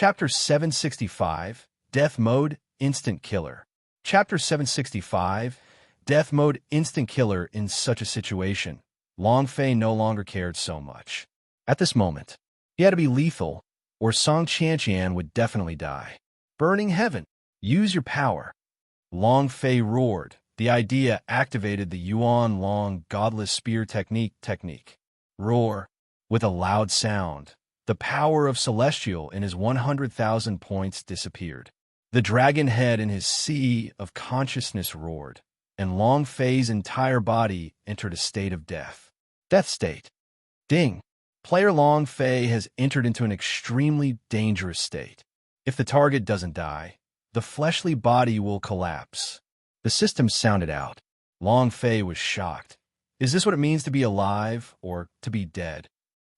Chapter 765, Death Mode, Instant Killer. Chapter 765, Death Mode, Instant Killer. In such a situation, Long Fei no longer cared so much. At this moment, he had to be lethal, or Song Qianqian would definitely die. Burning Heaven. Use your power. Long Fei roared. The idea activated the Yuan Long Godless Spear technique. Roar. With a loud sound, the power of Celestial in his 100,000 points disappeared. The dragon head in his sea of consciousness roared, and Long Fei's entire body entered a state of death. Death state. Ding. Player Long Fei has entered into an extremely dangerous state. If the target doesn't die, the fleshly body will collapse. The system sounded out. Long Fei was shocked. Is this what it means to be alive or to be dead?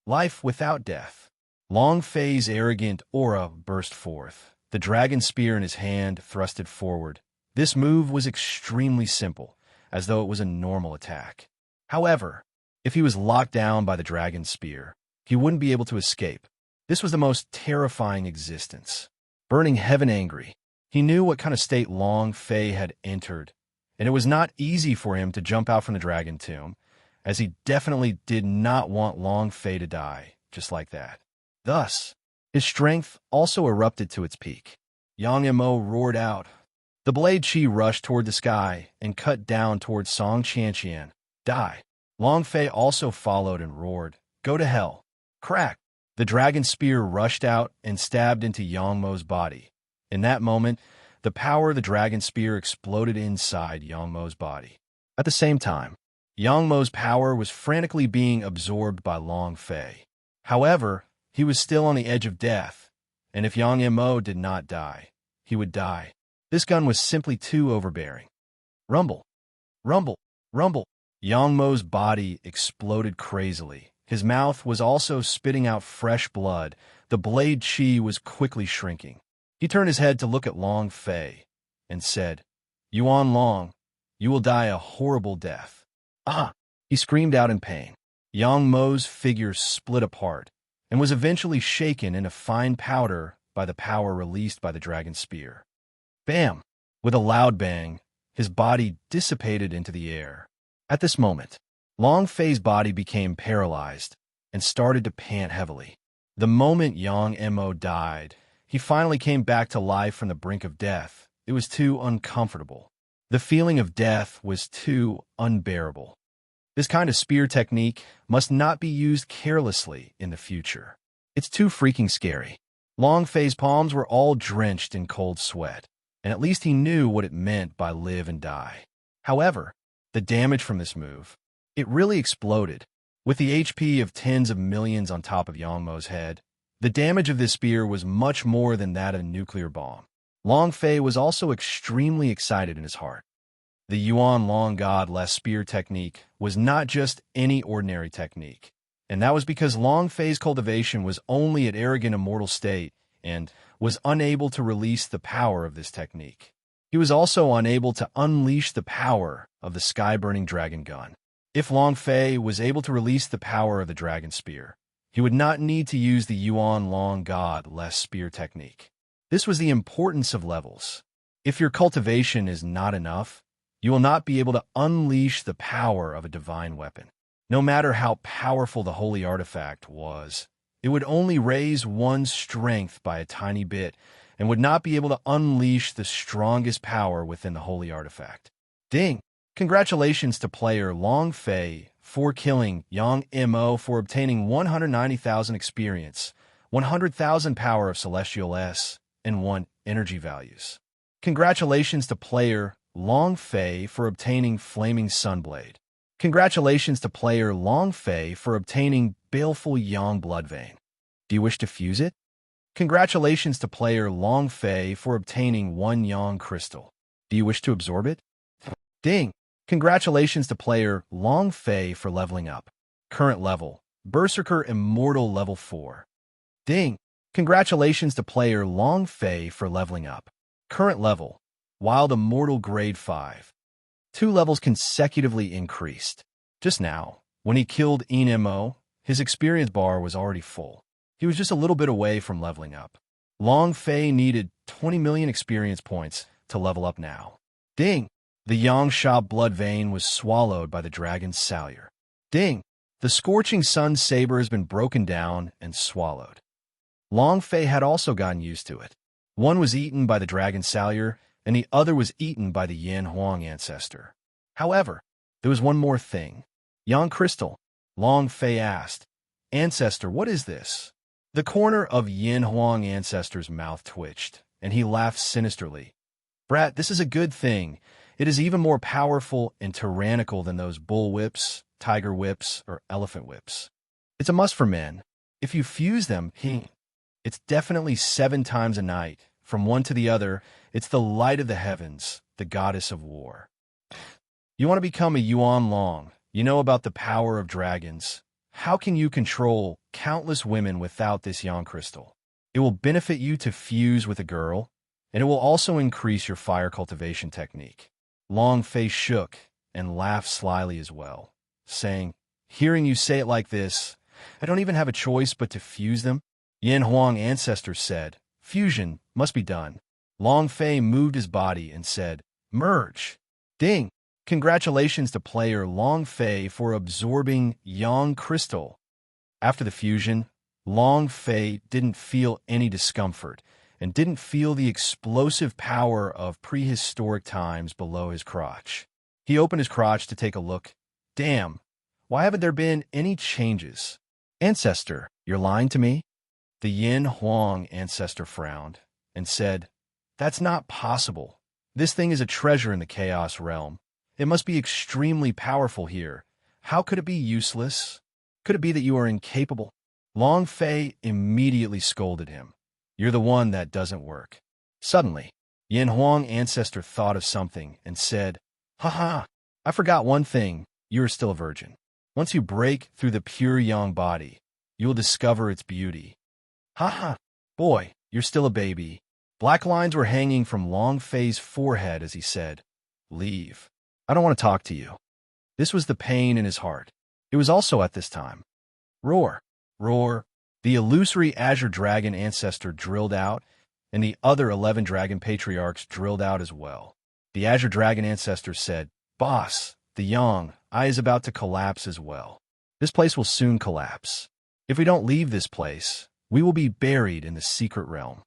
Life without death. Long Fei's arrogant aura burst forth. The dragon spear in his hand thrusted forward. This move was extremely simple, as though it was a normal attack. However, if he was locked down by the dragon spear, he wouldn't be able to escape. This was the most terrifying existence. Burning Heaven angry, he knew what kind of state Long Fei had entered, and it was not easy for him to jump out from the dragon tomb, as he definitely did not want Long Fei to die, just like that. Thus, his strength also erupted to its peak. Yang Mo roared out. The blade Qi rushed toward the sky and cut down toward Song Qianqian. Die. Long Fei also followed and roared, "Go to hell." Crack! The dragon spear rushed out and stabbed into Yang Mo's body. In that moment, the power of the dragon spear exploded inside Yang Mo's body. At the same time, Yang Mo's power was frantically being absorbed by Long Fei. However, he was still on the edge of death, and if Yang Mo did not die, he would die. This gun was simply too overbearing. Rumble. Rumble. Rumble. Yang Mo's body exploded crazily. His mouth was also spitting out fresh blood. The blade Qi was quickly shrinking. He turned his head to look at Long Fei and said, "Yuan Long, you will die a horrible death." "Ah!" He screamed out in pain. Yang Mo's figure split apart and was eventually shaken into fine powder by the power released by the dragon spear. Bam! With a loud bang, his body dissipated into the air. At this moment, Long Fei's body became paralyzed and started to pant heavily. The moment Yang Mo died, he finally came back to life from the brink of death. It was too uncomfortable. The feeling of death was too unbearable. This kind of spear technique must not be used carelessly in the future. It's too freaking scary. Long Fei's palms were all drenched in cold sweat, and at least he knew what it meant by live and die. However, the damage from this move, it really exploded. With the HP of tens of millions on top of Yang Mo's head, the damage of this spear was much more than that of a nuclear bomb. Long Fei was also extremely excited in his heart. The Yuan Long Godless Spear technique was not just any ordinary technique, and that was because Long Fei's cultivation was only at arrogant immortal state and was unable to release the power of this technique. He was also unable to unleash the power of the sky-burning dragon gun. If Long Fei was able to release the power of the dragon spear, he would not need to use the Yuan Long Godless Spear technique. This was the importance of levels. If your cultivation is not enough, you will not be able to unleash the power of a divine weapon. No matter how powerful the holy artifact was, it would only raise one's strength by a tiny bit and would not be able to unleash the strongest power within the holy artifact. Ding! Congratulations to player Long Fei for killing Yang Mo for obtaining 190,000 experience, 100,000 power of Celestial S, and 1 energy values. Congratulations to player Long Fei for obtaining Flaming Sunblade. Congratulations to player Long Fei for obtaining Baleful Yang Bloodvein. Do you wish to fuse it? Congratulations to player Long Fei for obtaining 1 Yang Crystal. Do you wish to absorb it? Ding! Congratulations to player Long Fei for leveling up. Current level, Berserker Immortal level 4. Ding! Congratulations to player Long Fei for leveling up. Current level, Wild Immortal grade 5. 2 levels consecutively increased. Just now, when he killed Mo, his experience bar was already full. He was just a little bit away from leveling up. Long Fei needed 20 million experience points to level up now. Ding! The Yangsha blood vein was swallowed by the dragon's salure. Ding! The scorching sun saber has been broken down and swallowed. Long Fei had also gotten used to it. One was eaten by the dragon salure, and the other was eaten by the Yin Huang ancestor. However, there was one more thing. Yang crystal, Long Fei asked. Ancestor, what is this? The corner of Yin Huang ancestor's mouth twitched, and he laughed sinisterly. Brat, this is a good thing. It is even more powerful and tyrannical than those bull whips, tiger whips, or elephant whips. It's a must for men. If you fuse them, it's definitely 7 times a night. From one to the other, it's the light of the heavens, the goddess of war. You want to become a Yuan Long. You know about the power of dragons. How can you control countless women without this Yang crystal? It will benefit you to fuse with a girl, and it will also increase your fire cultivation technique. Long Fei shook and laughed slyly as well, saying, hearing you say it like this, I don't even have a choice but to fuse them. Yin Huang ancestor said, fusion must be done. Long Fei moved his body and said, merge. Ding! Congratulations to player Long Fei for absorbing Yang crystal. After the fusion, Long Fei didn't feel any discomfort and didn't feel the explosive power of prehistoric times below his crotch. He opened his crotch to take a look. Damn, why haven't there been any changes? Ancestor, you're lying to me? The Yin Huang ancestor frowned and said, that's not possible. This thing is a treasure in the chaos realm. It must be extremely powerful here. How could it be useless? Could it be that you are incapable? Long Fei immediately scolded him. You're the one that doesn't work. Suddenly, Yin Huang ancestor thought of something and said, haha, I forgot one thing. You are still a virgin. Once you break through the pure Yang body, you will discover its beauty. Haha, boy, you're still a baby. Black lines were hanging from Long Fei's forehead as he said, leave. I don't want to talk to you. This was the pain in his heart. It was also at this time. Roar, roar. The illusory azure dragon ancestor drilled out, and the other 11 dragon patriarchs drilled out as well. The azure dragon ancestor said, boss, the Yang, I is about to collapse as well. This place will soon collapse. If we don't leave this place, we will be buried in the secret realm.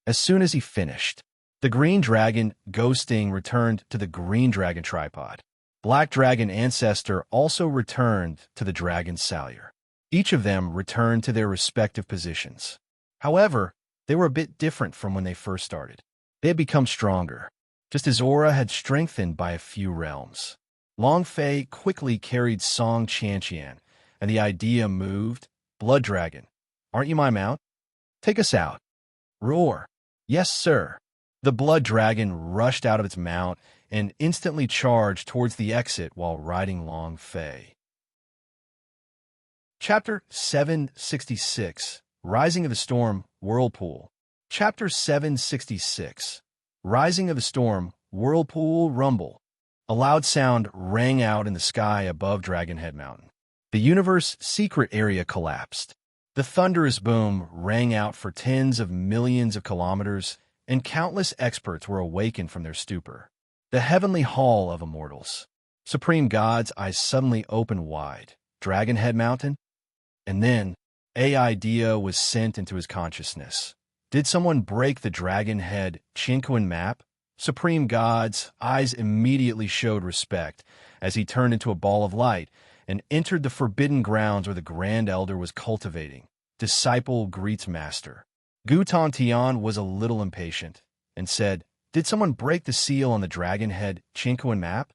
As soon as he finished, the green dragon, ghosting, returned to the green dragon tripod. Black dragon ancestor also returned to the dragon salure. Each of them returned to their respective positions. However, they were a bit different from when they first started. They had become stronger, just as aura had strengthened by a few realms. Long Fei quickly carried Song Qianqian, and the idea moved, Blood Dragon, aren't you my mount? Take us out. Roar. Yes, sir. The Blood Dragon rushed out of its mount and instantly charged towards the exit while riding Long Fei. Chapter 766, Rising of the Storm, Whirlpool. Chapter 766, Rising of the Storm, Whirlpool Rumble. A loud sound rang out in the sky above Dragonhead Mountain. The universe secret area collapsed. The thunderous boom rang out for tens of millions of kilometers, and countless experts were awakened from their stupor. The heavenly hall of immortals. Supreme God's eyes suddenly opened wide. Dragonhead Mountain? And then, a idea was sent into his consciousness. Did someone break the Dragonhead Chinquin map? Supreme God's eyes immediately showed respect as he turned into a ball of light and entered the forbidden grounds where the Grand Elder was cultivating. Disciple greets master. Gu Tongtian was a little impatient and said, did someone break the seal on the Dragonhead Chinquin map?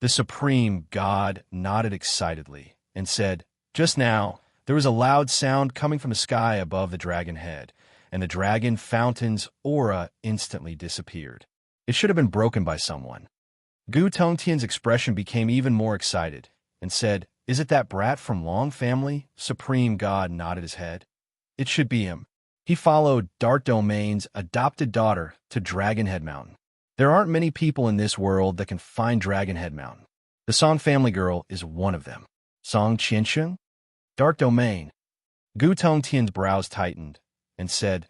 The Supreme God nodded excitedly and said, just now, there was a loud sound coming from the sky above the dragon head, and the dragon fountain's aura instantly disappeared. It should have been broken by someone. Gu Tongtian's expression became even more excited and said, is it that brat from Long family? Supreme God nodded his head. It should be him. He followed Dark Domain's adopted daughter to Dragonhead Mountain. There aren't many people in this world that can find Dragonhead Mountain. The Song family girl is one of them. Song Qiansheng? Dark Domain. Gu Tongtian's brows tightened and said,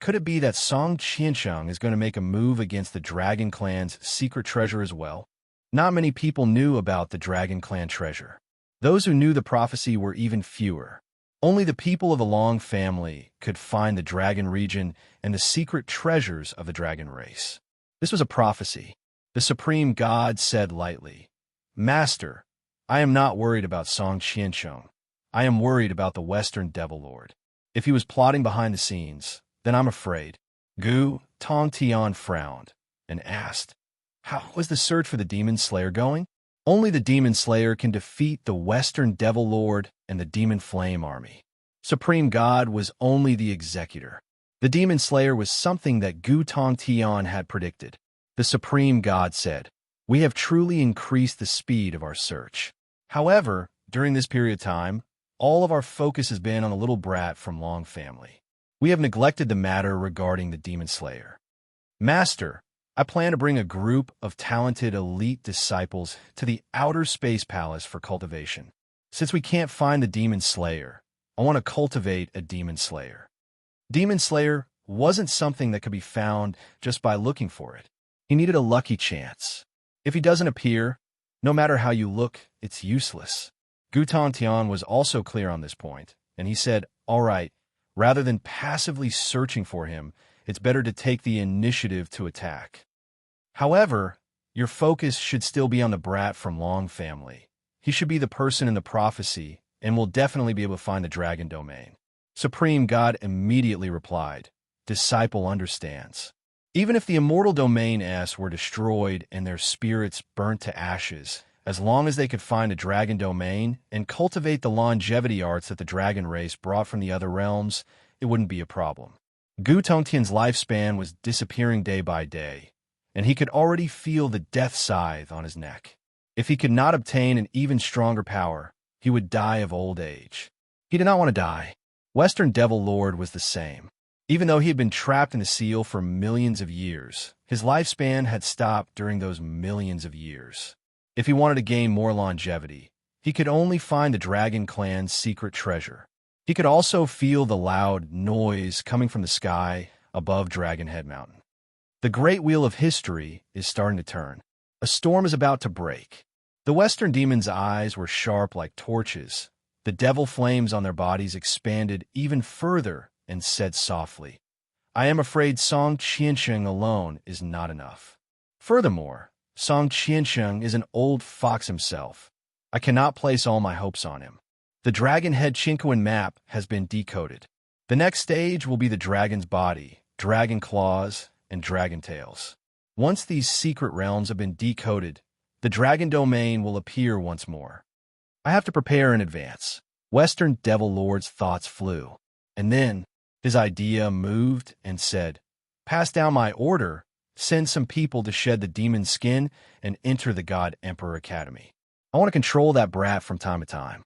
Could it be that Song Qiansheng is going to make a move against the Dragon Clan's secret treasure as well? Not many people knew about the Dragon Clan treasure. Those who knew the prophecy were even fewer. Only the people of the Long family could find the Dragon region and the secret treasures of the Dragon race. This was a prophecy. The supreme god said lightly, "Master, I am not worried about Song Qiansheng. I am worried about the Western Devil Lord. If he was plotting behind the scenes, then I'm afraid." Gu Tongtian frowned and asked, "How was the search for the Demon Slayer going?" "Only the Demon Slayer can defeat the Western Devil Lord and the Demon Flame army. Supreme God was only the executor. The Demon Slayer was something that Gu Tongtian had predicted." The Supreme God said, "We have truly increased the speed of our search. However, during this period of time, all of our focus has been on the little brat from Long family. We have neglected the matter regarding the Demon Slayer. Master, I plan to bring a group of talented elite disciples to the outer space palace for cultivation. Since we can't find the Demon Slayer, I want to cultivate a Demon Slayer." Demon Slayer wasn't something that could be found just by looking for it. He needed a lucky chance. If he doesn't appear, no matter how you look, it's useless. Gu Tongtian was also clear on this point, and he said, "All right, rather than passively searching for him, it's better to take the initiative to attack. However, your focus should still be on the brat from Long family. He should be the person in the prophecy and will definitely be able to find the dragon domain." Supreme God immediately replied, "Disciple understands. Even if the immortal domain S were destroyed and their spirits burnt to ashes, as long as they could find a dragon domain and cultivate the longevity arts that the dragon race brought from the other realms, it wouldn't be a problem." Gu Tongtian's lifespan was disappearing day by day, and he could already feel the death scythe on his neck. If he could not obtain an even stronger power, he would die of old age. He did not want to die. Western Devil Lord was the same. Even though he had been trapped in the seal for millions of years, his lifespan had stopped during those millions of years. If he wanted to gain more longevity, he could only find the Dragon Clan's secret treasure. He could also feel the loud noise coming from the sky above Dragon Head Mountain. The great wheel of history is starting to turn. A storm is about to break. The Western demon's eyes were sharp like torches. The devil flames on their bodies expanded even further and said softly, "I am afraid Song Qiansheng alone is not enough. Furthermore, Song Qiansheng is an old fox himself. I cannot place all my hopes on him. The Dragon Head Chinquin map has been decoded. The next stage will be the dragon's body, dragon claws, and dragon tails. Once these secret realms have been decoded, the dragon domain will appear once more. I have to prepare in advance." Western Devil Lord's thoughts flew, and then his idea moved and said, "Pass down my order, send some people to shed the demon's skin and enter the God Emperor Academy. I want to control that brat from time to time."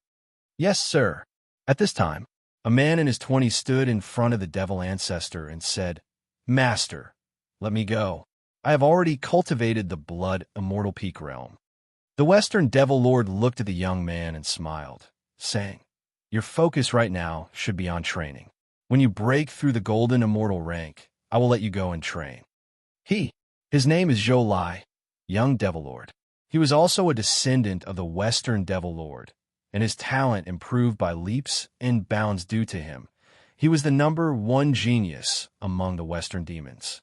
"Yes, sir." At this time, a man in his 20s stood in front of the devil ancestor and said, "Master, let me go. I have already cultivated the blood immortal peak realm." The Western Devil Lord looked at the young man and smiled, saying, "Your focus right now should be on training. When you break through the golden immortal rank, I will let you go and train." His name is Zhou Lai, young Devil Lord. He was also a descendant of the Western Devil Lord, and his talent improved by leaps and bounds due to him. He was the #1 genius among the Western demons.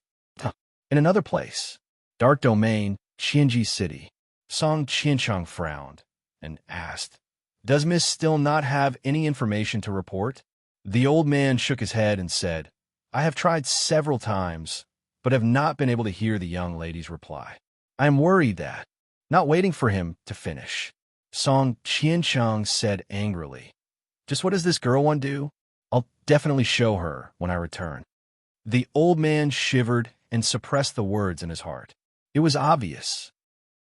In another place, Dark Domain, Qianji City, Song Qiansheng frowned and asked, "Does Miss still not have any information to report?" The old man shook his head and said, "I have tried several times, but have not been able to hear the young lady's reply. I am worried that." Not waiting for him to finish, Song Qiansheng said angrily, "Just what does this girl want to do? I'll definitely show her when I return." The old man shivered and suppressed the words in his heart. It was obvious.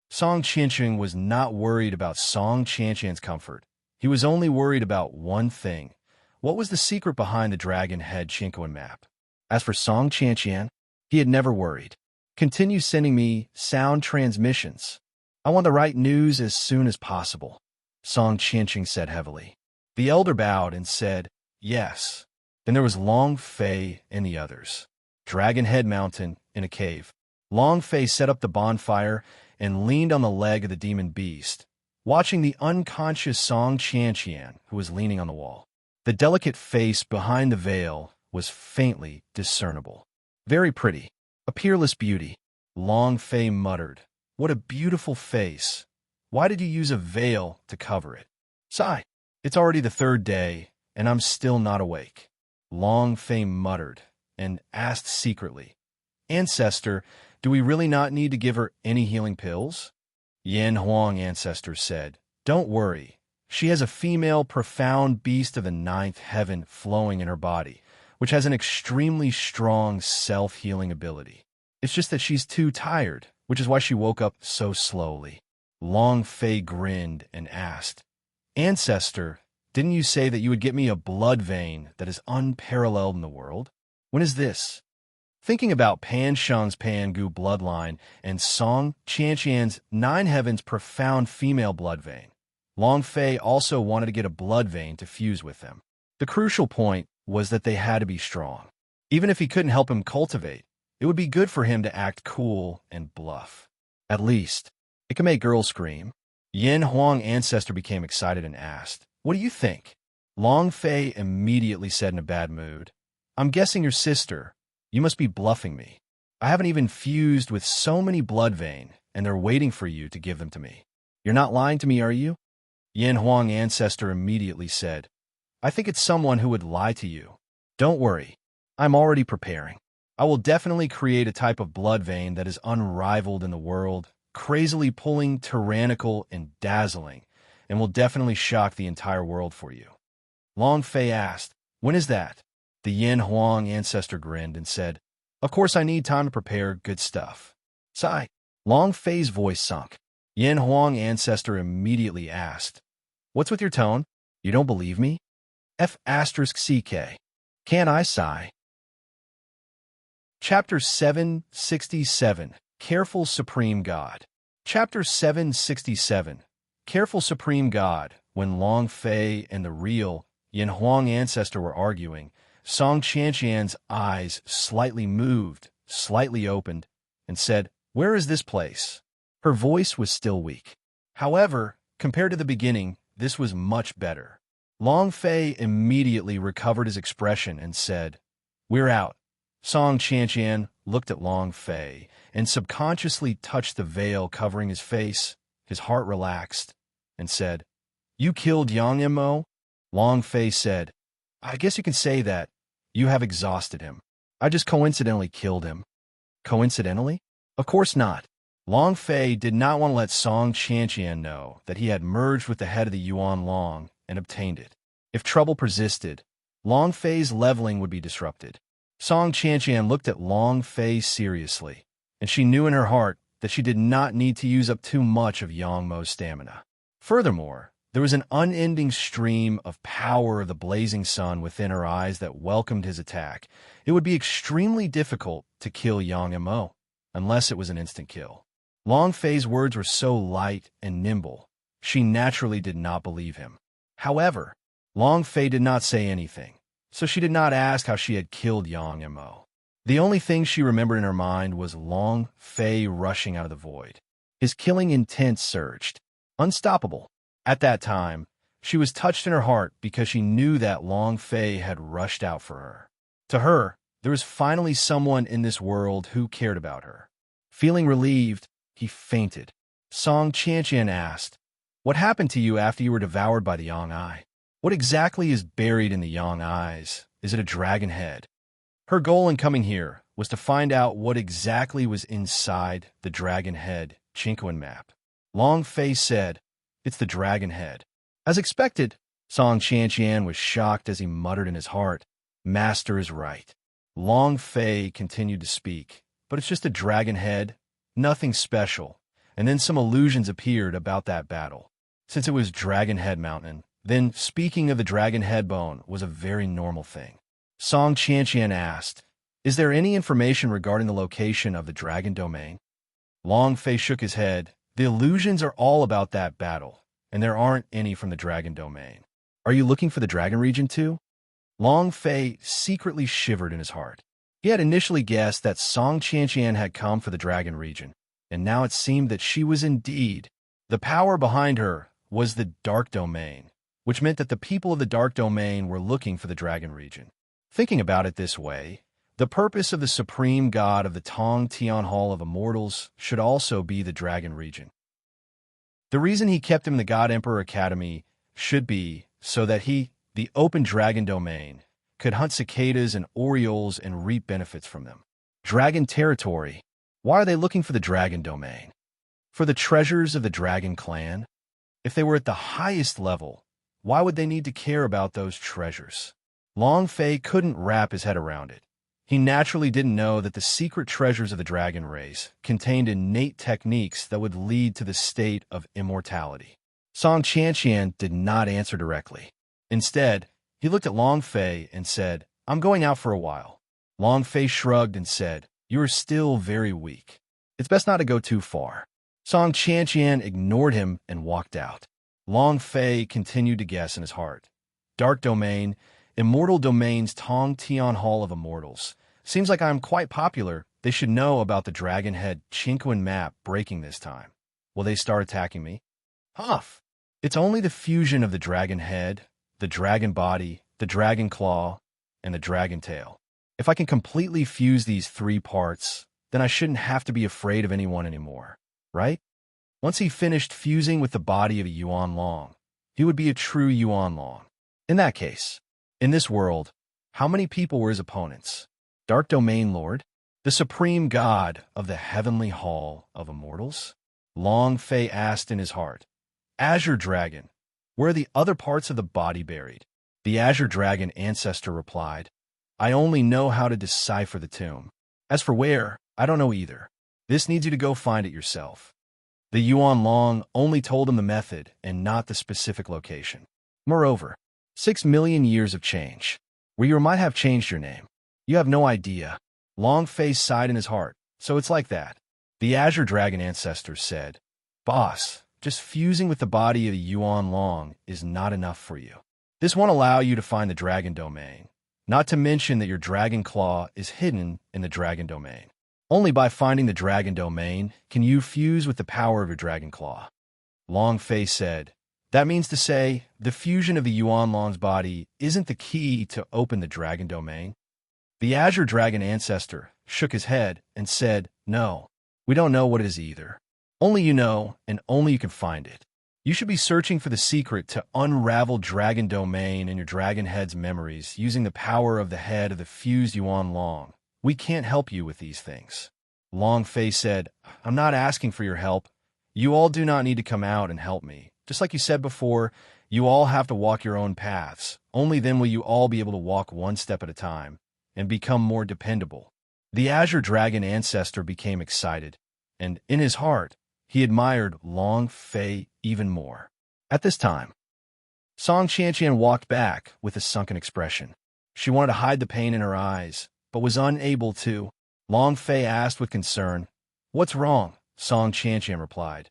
Song Qiansheng was not worried about Song Qianshan's comfort. He was only worried about one thing. What was the secret behind the Dragon Head Chinquin map? As for Song Qianshan, he had never worried. "Continue sending me sound transmissions. I want the right news as soon as possible," Song Qiansheng said heavily. The elder bowed and said, "Yes." Then there was Long Fei and the others. Dragon Head Mountain in a cave. Long Fei set up the bonfire and leaned on the leg of the demon beast, watching the unconscious Song Qianqian, who was leaning on the wall. The delicate face behind the veil was faintly discernible. Very pretty. A peerless beauty. Long Fei muttered, "What a beautiful face. Why did you use a veil to cover it?" Sigh. "It's already the third day, and I'm still not awake." Long Fei muttered and asked secretly, "Ancestor, do we really not need to give her any healing pills?" Yan Huang Ancestor said, "Don't worry. She has a female profound beast of the ninth heaven flowing in her body, which has an extremely strong self-healing ability. It's just that she's too tired, which is why she woke up so slowly." Long Fei grinned and asked, "Ancestor, didn't you say that you would get me a blood vein that is unparalleled in the world? When is this?" Thinking about Pan Sheng's Pangu bloodline and Song Qianqian's Nine Heavens profound female blood vein, Long Fei also wanted to get a blood vein to fuse with them. The crucial point was that they had to be strong. Even if he couldn't help him cultivate, it would be good for him to act cool and bluff. At least, it could make girls scream. Yin Huang Ancestor became excited and asked, "What do you think?" Long Fei immediately said in a bad mood, "I'm guessing your sister. You must be bluffing me. I haven't even fused with so many blood vein, and they're waiting for you to give them to me. You're not lying to me, are you?" Yin Huang Ancestor immediately said, "I think it's someone who would lie to you. Don't worry. I'm already preparing. I will definitely create a type of blood vein that is unrivaled in the world, crazily pulling, tyrannical, and dazzling, and will definitely shock the entire world for you." Long Fei asked, "When is that?" The Yin Huang Ancestor grinned and said, "Of course I need time to prepare good stuff." Sigh. Long Fei's voice sunk. Yin Huang Ancestor immediately asked, "What's with your tone? You don't believe me?" F***CK. Can I sigh? Chapter 767, Careful Supreme God. Chapter 767, Careful Supreme God. When Long Fei and the real Yin Huang Ancestor were arguing, Song Qianqian's eyes slightly moved, slightly opened, and said, "Where is this place?" Her voice was still weak. However, compared to the beginning, this was much better. Long Fei immediately recovered his expression and said, "We're out." Song Qianqian looked at Long Fei and subconsciously touched the veil covering his face. His heart relaxed and said, "You killed Yang Mo?" Long Fei said, "I guess you can say that. You have exhausted him. I just coincidentally killed him." Coincidentally? Of course not. Long Fei did not want to let Song Qianqian know that he had merged with the head of the Yuan Long and obtained it. If trouble persisted, Long Fei's leveling would be disrupted. Song Qianqian looked at Long Fei seriously, and she knew in her heart that she did not need to use up too much of Yang Mo's stamina. Furthermore, there was an unending stream of power of the blazing sun within her eyes that welcomed his attack. It would be extremely difficult to kill Yang Mo, unless it was an instant kill. Long Fei's words were so light and nimble, she naturally did not believe him. However, Long Fei did not say anything, so she did not ask how she had killed Yang Mo. The only thing she remembered in her mind was Long Fei rushing out of the void. His killing intent surged. Unstoppable. At that time, she was touched in her heart because she knew that Long Fei had rushed out for her. To her, there was finally someone in this world who cared about her. Feeling relieved, he fainted. Song Qianqian asked, "What happened to you after you were devoured by the Yang Eye? What exactly is buried in the Yang Eyes? Is it a dragon head?" Her goal in coming here was to find out what exactly was inside the dragon head Chinquan map. Long Fei said, "It's the dragon head." As expected, Song Qianqian was shocked as he muttered in his heart, "Master is right." Long Fei continued to speak, "But it's just a dragon head, nothing special." And then some illusions appeared about that battle. Since it was Dragon Head Mountain, then speaking of the dragon head bone was a very normal thing. Song Qianqian asked, "Is there any information regarding the location of the dragon domain?" Long Fei shook his head. "The illusions are all about that battle, and there aren't any from the dragon domain." "Are you looking for the dragon region too?" Long Fei secretly shivered in his heart. He had initially guessed that Song Qianqian had come for the dragon region, and now it seemed that she was indeed. The power behind her was the dark domain, which meant that the people of the dark domain were looking for the dragon region. Thinking about it this way, the purpose of the supreme god of the Tong Tian Hall of Immortals should also be the dragon region. The reason he kept him in the God Emperor Academy should be so that he, the open dragon domain, could hunt cicadas and orioles and reap benefits from them. Dragon territory. Why are they looking for the dragon domain? For the treasures of the dragon clan? If they were at the highest level, why would they need to care about those treasures? Long Fei couldn't wrap his head around it. He naturally didn't know that the secret treasures of the dragon race contained innate techniques that would lead to the state of immortality. Song Qianqian did not answer directly. Instead, he looked at Long Fei and said, "I'm going out for a while." Long Fei shrugged and said, "You are still very weak. It's best not to go too far." Song Qianqian ignored him and walked out. Long Fei continued to guess in his heart. Dark Domain, Immortal Domain's Tong Tian Hall of Immortals. Seems like I'm quite popular. They should know about the Dragon Head Chinquin map breaking this time. Will they start attacking me? Huff! It's only the fusion of the Dragon Head, the Dragon Body, the Dragon Claw, and the Dragon Tail. If I can completely fuse these three parts, then I shouldn't have to be afraid of anyone anymore, right? Once he finished fusing with the body of a Yuan Long, he would be a true Yuan Long. In that case, in this world, how many people were his opponents? Dark Domain Lord? The supreme god of the Heavenly Hall of Immortals? Long Fei asked in his heart. Azure Dragon, where are the other parts of the body buried? The Azure Dragon ancestor replied, I only know how to decipher the tomb. As for where, I don't know either. This needs you to go find it yourself. The Yuan Long only told him the method and not the specific location. Moreover, 6 million years of change, where you might have changed your name. You have no idea. Long Fei sighed in his heart. So it's like that. The Azure Dragon ancestor said, Boss, just fusing with the body of the Yuan Long is not enough for you. This won't allow you to find the Dragon Domain. Not to mention that your Dragon Claw is hidden in the Dragon Domain. Only by finding the Dragon Domain can you fuse with the power of your Dragon Claw. Long Fei said, That means to say, the fusion of the Yuan Long's body isn't the key to open the Dragon Domain? The Azure Dragon ancestor shook his head and said, No, we don't know what it is either. Only you know, and only you can find it. You should be searching for the secret to unravel Dragon Domain and your Dragon Head's memories using the power of the head of the fused Yuan Long. We can't help you with these things. Long Fei said, I'm not asking for your help. You all do not need to come out and help me. Just like you said before, you all have to walk your own paths. Only then will you all be able to walk one step at a time and become more dependable. The Azure Dragon ancestor became excited, and in his heart, he admired Long Fei even more. At this time, Song Qianqian walked back with a sunken expression. She wanted to hide the pain in her eyes, but was unable to. Long Fei asked with concern, What's wrong? Song Qianqian replied,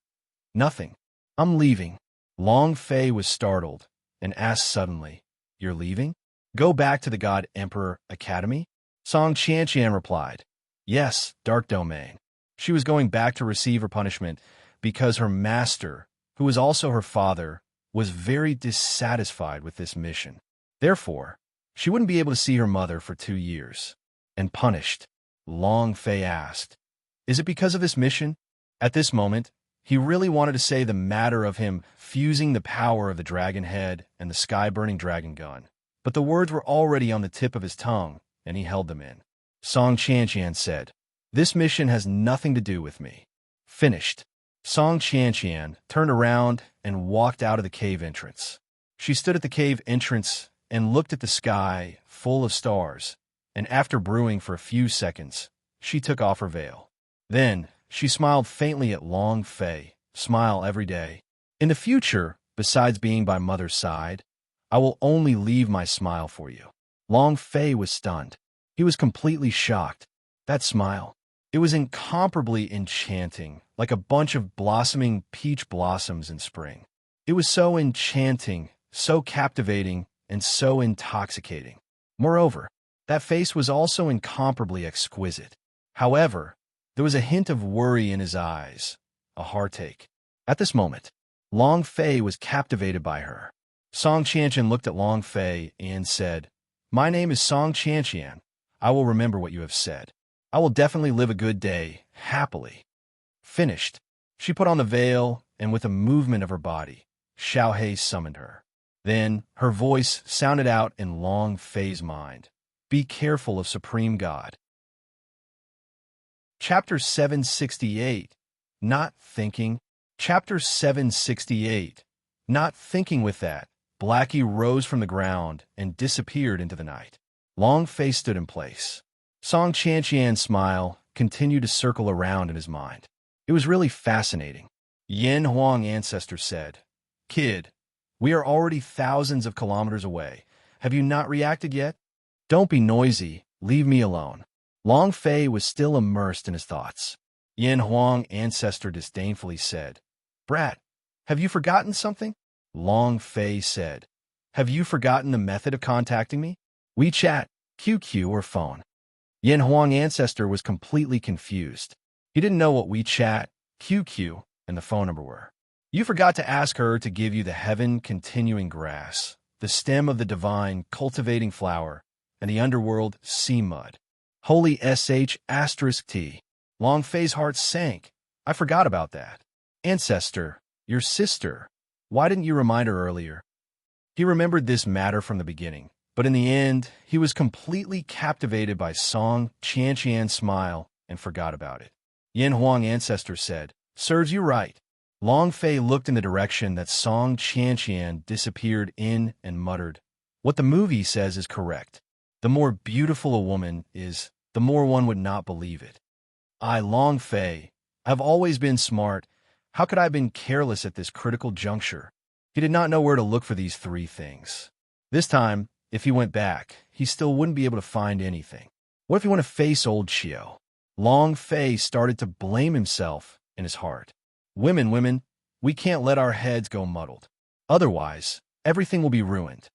Nothing. I'm leaving. Long Fei was startled and asked suddenly, You're leaving? Go back to the God Emperor Academy? Song Qianqian replied, Yes, Dark Domain. She was going back to receive her punishment because her master, who was also her father, was very dissatisfied with this mission. Therefore, she wouldn't be able to see her mother for 2 years. And punished, Long Fei asked, Is it because of this mission? At this moment, he really wanted to say the matter of him fusing the power of the dragon head and the sky-burning dragon gun. But the words were already on the tip of his tongue, and he held them in. Song Qianqian said, This mission has nothing to do with me. Finished. Song Qianqian turned around and walked out of the cave entrance. She stood at the cave entrance and looked at the sky full of stars, and after brewing for a few seconds, she took off her veil. Then, she smiled faintly at Long Fei. Smile every day. In the future, besides being by mother's side, I will only leave my smile for you. Long Fei was stunned. He was completely shocked. That smile, it was incomparably enchanting, like a bunch of blossoming peach blossoms in spring. It was so enchanting, so captivating, and so intoxicating. Moreover, that face was also incomparably exquisite. However, there was a hint of worry in his eyes, a heartache. At this moment, Long Fei was captivated by her. Song Qianqian looked at Long Fei and said, "My name is Song Qianqian. I will remember what you have said. I will definitely live a good day, happily." Finished, she put on the veil, and with a movement of her body, Xiaohei summoned her. Then her voice sounded out in Long Fei's mind. "Be careful of Supreme God." Chapter 768. Not Thinking. Chapter 768. Not thinking. With that, Blackie rose from the ground and disappeared into the night. Long Fei stood in place. Song Qianqian's smile continued to circle around in his mind. It was really fascinating. Yin Huang Ancestor said, "Kid, we are already thousands of kilometers away. Have you not reacted yet? Don't be noisy. Leave me alone." Long Fei was still immersed in his thoughts. Yin Huang Ancestor disdainfully said, "Brat, have you forgotten something?" Long Fei said, "Have you forgotten the method of contacting me? WeChat, QQ, or phone?" Yin Huang Ancestor was completely confused. He didn't know what WeChat, QQ, and the phone number were. "You forgot to ask her to give you the heaven-continuing grass, the stem of the divine cultivating flower, and the underworld sea mud. Holy *T. Long Fei's heart sank. "I forgot about that. Ancestor, your sister. Why didn't you remind her earlier?" He remembered this matter from the beginning, but in the end, he was completely captivated by Song Qianqian's smile and forgot about it. Yin Huang Ancestor said, "Serves you right." Long Fei looked in the direction that Song Qianqian disappeared in and muttered, "What the movie says is correct. The more beautiful a woman is, the more one would not believe it. I, Long Fei, have always been smart. How could I have been careless at this critical juncture?" He did not know where to look for these three things. This time, if he went back, he still wouldn't be able to find anything. What if he went to face old Qiao? Long Fei started to blame himself in his heart. Women, we can't let our heads go muddled. Otherwise, everything will be ruined."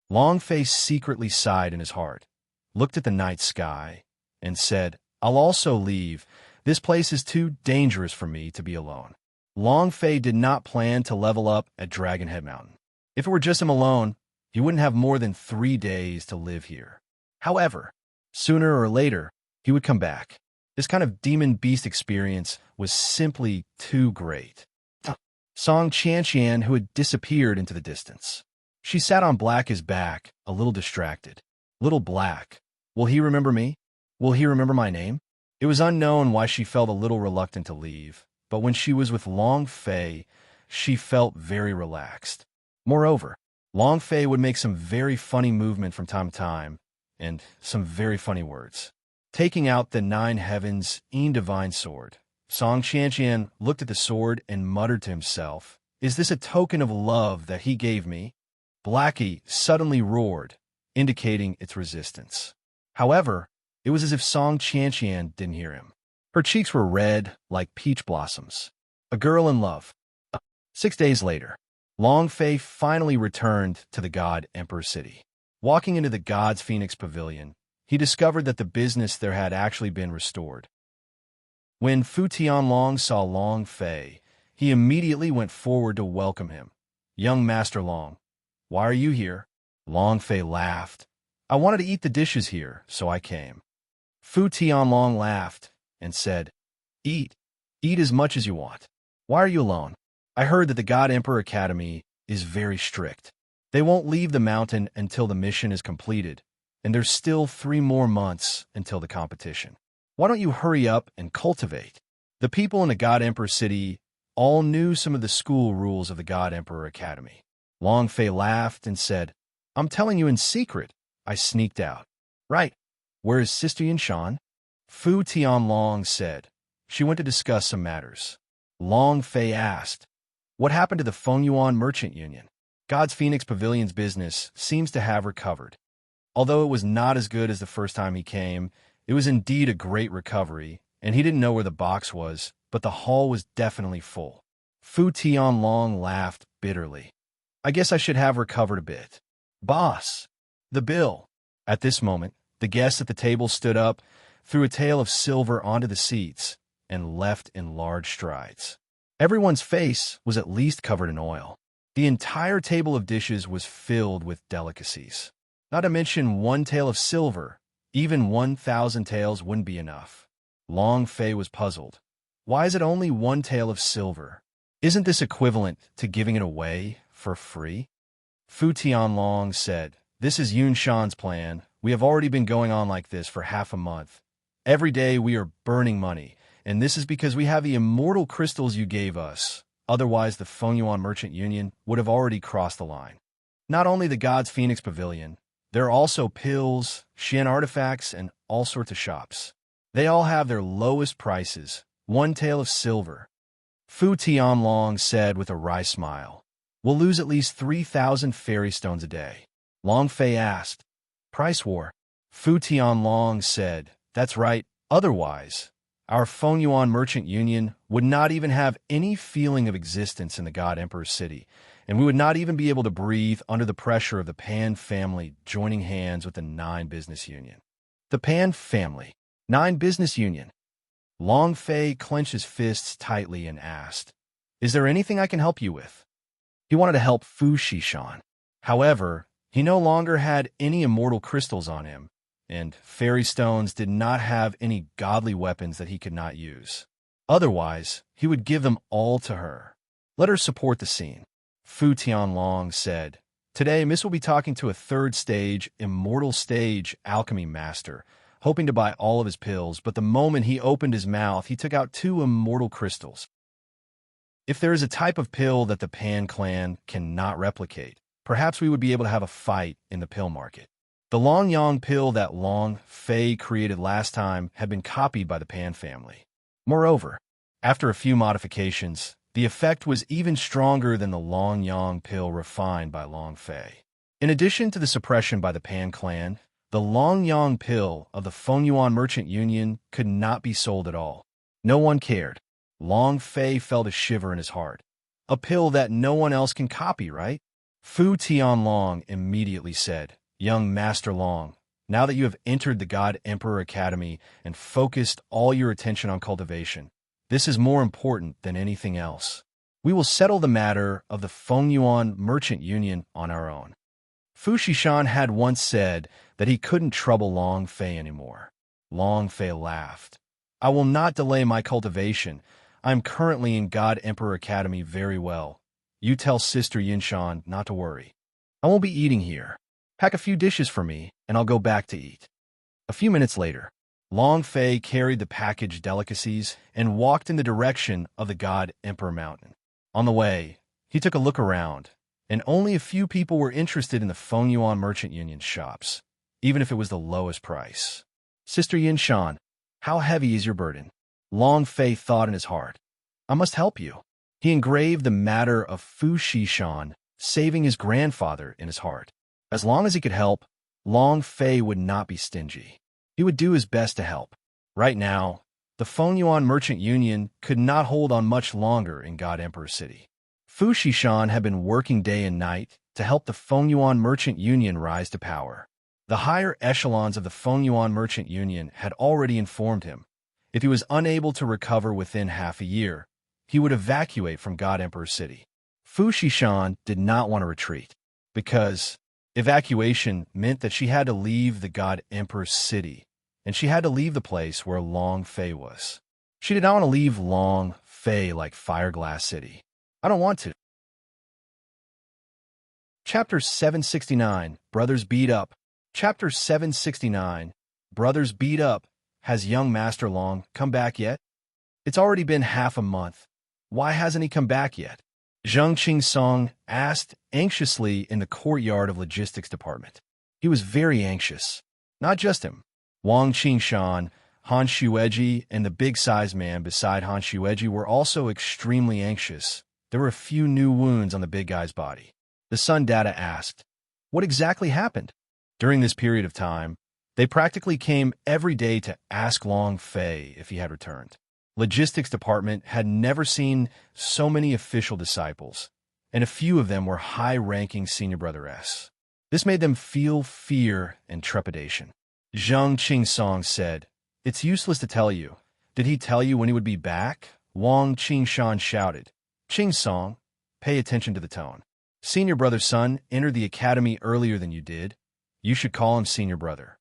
Long Fei secretly sighed in his heart, looked at the night sky, and said, "I'll also leave. This place is too dangerous for me to be alone." Long Fei did not plan to level up at Dragonhead Mountain. If it were just him alone, he wouldn't have more than 3 days to live here. However, sooner or later, he would come back. This kind of demon beast experience was simply too great. Song Qianqian, who had disappeared into the distance. She sat on Black's back, a little distracted. Little Black, will he remember me? Will he remember my name? It was unknown why she felt a little reluctant to leave, but when she was with Long Fei, she felt very relaxed. Moreover, Long Fei would make some very funny movement from time to time, and some very funny words. Taking out the 9 heavens divine sword, Song Qianqian looked at the sword and muttered to himself, "Is this a token of love that he gave me?" Blackie suddenly roared, indicating its resistance. However, it was as if Song Qianqian didn't hear him. Her cheeks were red like peach blossoms. A girl in love. 6 days later, Long Fei finally returned to the God Emperor City. Walking into the God's Phoenix Pavilion, he discovered that the business there had actually been restored. When Fu Tianlong saw Long Fei, he immediately went forward to welcome him. "Young Master Long, why are you here?" Long Fei laughed. "I wanted to eat the dishes here, so I came." Fu Tianlong laughed and said, Eat as much as you want. Why are you alone? I heard that the God Emperor Academy is very strict. They won't leave the mountain until the mission is completed, and there's still 3 more months until the competition. Why don't you hurry up and cultivate?" The people in the God Emperor City all knew some of the school rules of the God Emperor Academy. Long Fei laughed and said, "I'm telling you in secret. I sneaked out." "Right. Where is Sister Yinshan?" Fu Tianlong said. "She went to discuss some matters." Long Fei asked, "What happened to the Fengyuan Merchant Union?" God's Phoenix Pavilion's business seems to have recovered. Although it was not as good as the first time he came, it was indeed a great recovery, and he didn't know where the box was, but the hall was definitely full. Fu Tianlong laughed bitterly. "I guess I should have recovered a bit." "Boss, the bill." At this moment, the guests at the table stood up, threw a tail of silver onto the seats, and left in large strides. Everyone's face was at least covered in oil. The entire table of dishes was filled with delicacies. Not to mention one tael of silver. Even 1,000 taels wouldn't be enough. Long Fei was puzzled. Why is it only one tael of silver? Isn't this equivalent to giving it away for free? Fu Tianlong said, "This is Yun Shan's plan. We have already been going on like this for half a month. Every day we are burning money, and this is because we have the immortal crystals you gave us. Otherwise, the Fengyuan Merchant Union would have already crossed the line. Not only the God's Phoenix Pavilion, there are also pills, Xian artifacts, and all sorts of shops. They all have their lowest prices, one tael of silver." Fu Tianlong said with a wry smile, "We'll lose at least 3,000 fairy stones a day." Long Fei asked, "Price war?" Fu Tianlong said, "That's right. Otherwise, our Fengyuan Merchant Union would not even have any feeling of existence in the God Emperor's city, and we would not even be able to breathe under the pressure of the Pan family joining hands with the 9 Business Union." The Pan family, 9 Business Union. Long Fei clenched his fists tightly and asked, "Is there anything I can help you with?" He wanted to help Fu Shishan. However, he no longer had any immortal crystals on him, and fairy stones did not have any godly weapons that he could not use. Otherwise, he would give them all to her. "Let her support the scene," Fu Tianlong said. "Today, Miss will be talking to a 3rd stage, immortal stage alchemy master, hoping to buy all of his pills, but the moment he opened his mouth, he took out 2 immortal crystals. If there is a type of pill that the Pan clan cannot replicate, perhaps we would be able to have a fight in the pill market. The Long Yang pill that Long Fei created last time had been copied by the Pan family. Moreover, after a few modifications, the effect was even stronger than the Long Yang pill refined by Long Fei. In addition to the suppression by the Pan clan, the Long Yang pill of the Fengyuan Merchant Union could not be sold at all. No one cared. Long Fei felt a shiver in his heart. A pill that no one else can copy, right? Fu Tianlong immediately said, "Young Master Long, now that you have entered the God Emperor Academy and focused all your attention on cultivation, this is more important than anything else. We will settle the matter of the Fengyuan Merchant Union on our own." Fu Shishan had once said that he couldn't trouble Long Fei anymore. Long Fei laughed. "I will not delay my cultivation. I am currently in God Emperor Academy very well. You tell Sister Yinshan not to worry. I won't be eating here. Pack a few dishes for me, and I'll go back to eat." A few minutes later, Long Fei carried the packaged delicacies and walked in the direction of the God Emperor Mountain. On the way, he took a look around, and only a few people were interested in the Fengyuan Merchant Union shops, even if it was the lowest price. "Sister Yinshan, how heavy is your burden?" Long Fei thought in his heart. "I must help you." He engraved the matter of Fu Shishan saving his grandfather in his heart. As long as he could help, Long Fei would not be stingy. He would do his best to help. Right now, the Fengyuan Merchant Union could not hold on much longer in God Emperor City. Fu Shishan had been working day and night to help the Fengyuan Merchant Union rise to power. The higher echelons of the Fengyuan Merchant Union had already informed him, if he was unable to recover within half a year, he would evacuate from God Emperor City. Fu Shishan did not want to retreat, because evacuation meant that she had to leave the God Emperor City, and she had to leave the place where Long Fei was. She did not want to leave Long Fei like Fireglass City. "I don't want to." Chapter 769, Brothers Beat Up. Chapter 769, Brothers Beat Up. Has young Master Long come back yet? It's already been half a month. Why hasn't he come back yet? Zheng Qingsong asked anxiously in the courtyard of Logistics Department. He was very anxious. Not just him. Wang Qingshan, Han Shueji, and the big-sized man beside Han Shueji were also extremely anxious. There were a few new wounds on the big guy's body. The Sun Data asked, "What exactly happened?" During this period of time, they practically came every day to ask Long Fei if he had returned. Logistics Department had never seen so many official disciples, and a few of them were high-ranking senior brother S. This made them feel fear and trepidation. Zhang Qingsong said, "It's useless to tell you. Did he tell you when he would be back?" Wang Qingshan shouted. "Qingsong, pay attention to the tone. Senior brother's son entered the academy earlier than you did. You should call him senior brother."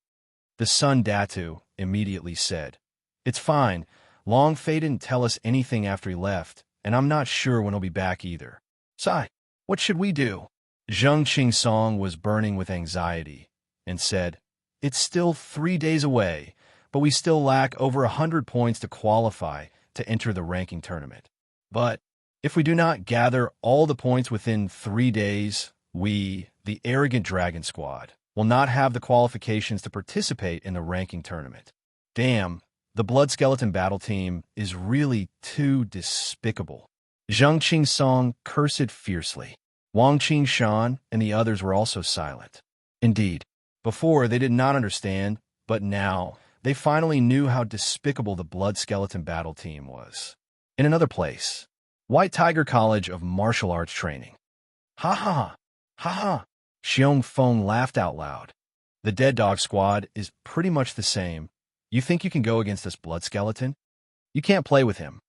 The son Datu immediately said, "It's fine. Long Fei didn't tell us anything after he left, and I'm not sure when he'll be back either. Sai, what should we do?" Zhang Qingsong was burning with anxiety and said, "It's still 3 days away, but we still lack over 100 points to qualify to enter the ranking tournament. But if we do not gather all the points within 3 days, we, the arrogant dragon squad, will not have the qualifications to participate in the ranking tournament. Damn, the blood skeleton battle team is really too despicable." Zhang Qingsong cursed fiercely. Wang Qingshan and the others were also silent. Indeed, before they did not understand, but now they finally knew how despicable the blood skeleton battle team was. In another place, White Tiger College of Martial Arts Training. "Ha ha, ha ha." Xiong Feng laughed out loud. "The Dead Dog Squad is pretty much the same. You think you can go against this blood skeleton? You can't play with him.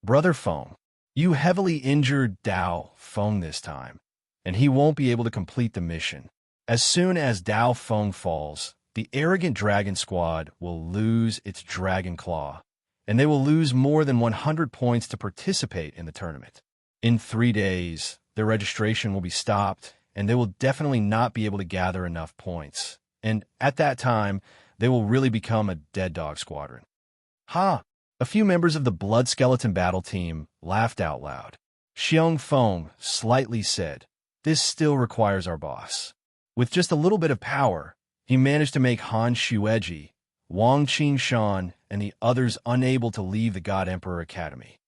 Brother Feng, you heavily injured Dao Feng this time, and he won't be able to complete the mission. As soon as Dao Feng falls, the arrogant dragon squad will lose its dragon claw, and they will lose more than 100 points to participate in the tournament. In 3 days, their registration will be stopped, and they will definitely not be able to gather enough points. And at that time, they will really become a dead dog squadron." "Ha!" A few members of the blood skeleton battle team laughed out loud. Xiong Feng slightly said, "This still requires our boss." With just a little bit of power, he managed to make Han Xueji, Wang Qingshan, and the others unable to leave the God Emperor Academy.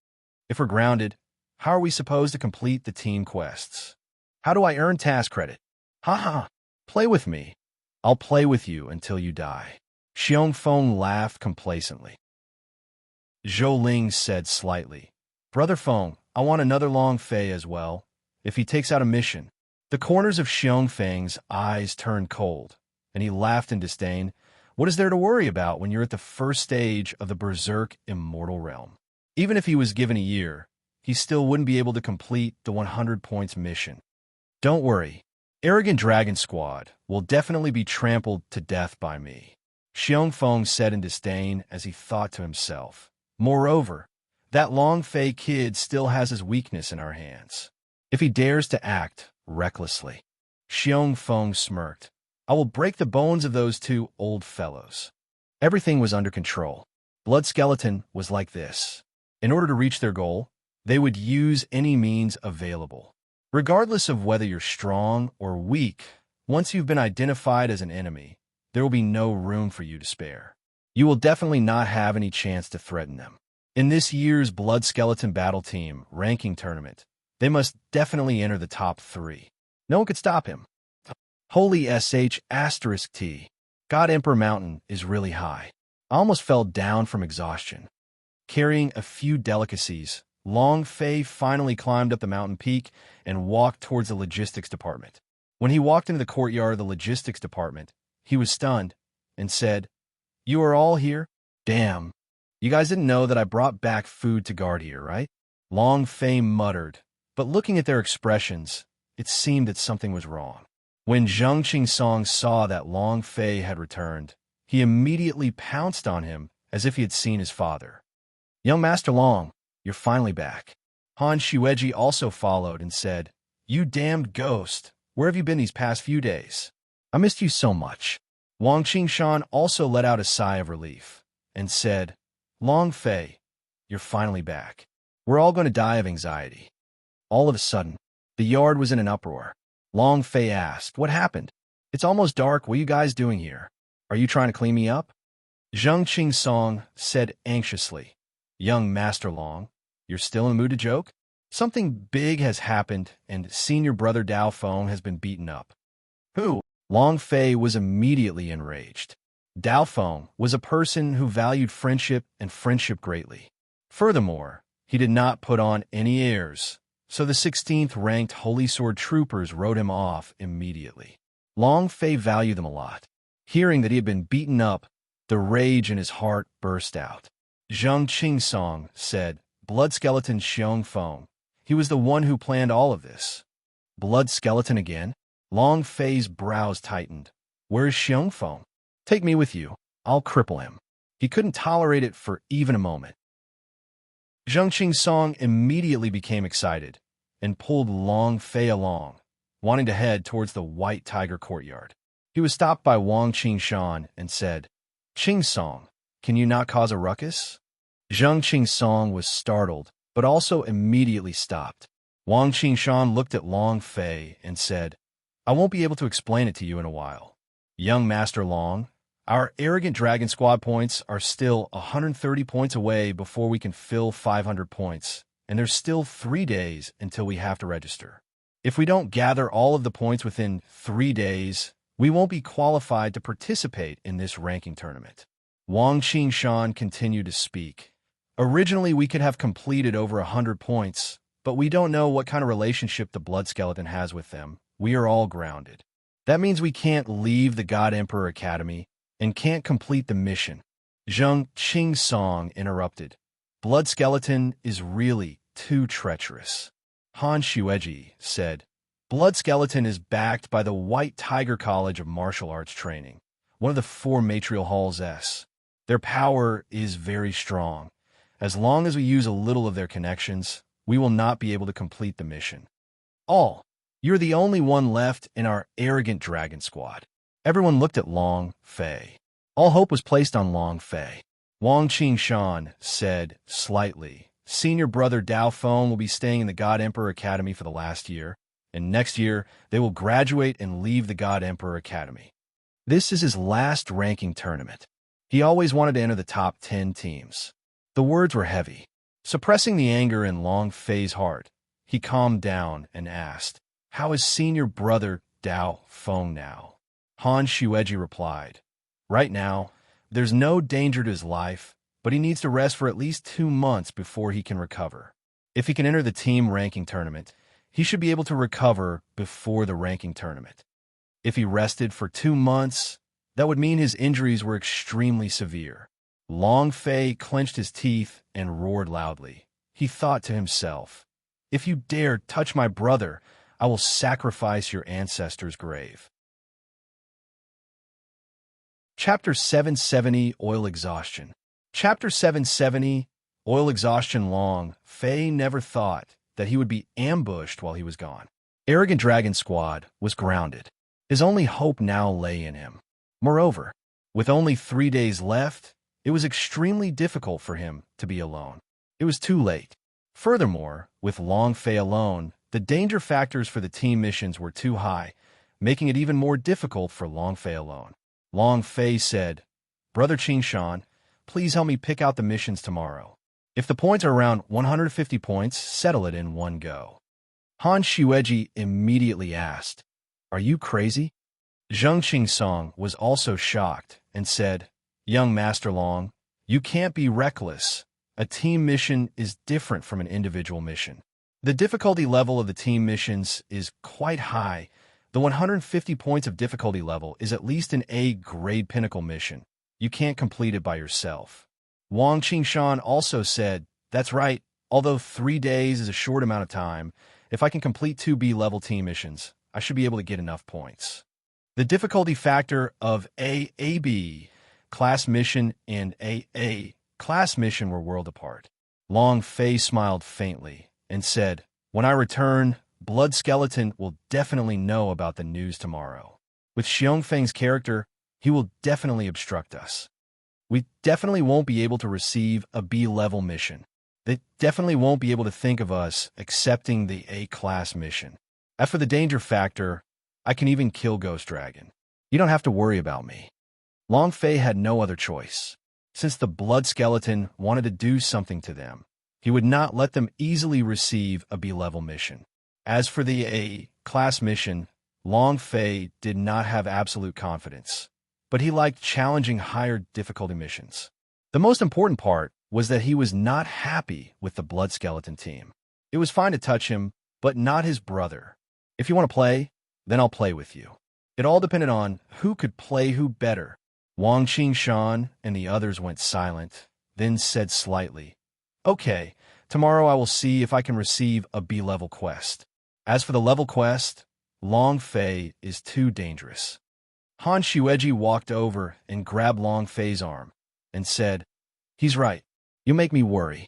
If we're grounded, how are we supposed to complete the team quests? How do I earn task credit? Ha ha! Play with me. I'll play with you until you die. Xiong Feng laughed complacently. Zhou Ling said slightly, "Brother Feng, I want another Long Fei as well, if he takes out a mission." The corners of Xiong Feng's eyes turned cold, and he laughed in disdain. What is there to worry about when you're at the first stage of the Berserk Immortal Realm? Even if he was given a year, he still wouldn't be able to complete the 100 points mission. Don't worry, Arrogant Dragon Squad will definitely be trampled to death by me, Xiong Feng said in disdain as he thought to himself. Moreover, that Long Fei kid still has his weakness in our hands. If he dares to act recklessly. Xiong Feng smirked. I will break the bones of those 2 old fellows. Everything was under control. Blood Skeleton was like this. In order to reach their goal, they would use any means available. Regardless of whether you're strong or weak, once you've been identified as an enemy, there will be no room for you to spare. You will definitely not have any chance to threaten them. In this year's Blood Skeleton Battle Team ranking tournament, they must definitely enter the top 3. No one could stop him. Holy **T. God Emperor Mountain is really high. I almost fell down from exhaustion. Carrying a few delicacies, Long Fei finally climbed up the mountain peak and walked towards the logistics department. When he walked into the courtyard of the logistics department, he was stunned and said, "You are all here? Damn. You guys didn't know that I brought back food to guard here, right?" Long Fei muttered, but looking at their expressions, it seemed that something was wrong. When Zhang Qingsong saw that Long Fei had returned, he immediately pounced on him as if he had seen his father. "Young Master Long, you're finally back." Han Xueji also followed and said, "You damned ghost, where have you been these past few days? I missed you so much." Wang Qingshan also let out a sigh of relief and said, "Long Fei, you're finally back. We're all going to die of anxiety." All of a sudden, the yard was in an uproar. Long Fei asked, "What happened? It's almost dark. What are you guys doing here? Are you trying to clean me up?" Zhang Qingsong said anxiously, "Young Master Long, you're still in the mood to joke? Something big has happened, and senior brother Dao Feng has been beaten up." "Who?" Long Fei was immediately enraged. Dao Feng was a person who valued friendship and friendship greatly. Furthermore, he did not put on any airs, so the 16th ranked Holy Sword troopers wrote him off immediately. Long Fei valued them a lot. Hearing that he had been beaten up, the rage in his heart burst out. Zheng Qingsong said, Blood Skeleton Xiong Feng. He was the one who planned all of this. Blood Skeleton again? Long Fei's brows tightened. Where is Xiong Feng? Take me with you. I'll cripple him. He couldn't tolerate it for even a moment. Zheng Qingsong immediately became excited and pulled Long Fei along, wanting to head towards the White Tiger courtyard. He was stopped by Wang Qingshan and said, Qingsong, can you not cause a ruckus? Zheng Qingsong was startled, but also immediately stopped. Wang Qingshan looked at Long Fei and said, I won't be able to explain it to you in a while. Young Master Long, our arrogant dragon squad points are still 130 points away before we can fill 500 points, and there's still 3 days until we have to register. If we don't gather all of the points within 3 days, we won't be qualified to participate in this ranking tournament. Wang Qingshan continued to speak. Originally, we could have completed over 100 points, but we don't know what kind of relationship the Blood Skeleton has with them. We are all grounded. That means we can't leave the God Emperor Academy and can't complete the mission. Zheng Qingsong interrupted. Blood Skeleton is really too treacherous. Han Xueji said, Blood Skeleton is backed by the White Tiger College of Martial Arts Training, one of the 4 Matrial Halls S. Their power is very strong. As long as we use a little of their connections, we will not be able to complete the mission. You're the only one left in our arrogant dragon squad. Everyone looked at Long Fei. All hope was placed on Long Fei. Wang Qingshan said, slightly, Senior brother Dao Feng will be staying in the God Emperor Academy for the last year, and next year they will graduate and leave the God Emperor Academy. This is his last ranking tournament. He always wanted to enter the top 10 teams. The words were heavy. Suppressing the anger in Long Fei's heart, he calmed down and asked, How is senior brother Dao Feng now? Han Xueji replied, Right now, there's no danger to his life, but he needs to rest for at least 2 months before he can recover. If he can enter the team ranking tournament, he should be able to recover before the ranking tournament. If he rested for 2 months, that would mean his injuries were extremely severe. Long Fei clenched his teeth and roared loudly. He thought to himself, If you dare touch my brother, I will sacrifice your ancestors' grave. Chapter 770, Oil Exhaustion. Chapter 770, Oil Exhaustion. Long Fei never thought that he would be ambushed while he was gone. Arrogant Dragon Squad was grounded. His only hope now lay in him. Moreover, with only 3 days left, it was extremely difficult for him to be alone. It was too late. Furthermore, with Long Fei alone, the danger factors for the team missions were too high, making it even more difficult for Long Fei alone. Long Fei said, Brother Qingshan, please help me pick out the missions tomorrow. If the points are around 150 points, settle it in one go. Han Xueji immediately asked, Are you crazy? Zheng Qingsong was also shocked and said, Young Master Long, you can't be reckless. A team mission is different from an individual mission. The difficulty level of the team missions is quite high. The 150 points of difficulty level is at least an A-grade pinnacle mission. You can't complete it by yourself. Wang Qingshan also said, That's right, although 3 days is a short amount of time, if I can complete 2 B-level team missions, I should be able to get enough points. The difficulty factor of A-B class mission and A class mission were worlds apart. Long Fei smiled faintly and said, When I return, Blood Skeleton will definitely know about the news tomorrow. With Xiong Feng's character, he will definitely obstruct us. We definitely won't be able to receive a B-level mission. They definitely won't be able to think of us accepting the A-class mission. As for the danger factor, I can even kill Ghost Dragon. You don't have to worry about me. Long Fei had no other choice. Since the Blood Skeleton wanted to do something to them, he would not let them easily receive a B-level mission. As for the A-class mission, Long Fei did not have absolute confidence, but he liked challenging higher difficulty missions. The most important part was that he was not happy with the Blood Skeleton team. It was fine to touch him, but not his brother. If you want to play, then I'll play with you. It all depended on who could play who better. Wang Qingshan and the others went silent, then said slightly, "Okay, tomorrow I will see if I can receive a B-level quest. As for the level quest, Long Fei is too dangerous." Han Xueji walked over and grabbed Long Fei's arm and said, "He's right. You make me worry."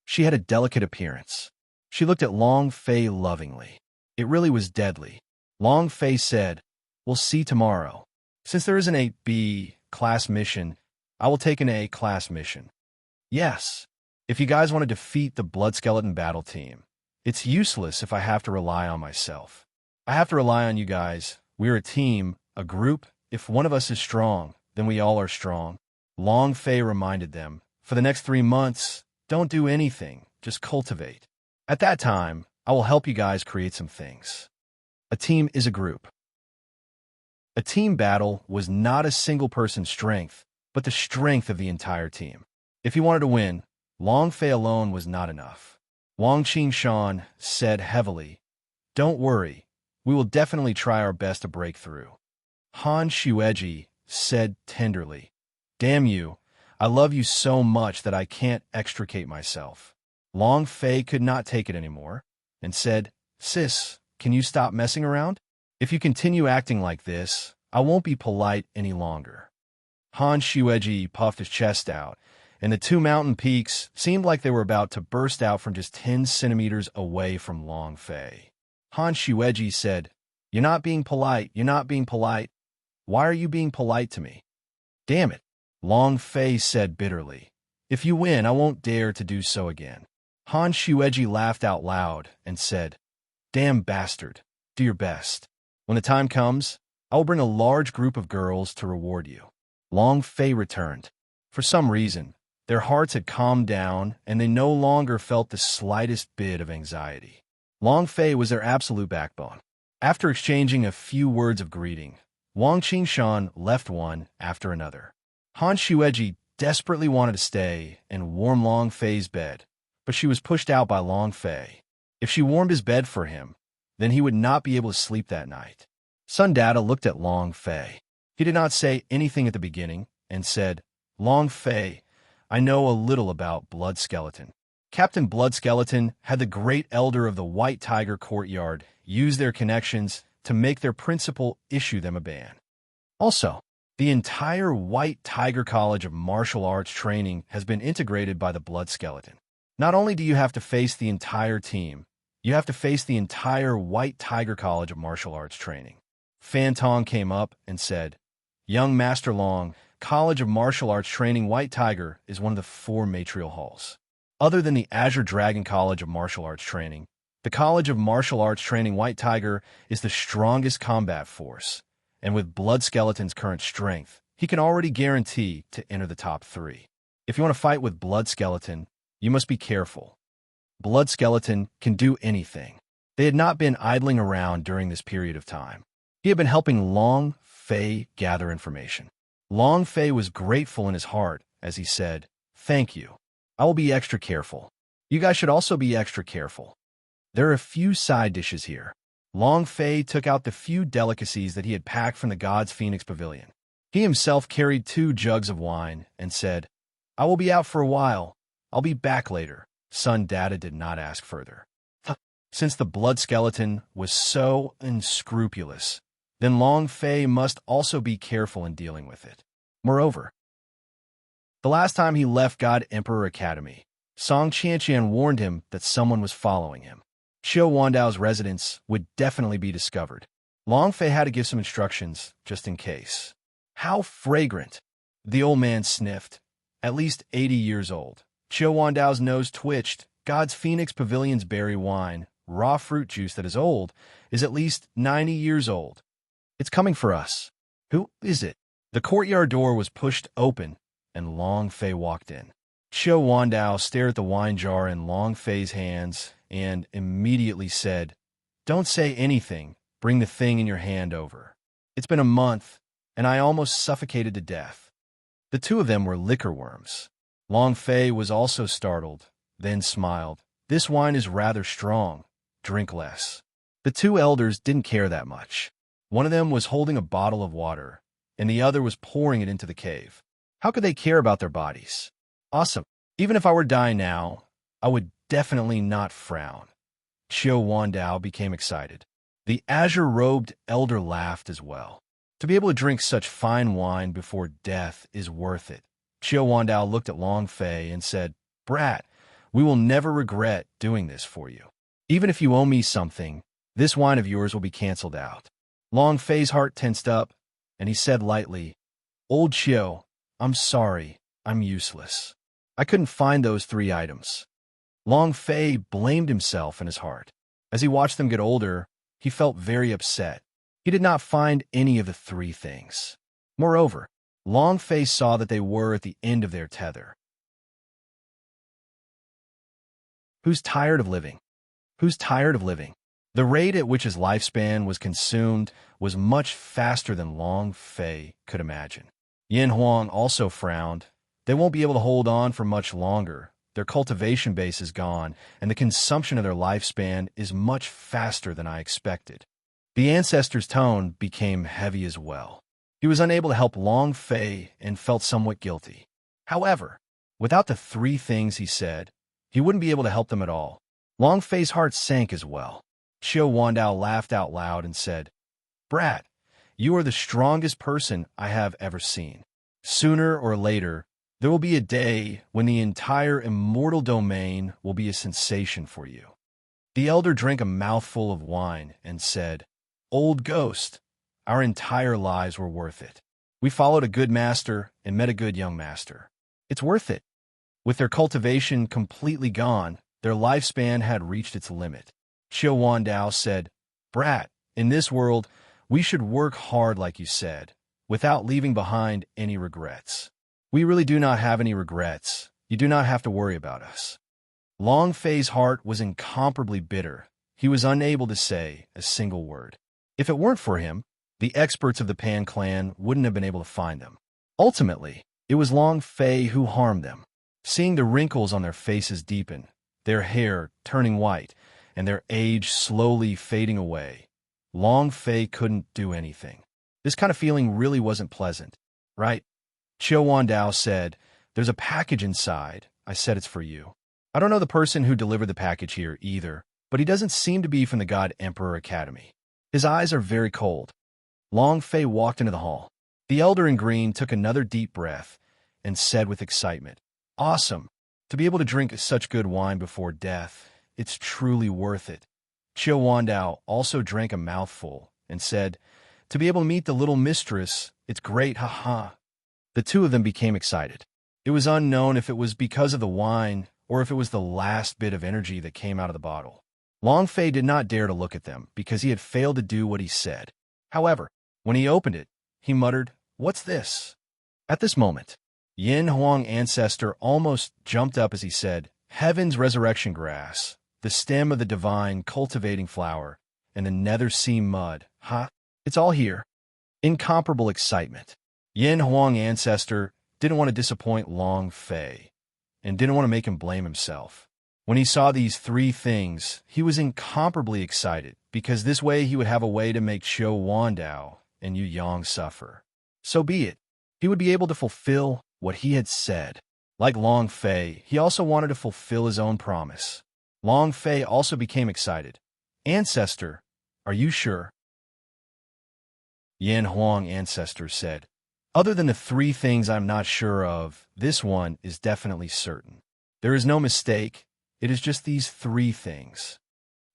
She had a delicate appearance. She looked at Long Fei lovingly. It really was deadly. Long Fei said, "We'll see tomorrow. Since there isn't a B-class mission, I will take an A-class mission." "Yes. If you guys want to defeat the Blood Skeleton battle team, it's useless if I have to rely on myself. I have to rely on you guys. We're a team, a group. If one of us is strong, then we all are strong." Long Fei reminded them, "For the next 3 months, don't do anything, just cultivate. At that time, I will help you guys create some things." A team is a group. A team battle was not a single person's strength, but the strength of the entire team. If he wanted to win, Long Fei alone was not enough. Wang Qingshan said heavily, "Don't worry, we will definitely try our best to break through." Han Xueji said tenderly, "Damn you, I love you so much that I can't extricate myself." Long Fei could not take it anymore and said, "Sis, can you stop messing around? If you continue acting like this, I won't be polite any longer." Han Xueji puffed his chest out, and the 2 mountain peaks seemed like they were about to burst out from just 10 centimeters away from Long Fei. Han Xueji said, "You're not being polite, you're not being polite. Why are you being polite to me?" "Damn it," Long Fei said bitterly. "If you win, I won't dare to do so again." Han Xueji laughed out loud and said, "Damn bastard, do your best. When the time comes, I will bring a large group of girls to reward you." Long Fei returned. For some reason, their hearts had calmed down and they no longer felt the slightest bit of anxiety. Long Fei was their absolute backbone. After exchanging a few words of greeting, Wang Qingshan left one after another. Han Xueji desperately wanted to stay and warm Long Fei's bed, but she was pushed out by Long Fei. If she warmed his bed for him, then he would not be able to sleep that night. Sun Data looked at Long Fei. He did not say anything at the beginning and said, "Long Fei, I know a little about Blood Skeleton." Captain Blood Skeleton had the great elder of the White Tiger Courtyard use their connections to make their principal issue them a ban. Also, the entire White Tiger College of Martial Arts Training has been integrated by the Blood Skeleton. Not only do you have to face the entire team, you have to face the entire White Tiger College of Martial Arts Training. Fan Tong came up and said, "Young Master Long, College of Martial Arts Training White Tiger is one of the 4 matrial halls. Other than the Azure Dragon College of Martial Arts Training, the College of Martial Arts Training White Tiger is the strongest combat force, and with Blood Skeleton's current strength, he can already guarantee to enter the top 3. If you want to fight with Blood Skeleton, you must be careful. Blood Skeleton can do anything." They had not been idling around during this period of time. He had been helping Long Fei gather information. Long Fei was grateful in his heart as he said, "Thank you. I will be extra careful. You guys should also be extra careful. There are a few side dishes here." Long Fei took out the few delicacies that he had packed from the God's Phoenix Pavilion. He himself carried 2 jugs of wine and said, "I will be out for a while. I'll be back later." Sun Data did not ask further. Since the Blood Skeleton was so unscrupulous, then Long Fei must also be careful in dealing with it. Moreover, the last time he left God Emperor Academy, Song Qianqian warned him that someone was following him. Xiao Wandao's residence would definitely be discovered. Long Fei had to give some instructions, just in case. "How fragrant!" The old man sniffed. At least 80 years old. Xiao Wandao's nose twitched. God's Phoenix Pavilion's berry wine, raw fruit juice that is old, is at least 90 years old. "It's coming for us." "Who is it?" The courtyard door was pushed open, and Long Fei walked in. Xiao Wandao stared at the wine jar in Long Fei's hands and immediately said, "Don't say anything. Bring the thing in your hand over. It's been a month, and I almost suffocated to death." The 2 of them were liquor worms. Long Fei was also startled, then smiled. "This wine is rather strong. Drink less." The 2 elders didn't care that much. One of them was holding a bottle of water, and the other was pouring it into the cave. How could they care about their bodies? Awesome. Even if I were dying now, I would definitely not frown. Xiao Wandao became excited. The azure-robed elder laughed as well. To be able to drink such fine wine before death is worth it. Xiao Wandao looked at Long Fei and said, "Brat, we will never regret doing this for you. Even if you owe me something, this wine of yours will be canceled out." Long Fei's heart tensed up, and he said lightly, "Old Xiao, I'm sorry, I'm useless. I couldn't find those 3 items." Long Fei blamed himself in his heart. As he watched them get older, he felt very upset. He did not find any of the 3 things. Moreover, Long Fei saw that they were at the end of their tether. Who's tired of living? Who's tired of living? The rate at which his lifespan was consumed was much faster than Long Fei could imagine. Yin Huang also frowned. They won't be able to hold on for much longer. Their cultivation base is gone, and the consumption of their lifespan is much faster than I expected. The ancestor's tone became heavy as well. He was unable to help Long Fei and felt somewhat guilty. However, without the 3 things he said, he wouldn't be able to help them at all. Long Fei's heart sank as well. Xiao Wandao laughed out loud and said, "Brat, you are the strongest person I have ever seen. Sooner or later, there will be a day when the entire immortal domain will be a sensation for you." The elder drank a mouthful of wine and said, "Old ghost, our entire lives were worth it. We followed a good master and met a good young master. It's worth it." With their cultivation completely gone, their lifespan had reached its limit. Xiao Wandao said, "Brat, in this world, we should work hard like you said, without leaving behind any regrets. We really do not have any regrets. You do not have to worry about us." Long Fei's heart was incomparably bitter. He was unable to say a single word. If it weren't for him, the experts of the Pan clan wouldn't have been able to find them. Ultimately, it was Long Fei who harmed them. Seeing the wrinkles on their faces deepen, their hair turning white, and their age slowly fading away, Long Fei couldn't do anything. This kind of feeling really wasn't pleasant, right? Xiao Wandao said, "There's a package inside. I said it's for you." I don't know the person who delivered the package here either, but he doesn't seem to be from the God Emperor Academy. His eyes are very cold. Long Fei walked into the hall. The elder in green took another deep breath and said with excitement, "Awesome. To be able to drink such good wine before death, it's truly worth it." Xiao Wandao also drank a mouthful and said, "To be able to meet the little mistress, it's great, haha." The 2 of them became excited. It was unknown if it was because of the wine or if it was the last bit of energy that came out of the bottle. Long Fei did not dare to look at them because he had failed to do what he said. However, when he opened it, he muttered, "What's this?" At this moment, Yin Huang ancestor almost jumped up as he said, "Heaven's resurrection grass, the stem of the divine cultivating flower, and the nether sea mud, huh? It's all here." Incomparable excitement. Yin Huang ancestor didn't want to disappoint Long Fei and didn't want to make him blame himself. When he saw these 3 things, he was incomparably excited because this way he would have a way to make Xiao Wandao and Yu Yang suffer. So be it. He would be able to fulfill what he had said. Like Long Fei, he also wanted to fulfill his own promise. Long Fei also became excited. "Ancestor, are you sure?" Yin Huang ancestor said, "Other than the 3 things I'm not sure of, this one is definitely certain. There is no mistake. It is just these 3 things."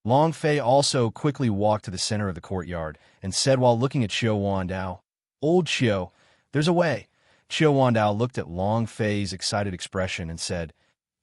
Long Fei also quickly walked to the center of the courtyard and said while looking at Xiao Wandao, "Old Xiao, there's a way." Xiao Wandao looked at Long Fei's excited expression and said,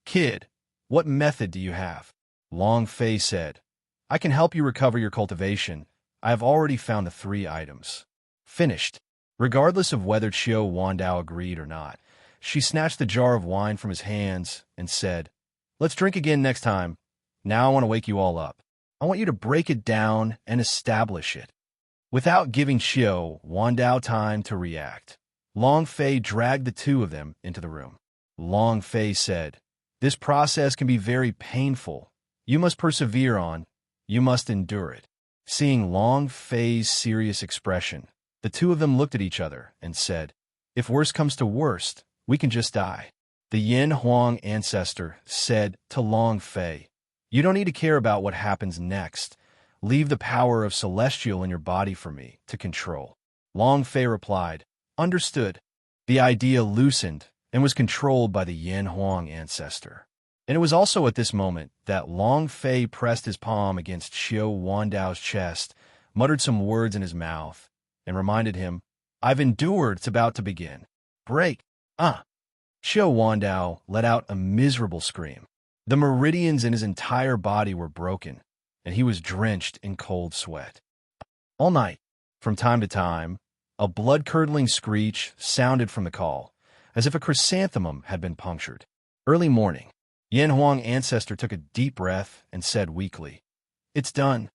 "Kid, what method do you have?" Long Fei said, "I can help you recover your cultivation. I have already found the 3 items." Finished. Regardless of whether Xiao Wandao agreed or not, she snatched the jar of wine from his hands and said, "Let's drink again next time. Now I want to wake you all up. I want you to break it down and establish it." Without giving Xiao Wandao time to react, Long Fei dragged the 2 of them into the room. Long Fei said, "This process can be very painful. You must persevere on. You must endure it. Seeing Long Fei's serious expression, the two of them looked at each other and said, "If worst comes to worst, we can just die." The Yin Huang ancestor said to Long Fei, "You don't need to care about what happens next. Leave the power of celestial in your body for me to control." Long Fei replied, "Understood." The idea loosened and was controlled by the Yin Huang ancestor. And it was also at this moment that Long Fei pressed his palm against Xiao Wandao's chest, muttered some words in his mouth, and reminded him, "I've endured, it's about to begin. Break, ah!" Xiao Wandao let out a miserable scream. The meridians in his entire body were broken, and he was drenched in cold sweat. All night, from time to time, a blood-curdling screech sounded from the call, as if a chrysanthemum had been punctured. Early morning, Yin Huang ancestor took a deep breath and said weakly, "It's done."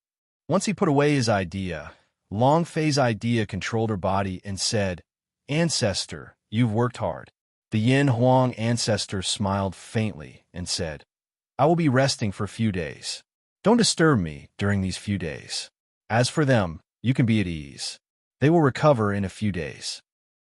Once he put away his idea, Long Fei's idea controlled her body and said, "Ancestor, you've worked hard." The Yin Huang ancestor smiled faintly and said, "I will be resting for a few days. Don't disturb me during these few days. As for them, you can be at ease. They will recover in a few days."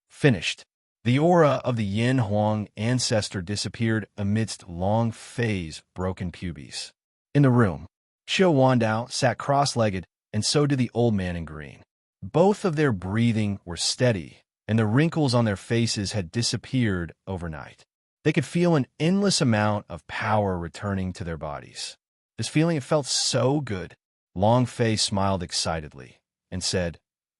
Finished. The aura of the Yin Huang ancestor disappeared amidst Long Fei's broken pubes. In the room, Xiao Wandao sat cross-legged, and so did the old man in green. Both of their breathing were steady, and the wrinkles on their faces had disappeared overnight. They could feel an endless amount of power returning to their bodies. This feeling, it felt so good. Long Fei smiled excitedly and said,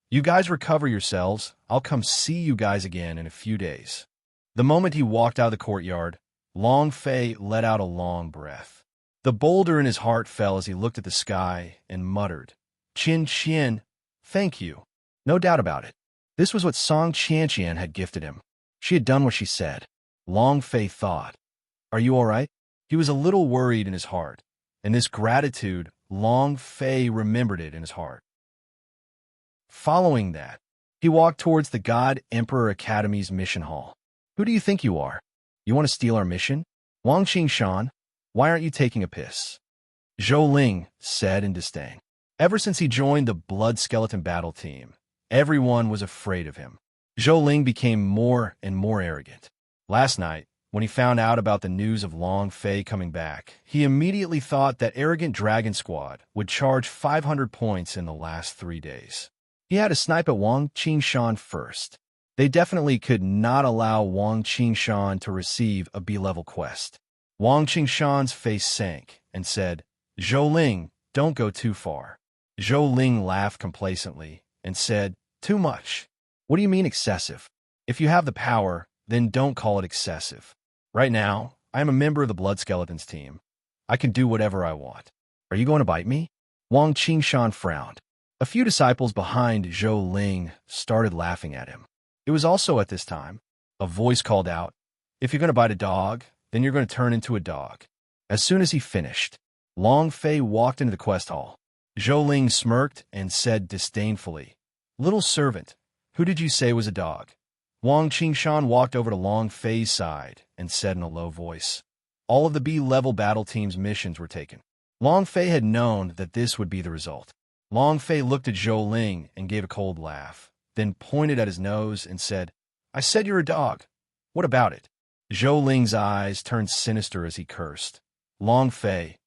"You guys recover yourselves. I'll come see you guys again in a few days." The moment he walked out of the courtyard, Long Fei let out a long breath. The boulder in his heart fell as he looked at the sky and muttered, "Qin Qian, thank you." No doubt about it. This was what Song Qianqian had gifted him. She had done what she said. Long Fei thought, "Are you all right?" He was a little worried in his heart, and this gratitude, Long Fei remembered it in his heart. Following that, he walked towards the God Emperor Academy's mission hall. "Who do you think you are? You want to steal our mission? Wang Qingshan, why aren't you taking a piss?" Zhou Ling said in disdain. Ever since he joined the Blood Skeleton battle team, everyone was afraid of him. Zhou Ling became more and more arrogant. Last night, when he found out about the news of Long Fei coming back, he immediately thought that arrogant Dragon Squad would charge 500 points in the last 3 days. He had to snipe at Wang Qingshan first. They definitely could not allow Wang Qingshan to receive a B-level quest. Wang Qingshan's face sank and said, "Zhou Ling, don't go too far." Zhou Ling laughed complacently and said, "Too much. What do you mean excessive? If you have the power, then don't call it excessive. Right now, I am a member of the Blood Skeletons team. I can do whatever I want. Are you going to bite me?" Wang Qingshan frowned. A few disciples behind Zhou Ling started laughing at him. It was also at this time, a voice called out, "If you're going to bite a dog, then you're going to turn into a dog." As soon as he finished, Long Fei walked into the quest hall. Zhou Ling smirked and said disdainfully, "Little servant, who did you say was a dog?" Wang Qingshan walked over to Long Fei's side and said in a low voice, "All of the B-level battle team's missions were taken." Long Fei had known that this would be the result. Long Fei looked at Zhou Ling and gave a cold laugh, then pointed at his nose and said, "I said you're a dog. What about it?" Zhou Ling's eyes turned sinister as he cursed. "Long Fei,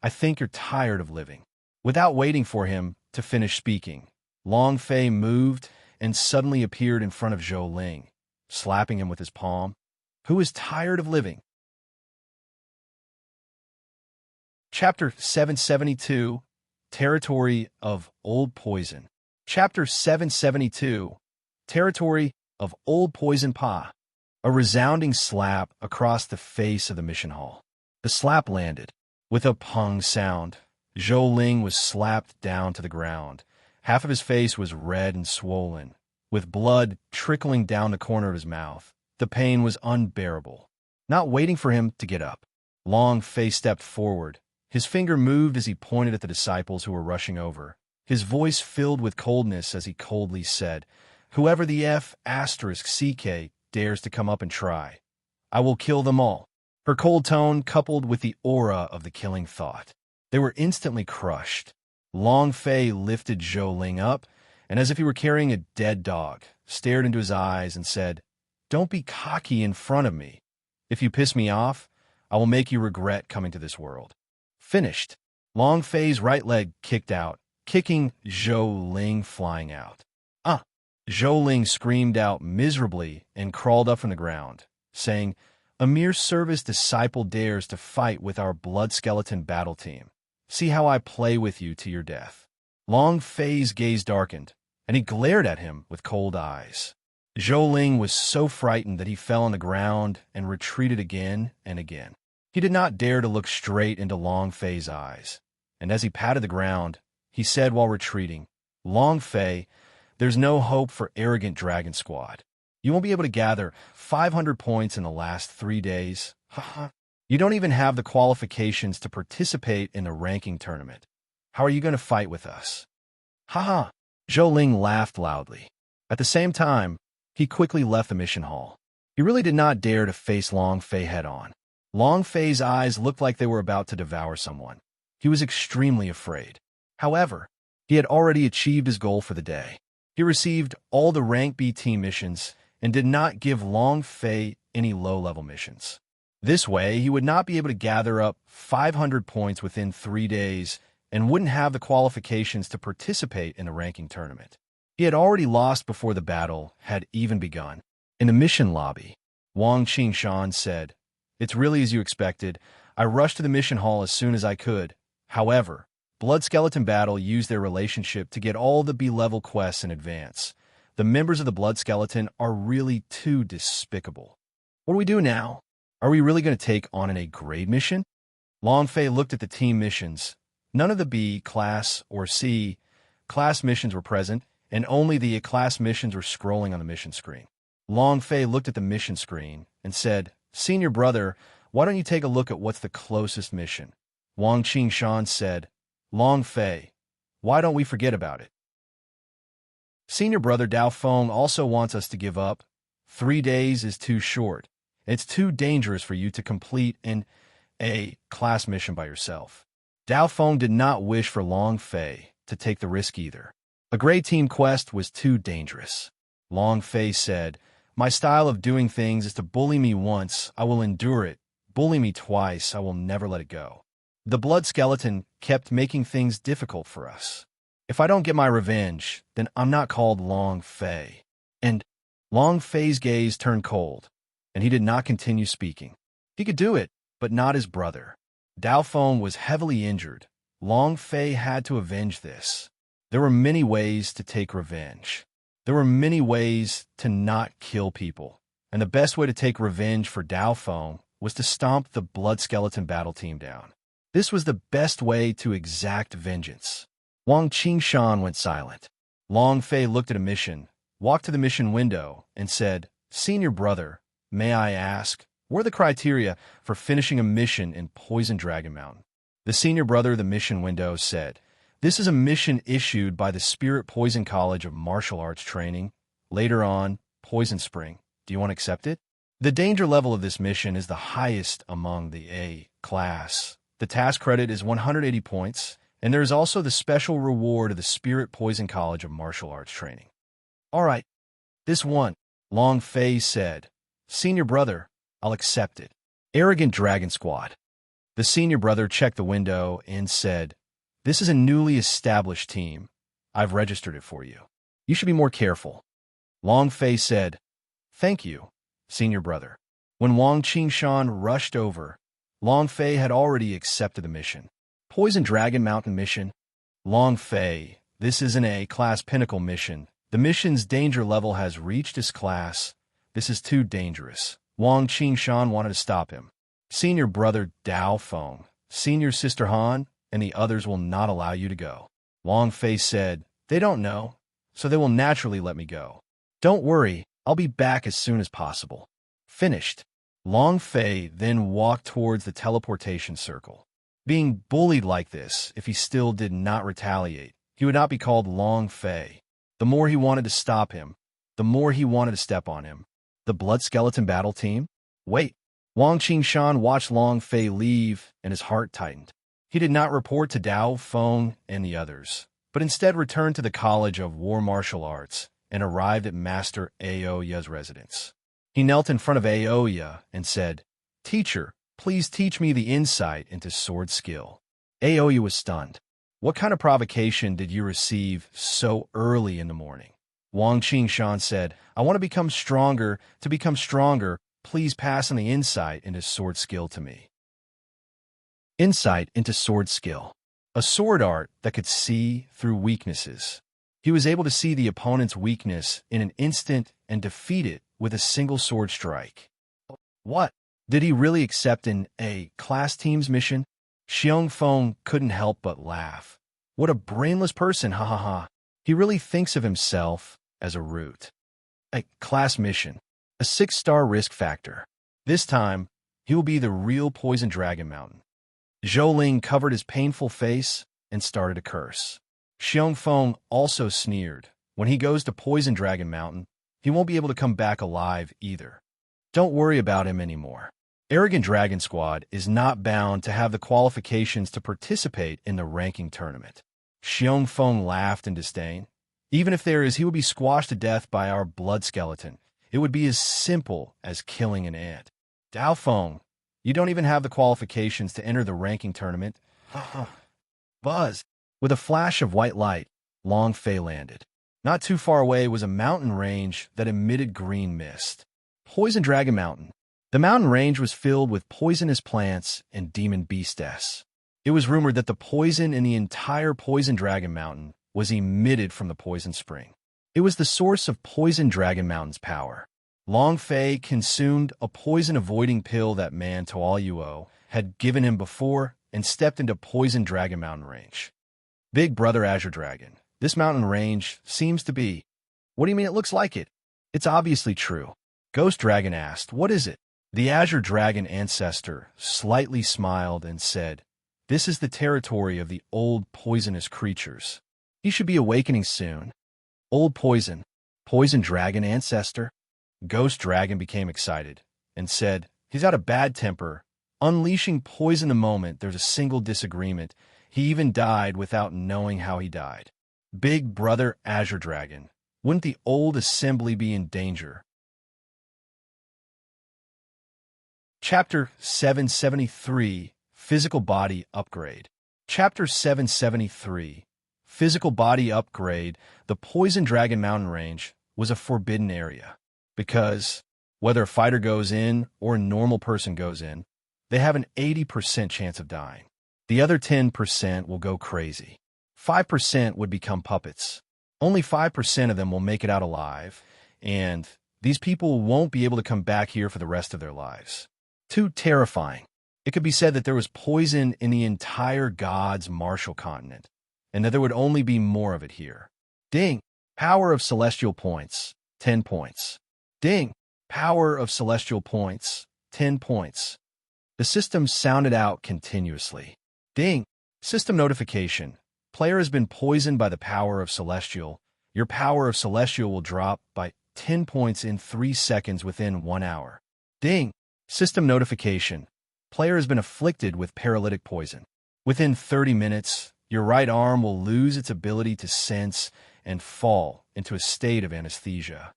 I think you're tired of living." Without waiting for him to finish speaking, Long Fei moved and suddenly appeared in front of Zhou Ling, slapping him with his palm. "Who is tired of living?" Chapter 772, Territory of Old Poison. Chapter 772, Territory of Old Poison Pa. A resounding slap across the face of the mission hall. The slap landed. With a pung sound, Zhou Ling was slapped down to the ground. Half of his face was red and swollen, with blood trickling down the corner of his mouth. The pain was unbearable. Not waiting for him to get up, Long Fei stepped forward. His finger moved as he pointed at the disciples who were rushing over. His voice filled with coldness as he coldly said, "Whoever the F***CK dares to come up and try, I will kill them all." Her cold tone coupled with the aura of the killing thought. They were instantly crushed. Long Fei lifted Zhou Ling up, and as if he were carrying a dead dog, stared into his eyes and said, "Don't be cocky in front of me. If you piss me off, I will make you regret coming to this world." Finished. Long Fei's right leg kicked out, kicking Zhou Ling flying out. Ah! Zhou Ling screamed out miserably and crawled up from the ground, saying, "A mere service disciple dares to fight with our blood skeleton battle team. See how I play with you to your death." Long Fei's gaze darkened, and he glared at him with cold eyes. Zhou Ling was so frightened that he fell on the ground and retreated again and again. He did not dare to look straight into Long Fei's eyes, and as he patted the ground, he said while retreating, "Long Fei, there's no hope for arrogant dragon squad. You won't be able to gather 500 points in the last 3 days. Haha. You don't even have the qualifications to participate in the ranking tournament. How are you going to fight with us?" Haha. Zhou Ling laughed loudly. At the same time, he quickly left the mission hall. He really did not dare to face Long Fei head-on. Long Fei's eyes looked like they were about to devour someone. He was extremely afraid. However, he had already achieved his goal for the day. He received all the rank B team missions and did not give Long Fei any low-level missions. This way, he would not be able to gather up 500 points within 3 days and wouldn't have the qualifications to participate in the ranking tournament. He had already lost before the battle had even begun. In the mission lobby, Wang Qingshan said, "It's really as you expected. I rushed to the mission hall as soon as I could. However, Blood Skeleton Battle used their relationship to get all the B-level quests in advance. The members of the Blood Skeleton are really too despicable. What do we do now? Are we really going to take on an A-grade mission?" Long Fei looked at the team missions. None of the B class or C class missions were present, and only the A class missions were scrolling on the mission screen. Long Fei looked at the mission screen and said, "Senior brother, why don't you take a look at what's the closest mission?" Wang Qingshan said, "Long Fei, why don't we forget about it? Senior brother Dao Feng also wants us to give up. 3 days is too short. It's too dangerous for you to complete an A class mission by yourself." Dao Feng did not wish for Long Fei to take the risk either. A grade team quest was too dangerous. Long Fei said, "My style of doing things is to bully me once, I will endure it. Bully me twice, I will never let it go. The blood skeleton kept making things difficult for us. If I don't get my revenge, then I'm not called Long Fei." And Long Fei's gaze turned cold, and he did not continue speaking. He could do it, but not his brother. Dao Feng was heavily injured. Long Fei had to avenge this. There were many ways to take revenge. There were many ways to not kill people, and the best way to take revenge for Dao Feng was to stomp the blood skeleton battle team down. This was the best way to exact vengeance. Wang Qingshan went silent. Long Fei looked at a mission, walked to the mission window, and said, "Senior brother, may I ask, what are the criteria for finishing a mission in Poison Dragon Mountain?" The senior brother of the mission window said, "This is a mission issued by the Spirit Poison College of Martial Arts Training. Later on, Poison Spring. Do you want to accept it? The danger level of this mission is the highest among the A class. The task credit is 180 points, and there is also the special reward of the Spirit Poison College of Martial Arts Training." "All right, this one," Long Fei said. "Senior brother, I'll accept it." Arrogant Dragon Squad. The senior brother checked the window and said, "This is a newly established team. I've registered it for you. You should be more careful." Long Fei said, "Thank you, senior brother." When Wang Qingshan rushed over, Long Fei had already accepted the mission. Poison Dragon Mountain mission. Long Fei, this is an A-class pinnacle mission. The mission's danger level has reached its class. This is too dangerous. Wang Qingshan wanted to stop him. Senior brother Dao Feng, senior sister Han, and the others will not allow you to go. Long Fei said, "They don't know, so they will naturally let me go. Don't worry, I'll be back as soon as possible." Finished. Long Fei then walked towards the teleportation circle. Being bullied like this, if he still did not retaliate, he would not be called Long Fei. The more he wanted to stop him, the more he wanted to step on him. The blood skeleton battle team? Wait. Wang Qingshan watched Long Fei leave, and his heart tightened. He did not report to Dao Feng and the others, but instead returned to the College of War Martial Arts and arrived at Master Aoya's residence. He knelt in front of Aoya and said, "Teacher, please teach me the insight into sword skill." Aoya was stunned. "What kind of provocation did you receive so early in the morning?" Wang Qingshan said, "I want to become stronger. To become stronger, please pass on the insight into sword skill to me." Insight into sword skill. A sword art that could see through weaknesses. He was able to see the opponent's weakness in an instant and defeat it with a single sword strike. What? Did he really accept an A-class team's mission? Xiong Feng couldn't help but laugh. What a brainless person, ha ha ha. He really thinks of himself as a root. A class mission. A 6-star risk factor. This time, he will be the real Poison Dragon Mountain. Zhou Ling covered his painful face and started to curse. Xiong Feng also sneered. When he goes to Poison Dragon Mountain, he won't be able to come back alive either. Don't worry about him anymore. Arrogant Dragon Squad is not bound to have the qualifications to participate in the ranking tournament. Xiong Feng laughed in disdain. Even if there is, he would be squashed to death by our blood skeleton. It would be as simple as killing an ant. Dao Feng, you don't even have the qualifications to enter the ranking tournament. Buzz. With a flash of white light, Long Fei landed. Not too far away was a mountain range that emitted green mist. Poison Dragon Mountain. The mountain range was filled with poisonous plants and demon beasts. It was rumored that the poison in the entire Poison Dragon Mountain was emitted from the poison spring. It was the source of Poison Dragon Mountain's power. Long Fei consumed a poison-avoiding pill that man Tuoyuo had given him before and stepped into Poison Dragon Mountain range. Big Brother Azure Dragon, this mountain range seems to be... What do you mean it looks like it? It's obviously true. Ghost Dragon asked, what is it? The Azure Dragon ancestor slightly smiled and said, this is the territory of the old poisonous creatures. He should be awakening soon. Old Poison Dragon ancestor? Ghost Dragon became excited and said, he's got a bad temper, unleashing poison the moment there's a single disagreement. He even died without knowing how he died. Big Brother Azure Dragon, wouldn't the old assembly be in danger? Chapter 773, Physical Body Upgrade. Chapter 773, Physical Body Upgrade. The Poison Dragon Mountain Range was a forbidden area because, whether a fighter goes in or a normal person goes in, they have an 80% chance of dying. The other 10% will go crazy. 5% would become puppets. Only 5% of them will make it out alive, and these people won't be able to come back here for the rest of their lives. Too terrifying. It could be said that there was poison in the entire God's martial continent, and that there would only be more of it here. Ding! Power of Celestial Points, 10 points. Ding! Power of Celestial Points, 10 points. The system sounded out continuously. Ding! System notification. Player has been poisoned by the power of Celestial. Your power of Celestial will drop by 10 points in 3 seconds within 1 hour. Ding! System notification. Player has been afflicted with paralytic poison. Within 30 minutes, your right arm will lose its ability to sense and fall into a state of anesthesia.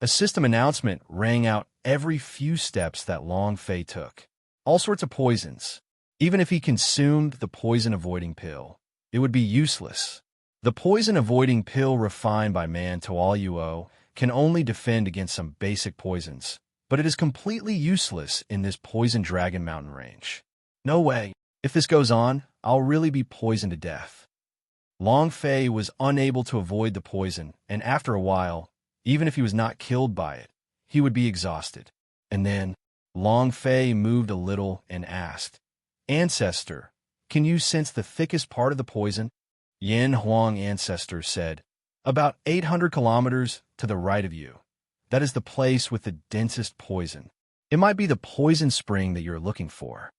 A system announcement rang out every few steps that Long Fei took. All sorts of poisons. Even if he consumed the poison-avoiding pill, it would be useless. The poison-avoiding pill refined by man Tuoyuo can only defend against some basic poisons, but it is completely useless in this Poison Dragon Mountain range. No way. If this goes on, I'll really be poisoned to death. Long Fei was unable to avoid the poison, and after a while, even if he was not killed by it, he would be exhausted. And then, Long Fei moved a little and asked, Ancestor, can you sense the thickest part of the poison? Yin Huang Ancestor said, about 800 kilometers to the right of you. That is the place with the densest poison. It might be the poison spring that you're looking for.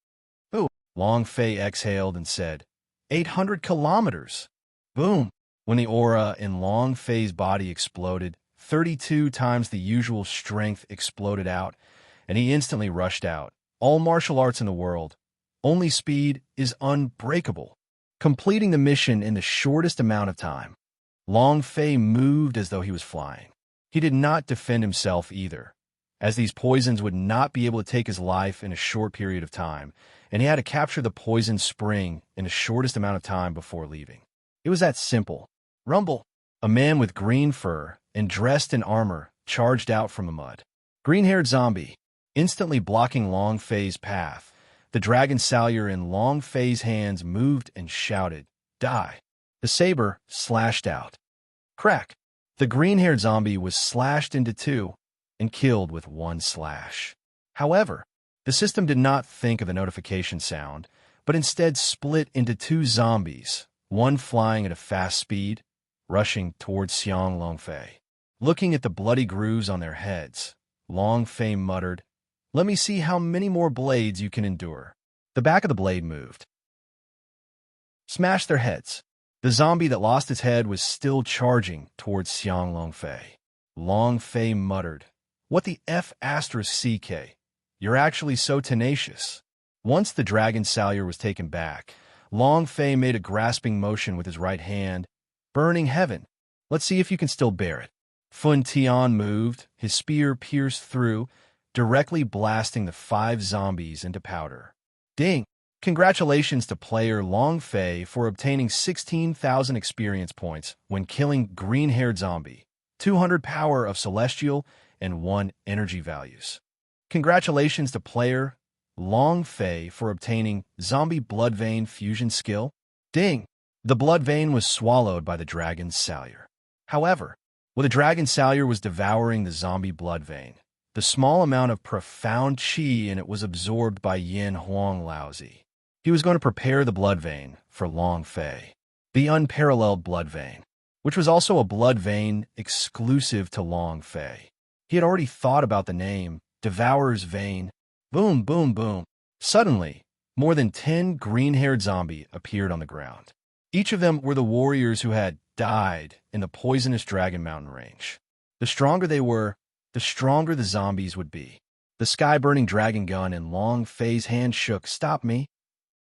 Ooh, Long Fei exhaled and said, 800 kilometers. Boom! When the aura in Long Fei's body exploded, 32 times the usual strength exploded out, and he instantly rushed out. All martial arts in the world, only speed is unbreakable, completing the mission in the shortest amount of time. Long Fei moved as though he was flying. He did not defend himself either, as these poisons would not be able to take his life in a short period of time, and he had to capture the poison spring in the shortest amount of time before leaving. It was that simple. Rumble! A man with green fur and dressed in armor charged out from the mud. Green-haired zombie, instantly blocking Long Fei's path. The dragon salyer in Long Fei's hands moved and shouted, "Die!" The saber slashed out. Crack! The green-haired zombie was slashed into two and killed with one slash. However, the system did not think of the notification sound, but instead split into two zombies, one flying at a fast speed, rushing towards Xiang Longfei. Looking at the bloody grooves on their heads, Long Fei muttered, "Let me see how many more blades you can endure." The back of the blade moved. Smashed their heads. The zombie that lost his head was still charging towards Xiang Longfei. Long Fei muttered, "What the F***CK? You're actually so tenacious." Once the dragon salyer was taken back, Long Fei made a grasping motion with his right hand. "Burning heaven. Let's see if you can still bear it." Fun Tian moved, his spear pierced through, directly blasting the 5 zombies into powder. Ding! Congratulations to player Long Fei for obtaining 16,000 experience points when killing green-haired zombie, 200 power of celestial, and 1 energy values. Congratulations to player Long Fei for obtaining zombie blood vein fusion skill. Ding! The blood vein was swallowed by the dragon's salyer. However, while the dragon salyer was devouring the zombie blood vein, the small amount of profound qi in it was absorbed by Yin Huang Laozi. He was going to prepare the blood vein for Long Fei, the unparalleled blood vein, which was also a blood vein exclusive to Long Fei. He had already thought about the name, Devourer's Vein. Boom, boom, boom. Suddenly, more than 10 green-haired zombies appeared on the ground. Each of them were the warriors who had died in the poisonous Dragon Mountain range. The stronger they were, the stronger the zombies would be. The sky-burning dragon gun in Long Fei's hand shook. "Stop me.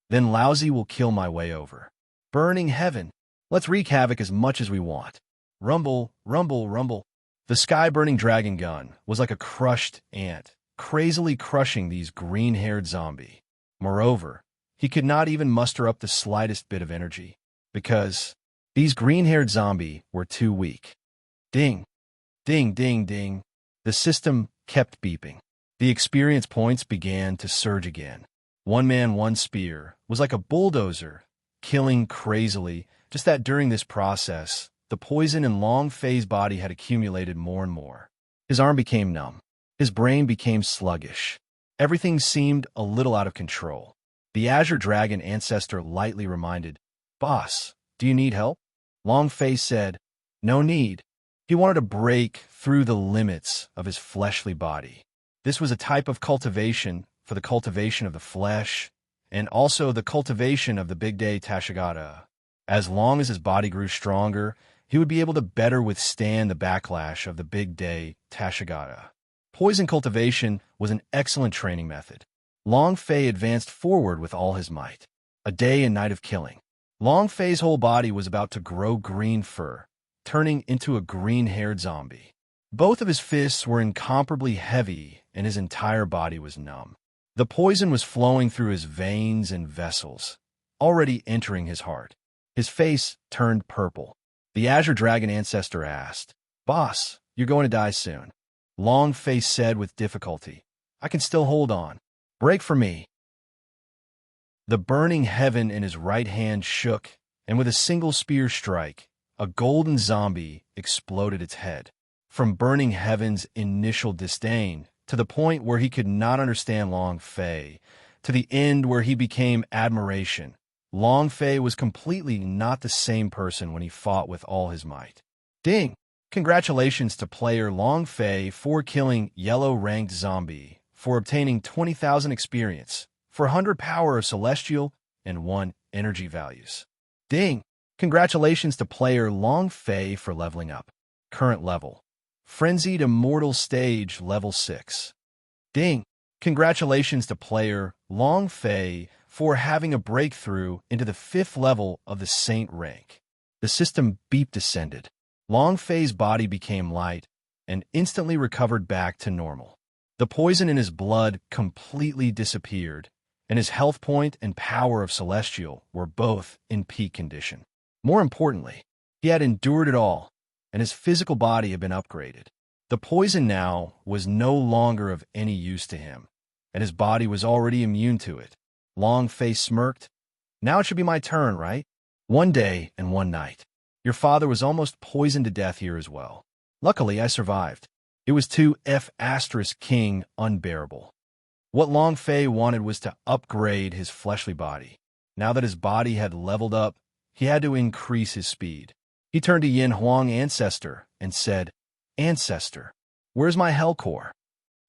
Then Laozi will kill my way over." Burning heaven. Let's wreak havoc as much as we want. Rumble, rumble, rumble. The sky-burning dragon gun was like a crushed ant, crazily crushing these green-haired zombies. Moreover, he could not even muster up the slightest bit of energy, because these green-haired zombies were too weak. Ding, ding, ding, ding. The system kept beeping. The experience points began to surge again. One man, one spear was like a bulldozer, killing crazily, just that during this process, the poison in Long Fei's body had accumulated more and more. His arm became numb. His brain became sluggish. Everything seemed a little out of control. The Azure Dragon ancestor lightly reminded, "Boss, do you need help?" Long Fei said, "No need." He wanted to break through the limits of his fleshly body. This was a type of cultivation for the cultivation of the flesh, and also the cultivation of the big day Tashigata. As long as his body grew stronger, he would be able to better withstand the backlash of the big day Tashigata. Poison cultivation was an excellent training method. Long Fei advanced forward with all his might. A day and night of killing. Long Fei's whole body was about to grow green fur, turning into a green-haired zombie. Both of his fists were incomparably heavy, and his entire body was numb. The poison was flowing through his veins and vessels, already entering his heart. His face turned purple. The Azure Dragon ancestor asked, "Boss, you're going to die soon." Long Fei said with difficulty, "I can still hold on. Break for me." The burning heaven in his right hand shook, and with a single spear strike, a golden zombie exploded its head. From burning heaven's initial disdain, to the point where he could not understand Long Fei, to the end where he became admiration, Long Fei was completely not the same person when he fought with all his might. Ding! Congratulations to player Long Fei for killing yellow-ranked zombie, for obtaining 20,000 experience, for 100 power of celestial, and 1 energy values. Ding! Congratulations to player Long Fei for leveling up. Current level. Frenzied Immortal Stage Level 6. Ding! Congratulations to player Long Fei for having a breakthrough into the 5th level of the Saint rank. The system beep descended. Long Fei's body became light and instantly recovered back to normal. The poison in his blood completely disappeared, and his health point and power of Celestial were both in peak condition. More importantly, he had endured it all, and his physical body had been upgraded. The poison now was no longer of any use to him, and his body was already immune to it. Long Fei smirked. Now it should be my turn, right? One day and one night. Your father was almost poisoned to death here as well. Luckily, I survived. It was too King unbearable. What Long Fei wanted was to upgrade his fleshly body. Now that his body had leveled up, he had to increase his speed. He turned to Yin Huang Ancestor and said, Ancestor, where's my hell core?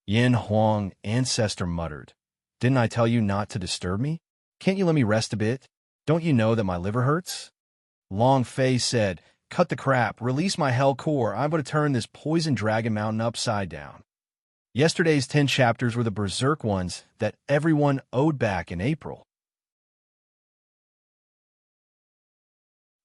Yin Huang Ancestor muttered, Didn't I tell you not to disturb me? Can't you let me rest a bit? Don't you know that my liver hurts? Long Fei said, Cut the crap, release my hell core, I'm going to turn this poison dragon mountain upside down. Yesterday's 10 chapters were the berserk ones that everyone owed back in April.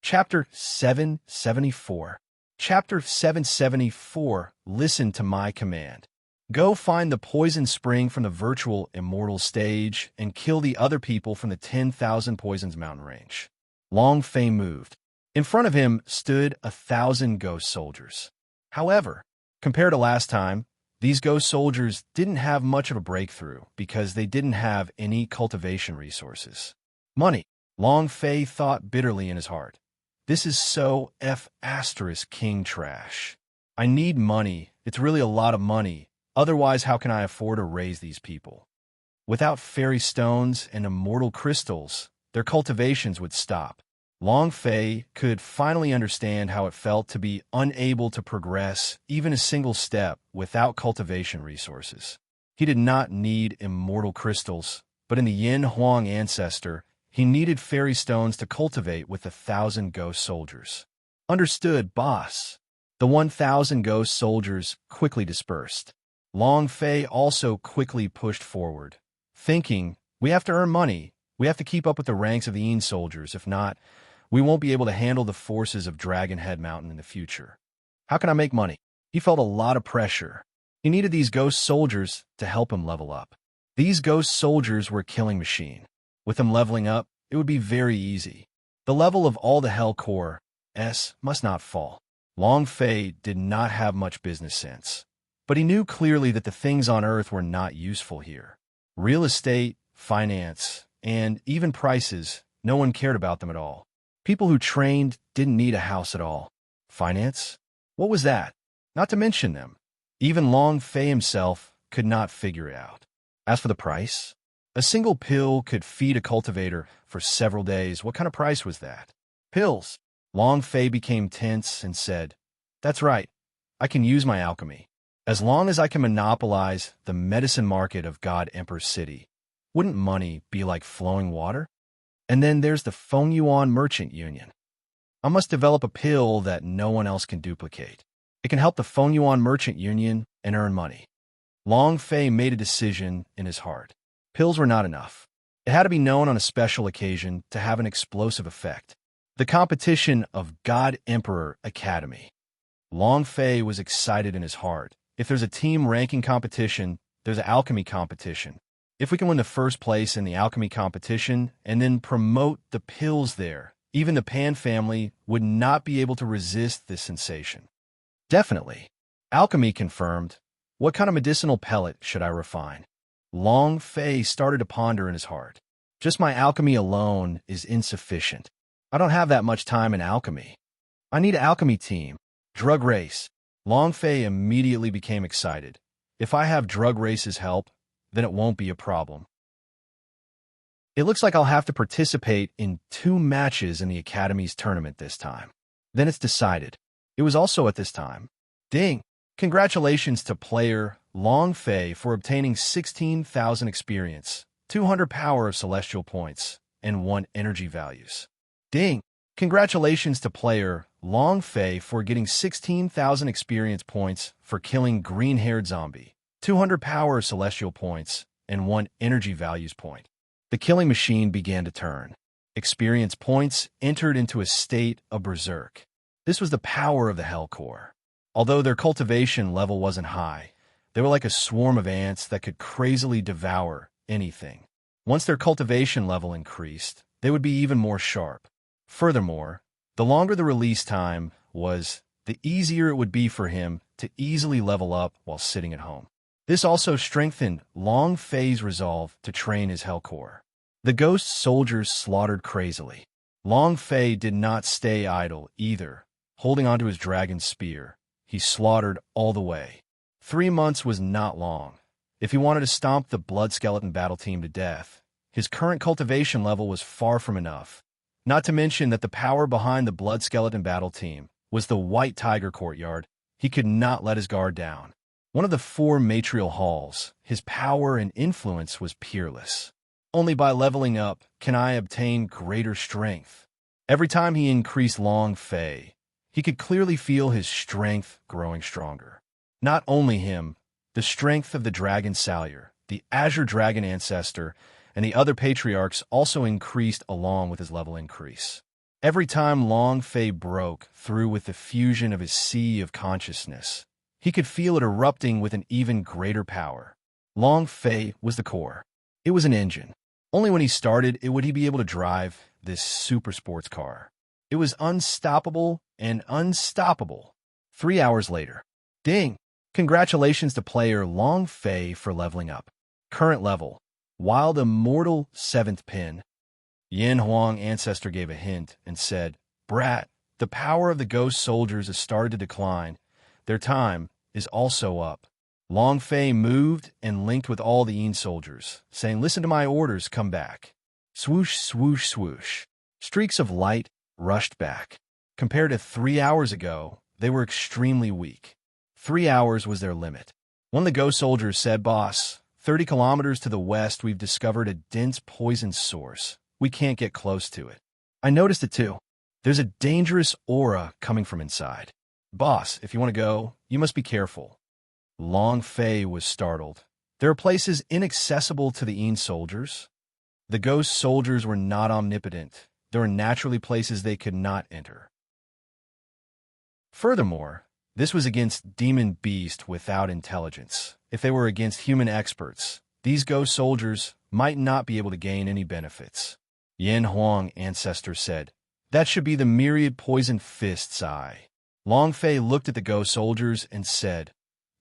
Chapter 774. Chapter 774, Listen to my command. Go find the poison spring from the virtual immortal stage and kill the other people from the 10,000 Poisons mountain range. Long Fei moved. In front of him stood 1,000 ghost soldiers. However, compared to last time, these ghost soldiers didn't have much of a breakthrough because they didn't have any cultivation resources. Money. Long Fei thought bitterly in his heart. This is so King trash. I need money. It's really a lot of money. Otherwise, how can I afford to raise these people? Without fairy stones and immortal crystals, their cultivations would stop. Long Fei could finally understand how it felt to be unable to progress even a single step without cultivation resources. He did not need immortal crystals, but in the Yin Huang Ancestor, he needed fairy stones to cultivate with 1,000 ghost soldiers. Understood, boss. The 1,000 ghost soldiers quickly dispersed. Long Fei also quickly pushed forward, thinking, we have to earn money. We have to keep up with the ranks of the Yin soldiers. If not, we won't be able to handle the forces of Dragon Head Mountain in the future. How can I make money? He felt a lot of pressure. He needed these ghost soldiers to help him level up. These ghost soldiers were a killing machine. With them leveling up, it would be very easy. The level of all the Hell Core must not fall. Long Fei did not have much business sense, but he knew clearly that the things on Earth were not useful here. Real estate, finance, and even prices, no one cared about them at all. People who trained didn't need a house at all. Finance? What was that? Not to mention them. Even Long Fei himself could not figure it out. As for the price, a single pill could feed a cultivator for several days. What kind of price was that? Pills. Long Fei became tense and said, That's right. I can use my alchemy. As long as I can monopolize the medicine market of God Emperor City, wouldn't money be like flowing water? And then there's the Fengyuan Merchant Union. I must develop a pill that no one else can duplicate. It can help the Fengyuan Merchant Union and earn money. Long Fei made a decision in his heart. Pills were not enough. It had to be known on a special occasion to have an explosive effect. The competition of God Emperor Academy. Long Fei was excited in his heart. If there's a team ranking competition, there's an alchemy competition. If we can win the first place in the alchemy competition and then promote the pills there, even the Pan family would not be able to resist this sensation. Definitely. Alchemy confirmed. What kind of medicinal pellet should I refine? Long Fei started to ponder in his heart. Just my alchemy alone is insufficient. I don't have that much time in alchemy. I need an alchemy team. Drug race. Long Fei immediately became excited. If I have Drug Race's help, then it won't be a problem. It looks like I'll have to participate in 2 matches in the Academy's tournament this time. Then it's decided. It was also at this time. Ding! Congratulations to player Long Fei for obtaining 16,000 experience, 200 power of celestial points, and 1 energy values. Ding! Congratulations to player Long Fei for getting 16,000 experience points for killing green-haired zombie, 200 power of celestial points, and 1 energy values point. The killing machine began to turn. Experience points entered into a state of berserk. This was the power of the Hell Core. Although their cultivation level wasn't high, they were like a swarm of ants that could crazily devour anything. Once their cultivation level increased, they would be even more sharp. Furthermore, the longer the release time was, the easier it would be for him to easily level up while sitting at home. This also strengthened Long Fei's resolve to train his Hell Core. The ghost soldiers slaughtered crazily. Long Fei did not stay idle either. Holding onto his dragon spear, he slaughtered all the way. 3 months was not long. If he wanted to stomp the blood skeleton battle team to death, his current cultivation level was far from enough. Not to mention that the power behind the blood skeleton battle team was the White Tiger Courtyard. He could not let his guard down. One of the 4 matrial halls, his power and influence was peerless. Only by leveling up can I obtain greater strength. Every time he increased Long Fei, he could clearly feel his strength growing stronger. Not only him, the strength of the Dragon Salyer, the Azure Dragon Ancestor, and the other patriarchs also increased along with his level increase. Every time Long Fei broke through with the fusion of his sea of consciousness, he could feel it erupting with an even greater power. Long Fei was the core. It was an engine. Only when he started it would he be able to drive this super sports car. It was unstoppable and unstoppable. 3 hours later. Ding! Congratulations to player Long Fei for leveling up. Current level. While the mortal 7th pin, Yin Huang Ancestor gave a hint and said, "Brat, the power of the ghost soldiers has started to decline. Their time is also up." Long Fei moved and linked with all the Yin soldiers, saying, "Listen to my orders, come back." Swoosh, swoosh, swoosh. Streaks of light rushed back. Compared to 3 hours ago, they were extremely weak. 3 hours was their limit. One of the ghost soldiers said, "Boss, 30 kilometers to the west we've discovered a dense poison source. We can't get close to it." I noticed it too. There's a dangerous aura coming from inside. "Boss, if you want to go, you must be careful." Long Fei was startled. There are places inaccessible to the Yin soldiers. The ghost soldiers were not omnipotent. There were naturally places they could not enter. Furthermore, this was against demon beast without intelligence. If they were against human experts, these ghost soldiers might not be able to gain any benefits. Yin Huang Ancestor said, "That should be the myriad poison fist's eye." Long Fei looked at the ghost soldiers and said,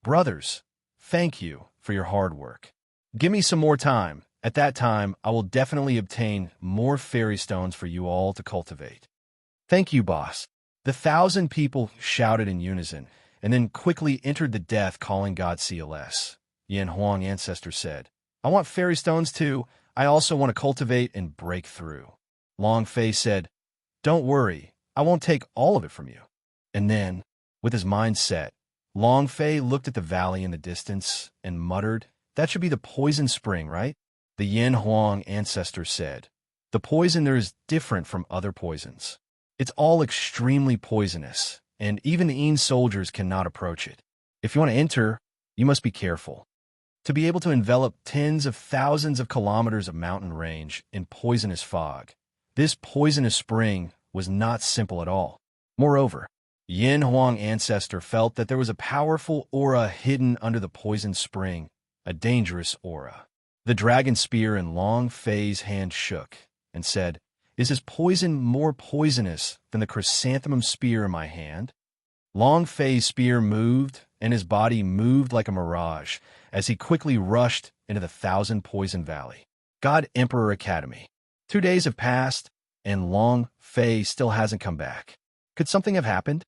"Brothers, thank you for your hard work. Give me some more time. At that time, I will definitely obtain more fairy stones for you all to cultivate." "Thank you, boss." The 1,000 people shouted in unison, and then quickly entered the death calling god CLS. Yin Huang Ancestor said, "I want fairy stones too. I also want to cultivate and break through." Long Fei said, "Don't worry, I won't take all of it from you." And then, with his mind set, Long Fei looked at the valley in the distance and muttered, "That should be the poison spring, right?" The Yin Huang Ancestor said, "The poison there is different from other poisons. It's all extremely poisonous, and even the Yin soldiers cannot approach it. If you want to enter, you must be careful." To be able to envelop tens of thousands of kilometers of mountain range in poisonous fog, this poisonous spring was not simple at all. Moreover, Yin Huang Ancestor felt that there was a powerful aura hidden under the poison spring, a dangerous aura. The dragon spear in Long Fei's hand shook and said, "Is this poison more poisonous than the chrysanthemum spear in my hand?" Long Fei's spear moved, and his body moved like a mirage as he quickly rushed into the 1,000 Poison Valley. God Emperor Academy. 2 days have passed, and Long Fei still hasn't come back. Could something have happened?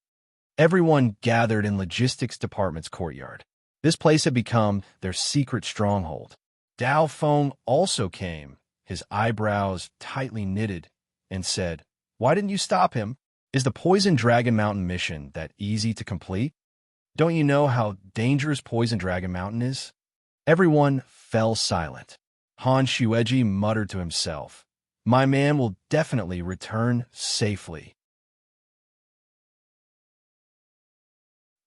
Everyone gathered in Logistics Department's courtyard. This place had become their secret stronghold. Dao Feng also came, his eyebrows tightly knitted, and said, "Why didn't you stop him? Is the Poison Dragon Mountain mission that easy to complete? Don't you know how dangerous Poison Dragon Mountain is?" Everyone fell silent. Han Shueji muttered to himself, "My man will definitely return safely."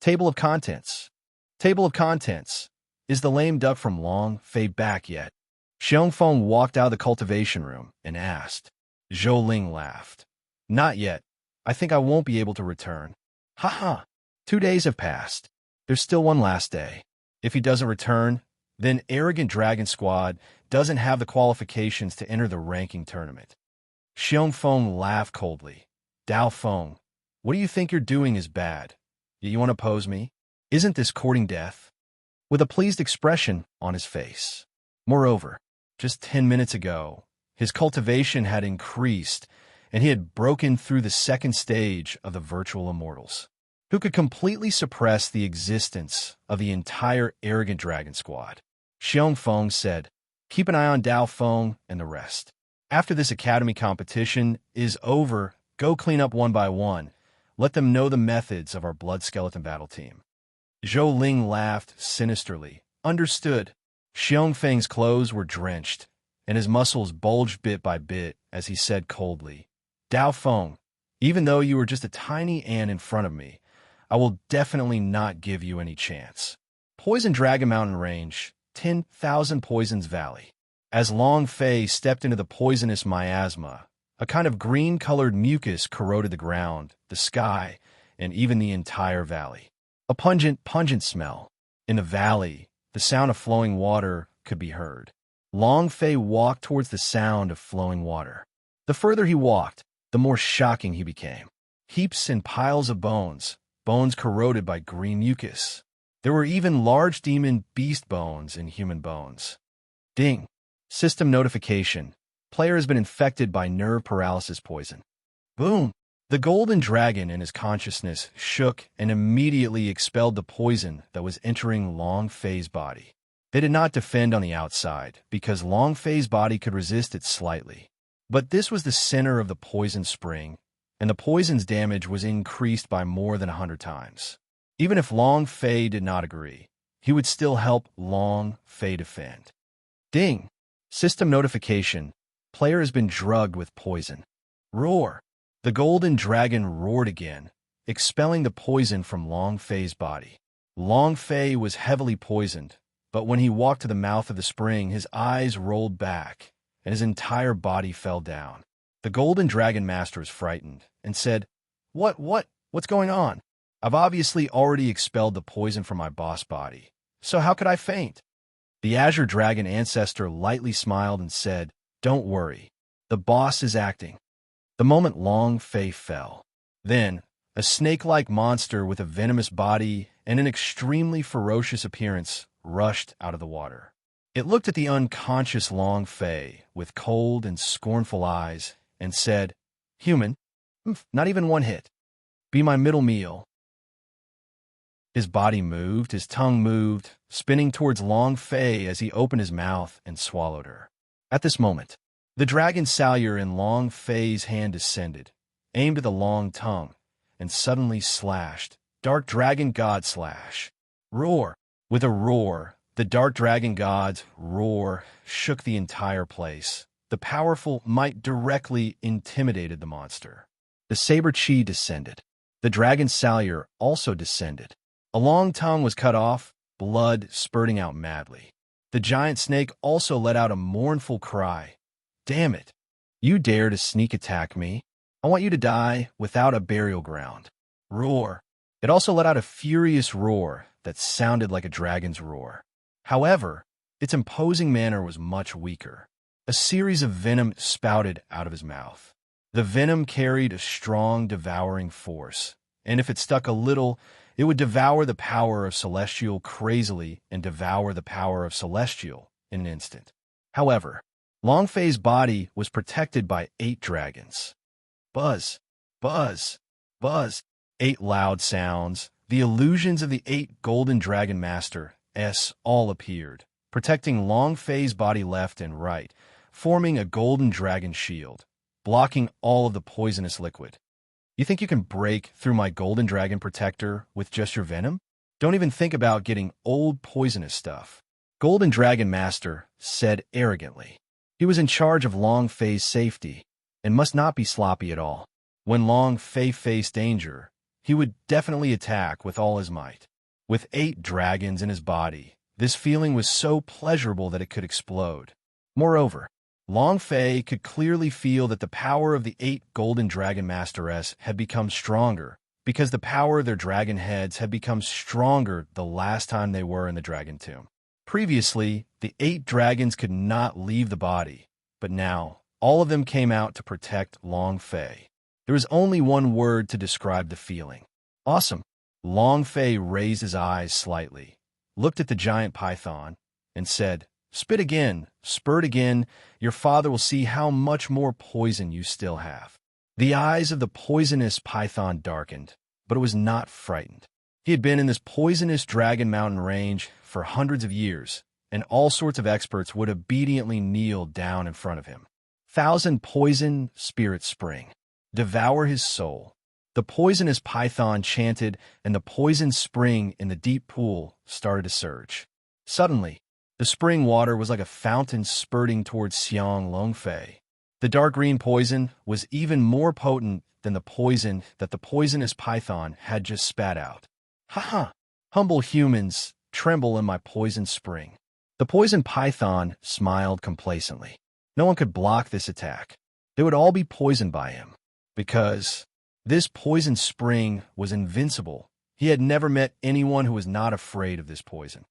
Table of Contents. Table of Contents. Is the lame duck from Long Fei back yet? Xiongfeng walked out of the cultivation room and asked. Zhou Ling laughed. Not yet. I think I won't be able to return. Ha ha. 2 days have passed. There's still one last day. If he doesn't return, then Arrogant Dragon Squad doesn't have the qualifications to enter the ranking tournament. Xiongfeng laughed coldly. Dao Feng, what do you think you're doing is bad? You want to oppose me? Isn't this courting death? With a pleased expression on his face. Moreover, just 10 minutes ago, his cultivation had increased, and he had broken through the second stage of the virtual immortals, who could completely suppress the existence of the entire Arrogant Dragon Squad. Xiongfeng said, keep an eye on Dao Feng and the rest. After this academy competition is over, go clean up one by one. Let them know the methods of our blood skeleton battle team. Zhou Ling laughed sinisterly. Understood. Xiongfeng's clothes were drenched, and his muscles bulged bit by bit as he said coldly, Dao Feng, even though you were just a tiny ant in front of me, I will definitely not give you any chance. Poison Dragon Mountain Range, 10,000 Poisons Valley. As Long Fei stepped into the poisonous miasma, a kind of green-colored mucus corroded the ground, the sky, and even the entire valley. A pungent smell. In the valley, the sound of flowing water could be heard. Long Fei walked towards the sound of flowing water. The further he walked, the more shocking he became. Heaps and piles of bones corroded by green mucus. There were even large demon beast bones and human bones. Ding. System notification. Player has been infected by nerve paralysis poison. Boom. The golden dragon in his consciousness shook and immediately expelled the poison that was entering Long Fei's body. They did not defend on the outside, because Long Fei's body could resist it slightly. But this was the center of the poison spring, and the poison's damage was increased by more than 100 times. Even if Long Fei did not agree, he would still help Long Fei defend. Ding! System notification. Player has been drugged with poison. Roar! The golden dragon roared again, expelling the poison from Long Fei's body. Long Fei was heavily poisoned, but when he walked to the mouth of the spring, his eyes rolled back, and his entire body fell down. The golden dragon master was frightened, and said, What's going on? I've obviously already expelled the poison from my boss body, so how could I faint? The azure dragon ancestor lightly smiled and said, Don't worry, the boss is acting. The moment Long Fei fell, then a snake-like monster with a venomous body and an extremely ferocious appearance rushed out of the water. It looked at the unconscious Long Fei with cold and scornful eyes and said, Human, not even one hit. Be my middle meal. His body moved, his tongue moved, spinning towards Long Fei as he opened his mouth and swallowed her. At this moment, the dragon salure in Long Fei's hand descended, aimed at the long tongue, and suddenly slashed. Dark Dragon God Slash. Roar! With a roar, the Dark Dragon God's roar shook the entire place. The powerful might directly intimidated the monster. The saber chi descended. The dragon salure also descended. A long tongue was cut off, blood spurting out madly. The giant snake also let out a mournful cry. Damn it! You dare to sneak attack me? I want you to die without a burial ground. Roar! It also let out a furious roar that sounded like a dragon's roar. However, its imposing manner was much weaker. A series of venom spouted out of his mouth. The venom carried a strong devouring force, and if it stuck a little, it would devour the power of Celestial crazily and devour the power of Celestial in an instant. However, Long Fei's body was protected by 8 dragons. Buzz, buzz, buzz. 8 loud sounds, the illusions of the 8 golden dragon masters all appeared, protecting Long Fei's body left and right, forming a golden dragon shield, blocking all of the poisonous liquid. You think you can break through my golden dragon protector with just your venom? Don't even think about getting old poisonous stuff. Golden Dragon Master said arrogantly. He was in charge of Long Fei's safety and must not be sloppy at all. When Long Fei faced danger, he would definitely attack with all his might. With 8 dragons in his body, this feeling was so pleasurable that it could explode. Moreover, Long Fei could clearly feel that the power of the 8 golden dragon masteress had become stronger, because the power of their dragon heads had become stronger the last time they were in the dragon tomb. Previously, the 8 dragons could not leave the body, but now, all of them came out to protect Long Fei. There was only one word to describe the feeling. Awesome. Long Fei raised his eyes slightly, looked at the giant python, and said, "Spit again, spurt again, your father will see how much more poison you still have." The eyes of the poisonous python darkened, but it was not frightened. He had been in this poisonous dragon mountain range for hundreds of years, and all sorts of experts would obediently kneel down in front of him. 1,000 poison spirit spring. Devour his soul. The poisonous python chanted, and the poison spring in the deep pool started to surge. Suddenly, the spring water was like a fountain spurting towards Xiang Longfei. The dark green poison was even more potent than the poison that the poisonous python had just spat out. "Ha ha! Humble humans, tremble in my poison spring." The poison python smiled complacently. No one could block this attack. They would all be poisoned by him. Because this poison spring was invincible, he had never met anyone who was not afraid of this poison.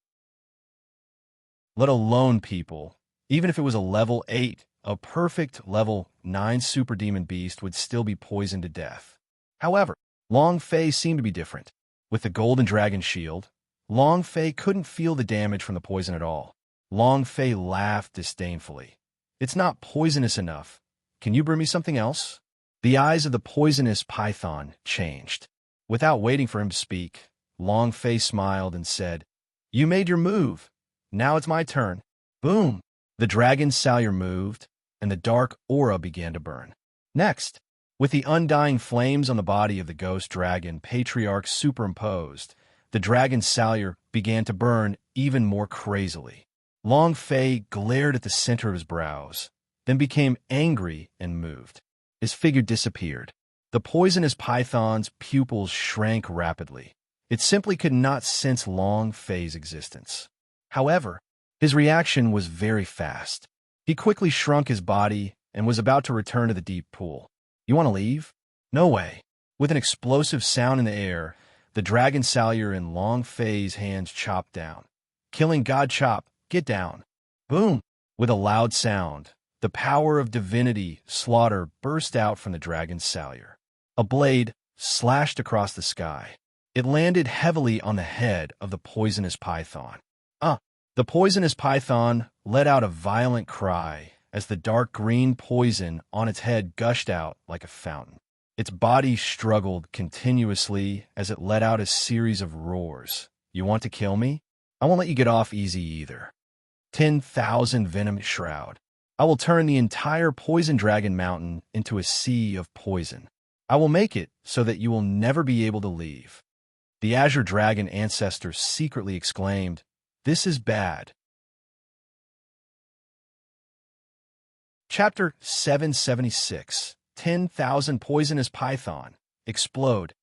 Let alone people. Even if it was a level 8, a perfect level 9 super demon beast would still be poisoned to death. However, Long Fei seemed to be different. With the golden dragon shield, Long Fei couldn't feel the damage from the poison at all. Long Fei laughed disdainfully. "It's not poisonous enough. Can you bring me something else?" The eyes of the poisonous python changed. Without waiting for him to speak, Long Fei smiled and said, "You made your move. Now it's my turn." Boom! The dragon's salure moved, and the dark aura began to burn. Next, with the undying flames on the body of the ghost dragon patriarch superimposed, the dragon's salure began to burn even more crazily. Long Fei glared at the center of his brows, then became angry and moved. His figure disappeared. The poisonous python's pupils shrank rapidly. It simply could not sense Long Fei's existence. However, his reaction was very fast. He quickly shrunk his body and was about to return to the deep pool. "You want to leave?" "No way." With an explosive sound in the air, the dragon salure in Long Fei's hands chopped down. "Killing God Chop, get down." Boom! With a loud sound, the power of divinity, slaughter, burst out from the dragon's salure. A blade slashed across the sky. It landed heavily on the head of the poisonous python. The poisonous python let out a violent cry as the dark green poison on its head gushed out like a fountain. Its body struggled continuously as it let out a series of roars. "You want to kill me? I won't let you get off easy either." 10,000 venom shroud. I will turn the entire poison dragon mountain into a sea of poison. I will make it so that you will never be able to leave. The azure dragon ancestor secretly exclaimed, "This is bad." Chapter 776. 10,000 Poisonous Python. Explode.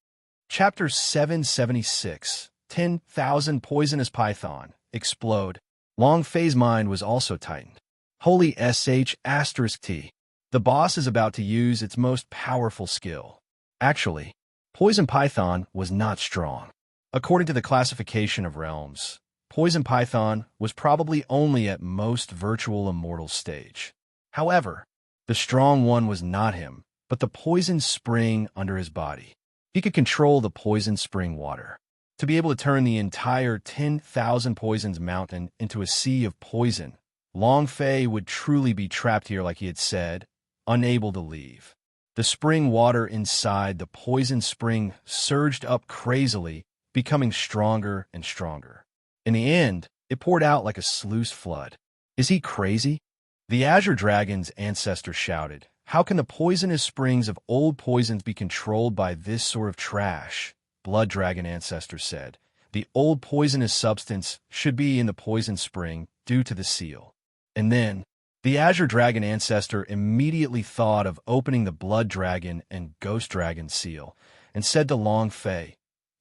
Chapter 776. 10,000 Poisonous Python. Explode. Long Fei's mind was also tightened. Holy **T. The boss is about to use its most powerful skill. Actually, Poison Python was not strong. According to the classification of realms, Poison Python was probably only at most virtual immortal stage. However, the strong one was not him, but the poison spring under his body. He could control the poison spring water. To be able to turn the entire 10,000 Poisons mountain into a sea of poison, Long Fei would truly be trapped here like he had said, unable to leave. The spring water inside the poison spring surged up crazily, becoming stronger and stronger. In the end, it poured out like a sluice flood. "Is he crazy?" The azure dragon's ancestor shouted. "How can the poisonous springs of old poisons be controlled by this sort of trash?" Blood dragon ancestor said. "The old poisonous substance should be in the poison spring due to the seal." And then, the azure dragon ancestor immediately thought of opening the blood dragon and ghost dragon seal, and said to Long Fei,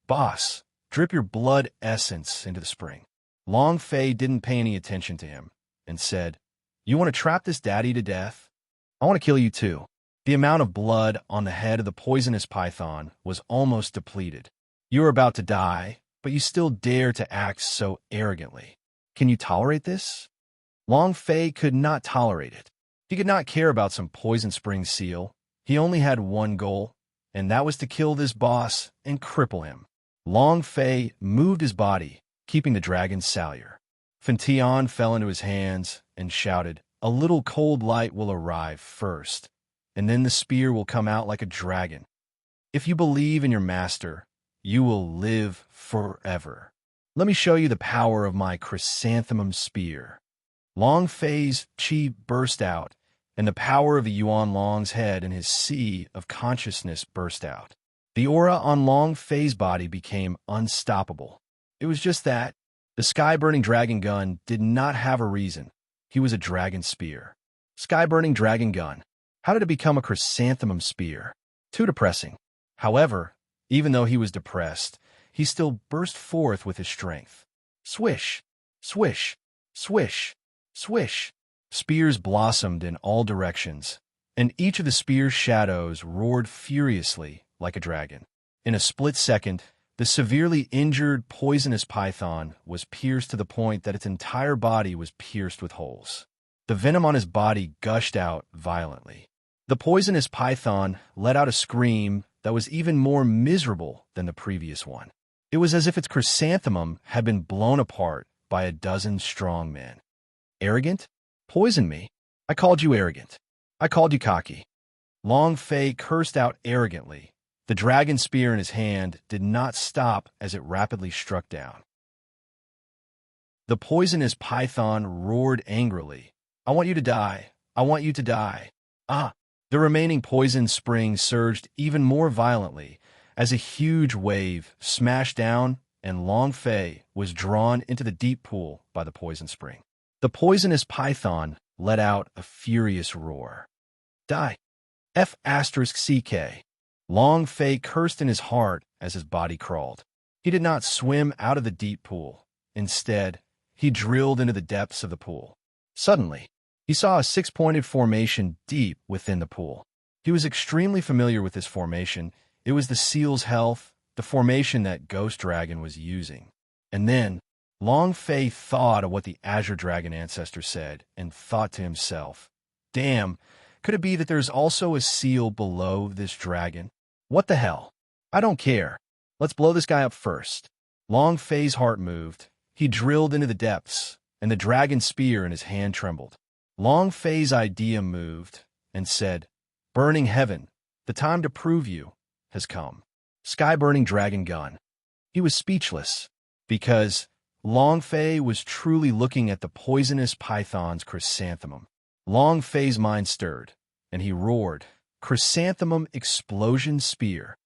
"Boss, drip your blood essence into the spring." Long Fei didn't pay any attention to him, and said, You want to trap this daddy to death? I want to kill you too. The amount of blood on the head of the poisonous python was almost depleted. You are about to die, but you still dare to act so arrogantly. Can you tolerate this? Long Fei could not tolerate it. He could not care about some poison spring seal. He only had one goal, and that was to kill this boss and cripple him. Long Fei moved his body, keeping the dragon's salure. Fentian fell into his hands and shouted, "A little cold light will arrive first, and then the spear will come out like a dragon. If you believe in your master, you will live forever. Let me show you the power of my chrysanthemum spear." Long Fei's chi burst out, and the power of the Yuan Long's head and his sea of consciousness burst out. The aura on Long Fei's body became unstoppable. It was just that. The sky-burning dragon gun did not have a reason. He was a dragon spear. Sky-burning dragon gun. How did it become a chrysanthemum spear? Too depressing. However, even though he was depressed, he still burst forth with his strength. Swish, swish, swish, swish. Spears blossomed in all directions, and each of the spear's shadows roared furiously like a dragon. In a split second, the severely injured poisonous python was pierced to the point that its entire body was pierced with holes. The venom on his body gushed out violently. The poisonous python let out a scream that was even more miserable than the previous one. It was as if its chrysanthemum had been blown apart by a dozen strong men. Arrogant? Poison me? I called you arrogant. I called you cocky. Long Fei cursed out arrogantly. The dragon spear in his hand did not stop as it rapidly struck down. The poisonous python roared angrily. "I want you to die. I want you to die." Ah! The remaining poison spring surged even more violently as a huge wave smashed down and Long Fei was drawn into the deep pool by the poison spring. The poisonous python let out a furious roar. Die! F***CK. Long Fei cursed in his heart as his body crawled. He did not swim out of the deep pool. Instead, he drilled into the depths of the pool. Suddenly, he saw a six-pointed formation deep within the pool. He was extremely familiar with this formation. It was the Seal's Health, the formation that Ghost Dragon was using. And then, Long Fei thought of what the Azure Dragon ancestor said and thought to himself, "Damn, could it be that there's also a seal below this dragon? What the hell? I don't care. Let's blow this guy up first." Long Fei's heart moved. He drilled into the depths, and the dragon spear in his hand trembled. Long Fei's idea moved and said, "Burning heaven, the time to prove you has come." Sky-burning dragon gun. He was speechless because Long Fei was truly looking at the poisonous python's chrysanthemum. Long Fei's mind stirred, and he roared, "Chrysanthemum explosion spear."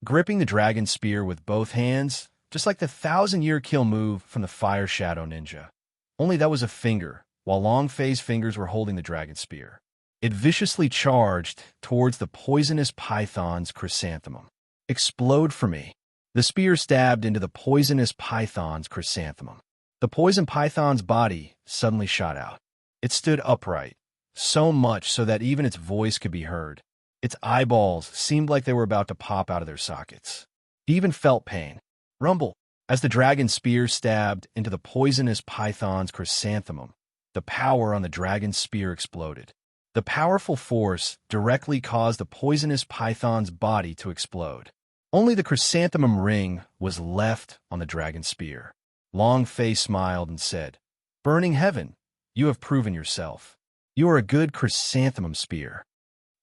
Gripping the dragon spear with both hands, just like the 1,000-year kill move from the Fire Shadow Ninja. Only that was a finger, while Long Fei's fingers were holding the dragon spear. It viciously charged towards the poisonous python's chrysanthemum. "Explode for me." The spear stabbed into the poisonous python's chrysanthemum. The poison python's body suddenly shot out. It stood upright, so much so that even its voice could be heard. Its eyeballs seemed like they were about to pop out of their sockets. He even felt pain. Rumble! As the dragon spear stabbed into the poisonous python's chrysanthemum, the power on the dragon spear exploded. The powerful force directly caused the poisonous python's body to explode. Only the chrysanthemum ring was left on the dragon spear. Long Fei smiled and said, "Burning heaven, you have proven yourself. You are a good chrysanthemum spear."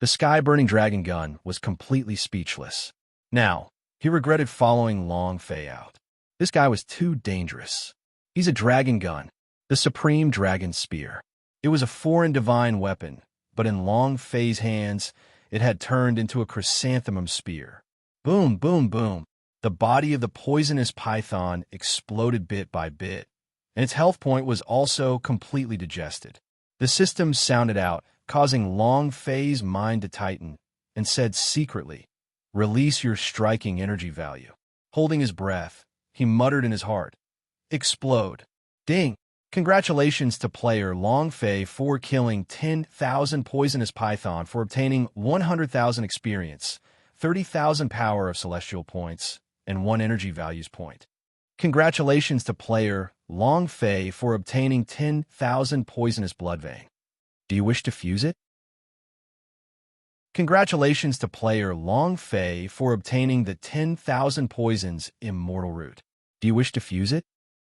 The sky-burning dragon gun was completely speechless. Now, he regretted following Long Fei out. This guy was too dangerous. He's a dragon gun, the supreme dragon spear. It was a foreign divine weapon, but in Long Fei's hands, it had turned into a chrysanthemum spear. Boom, boom, boom. The body of the poisonous python exploded bit by bit, and its health point was also completely digested. The system sounded out, causing Long Fei's mind to tighten, and said secretly, "Release your striking energy value." Holding his breath, he muttered in his heart, "Explode." Ding! Congratulations to player Long Fei for killing 10,000 poisonous python for obtaining 100,000 experience, 30,000 power of celestial points, and 1 energy values point. Congratulations to player Long Fei for obtaining 10,000 poisonous blood vein. Do you wish to fuse it? Congratulations to player Long Fei for obtaining the 10,000 poisons immortal root. Do you wish to fuse it?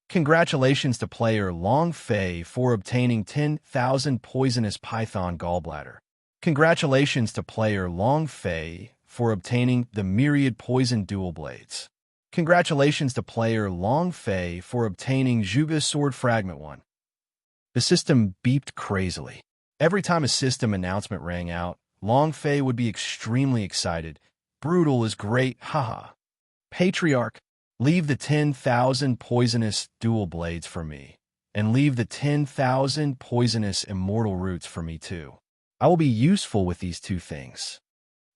Congratulations to player Long Fei for obtaining 10,000 poisonous python gallbladder. Congratulations to player Long Fei for obtaining the myriad poison dual blades. Congratulations to player Long Fei for obtaining Zhuge Sword Fragment 1. The system beeped crazily. Every time a system announcement rang out, Long Fei would be extremely excited. Brutal is great, haha. Patriarch, leave the 10,000 poisonous dual blades for me, and leave the 10,000 poisonous immortal roots for me too. I will be useful with these 2 things.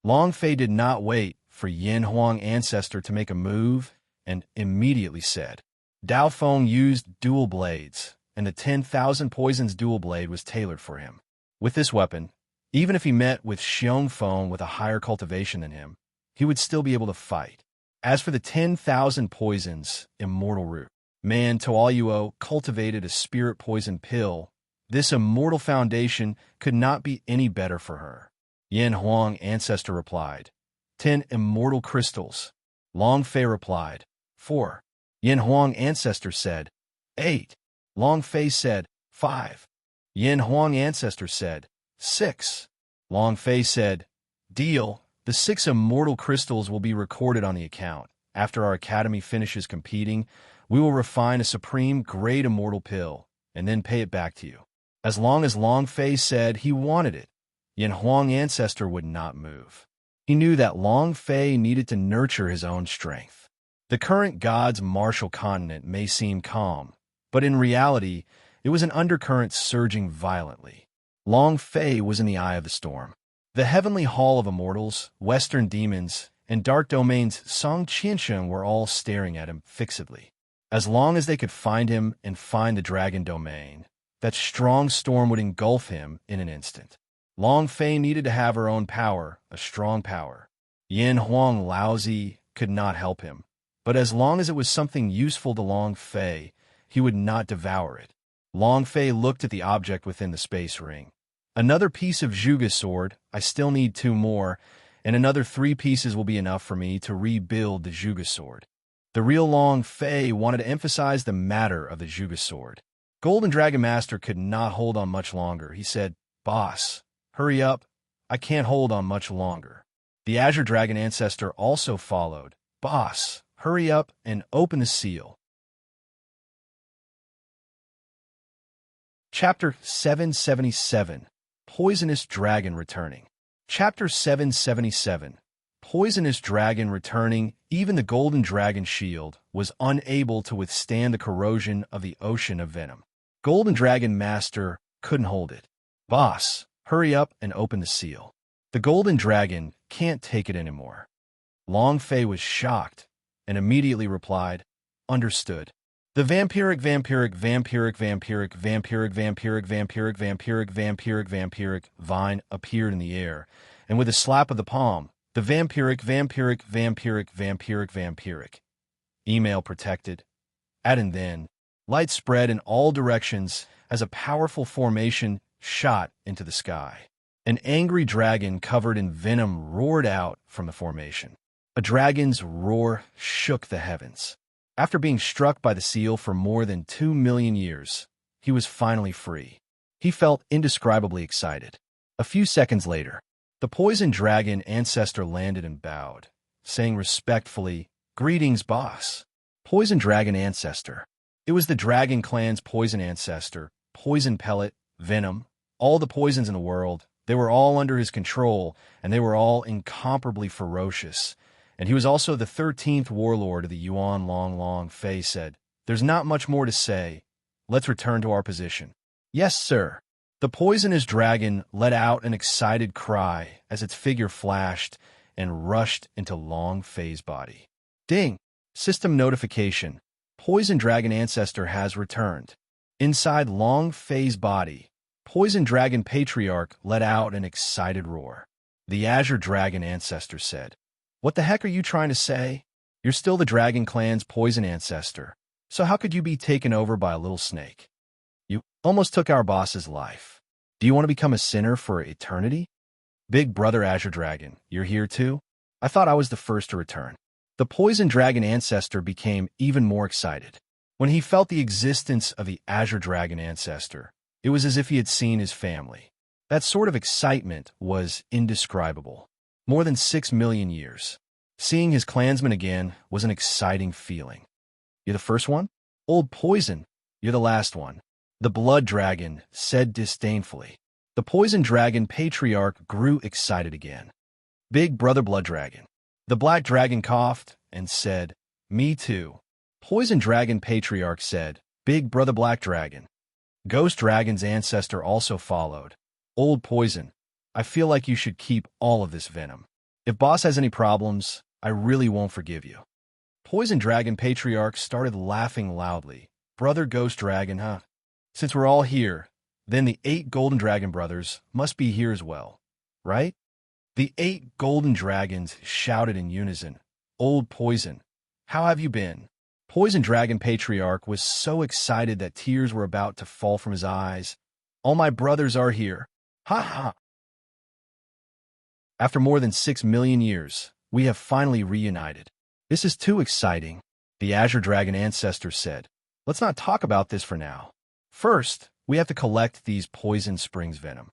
Long Fei did not wait for Yin Huang Ancestor to make a move and immediately said, Dao Feng used dual blades, and the 10,000 poisons dual blade was tailored for him. With this weapon, even if he met with Xiong Feng with a higher cultivation than him, he would still be able to fight. As for the 10,000 poisons immortal root, man Toaluo cultivated a spirit poison pill. This immortal foundation could not be any better for her. Yin Huang Ancestor replied, 10 immortal crystals. Long Fei replied, 4. Yin Huang Ancestor said, 8. Long Fei said, 5. Yin Huang Ancestor said, 6. Long Fei said, deal. The 6 immortal crystals will be recorded on the account. After our academy finishes competing, we will refine a supreme great immortal pill, and then pay it back to you. As long as Long Fei said he wanted it, Yin Huang Ancestor would not move. He knew that Long Fei needed to nurture his own strength. The current God's martial continent may seem calm, but in reality, it was an undercurrent surging violently. Long Fei was in the eye of the storm. The heavenly hall of immortals, western demons, and dark domains Song Qiansheng were all staring at him fixedly. As long as they could find him and find the dragon domain, that strong storm would engulf him in an instant. Long Fei needed to have her own power, a strong power. Yin Huang Laozi could not help him, but as long as it was something useful to Long Fei, he would not devour it. Long Fei looked at the object within the space ring. Another piece of Zhuge sword, I still need 2 more, and another 3 pieces will be enough for me to rebuild the Zhuge sword. The real Long Fei wanted to emphasize the matter of the Zhuge sword. Golden Dragon Master could not hold on much longer. He said, Boss, hurry up, I can't hold on much longer. The Azure Dragon Ancestor also followed. Boss, hurry up and open the seal. Chapter 777. Poisonous Dragon Returning. Chapter 777. Poisonous Dragon Returning. Even the Golden Dragon Shield was unable to withstand the corrosion of the ocean of venom. Golden Dragon Master couldn't hold it. Boss, hurry up and open the seal. The Golden Dragon can't take it anymore. Long Fei was shocked and immediately replied, Understood. The vampiric vine appeared in the air, and with a slap of the palm, the vampiric email protected. And then, light spread in all directions as a powerful formation shot into the sky. An angry dragon covered in venom roared out from the formation. A dragon's roar shook the heavens. After being struck by the seal for more than 2 million years, he was finally free. He felt indescribably excited. A few seconds later, the poison dragon ancestor landed and bowed, saying respectfully, Greetings, boss. Poison dragon ancestor. It was the dragon clan's poison ancestor, poison pellet, venom, all the poisons in the world. They were all under his control, and they were all incomparably ferocious. And he was also the 13th warlord of the Yuan. Long Fei said, There's not much more to say. Let's return to our position. Yes, sir. The poisonous dragon let out an excited cry as its figure flashed and rushed into Long Fei's body. Ding! System notification. Poison dragon ancestor has returned. Inside Long Fei's body, Poison Dragon Patriarch let out an excited roar. The Azure Dragon Ancestor said, "What the heck are you trying to say? You're still the Dragon Clan's poison ancestor, so how could you be taken over by a little snake? You almost took our boss's life. Do you want to become a sinner for eternity?" "Big brother Azure Dragon, you're here too? I thought I was the first to return." The Poison Dragon Ancestor became even more excited. When he felt the existence of the Azure Dragon Ancestor, it was as if he had seen his family. That sort of excitement was indescribable. More than 6 million years. Seeing his clansmen again was an exciting feeling. "You're the first one? Old Poison, you're the last one," the Blood Dragon said disdainfully. The Poison Dragon Patriarch grew excited again. "Big brother Blood Dragon." The Black Dragon coughed and said, "Me too." Poison Dragon Patriarch said, "Big brother Black Dragon." Ghost Dragon's ancestor also followed. "Old Poison, I feel like you should keep all of this venom. If boss has any problems, I really won't forgive you." Poison Dragon Patriarch started laughing loudly. "Brother Ghost Dragon, huh? Since we're all here, then the 8 Golden Dragon brothers must be here as well, right?" The 8 Golden Dragons shouted in unison, "Old Poison, how have you been?" Poison Dragon Patriarch was so excited that tears were about to fall from his eyes. "All my brothers are here. Ha ha!" "After more than 6 million years, we have finally reunited. This is too exciting," the Azure Dragon Ancestor said. "Let's not talk about this for now. First, we have to collect these Poison Springs venom."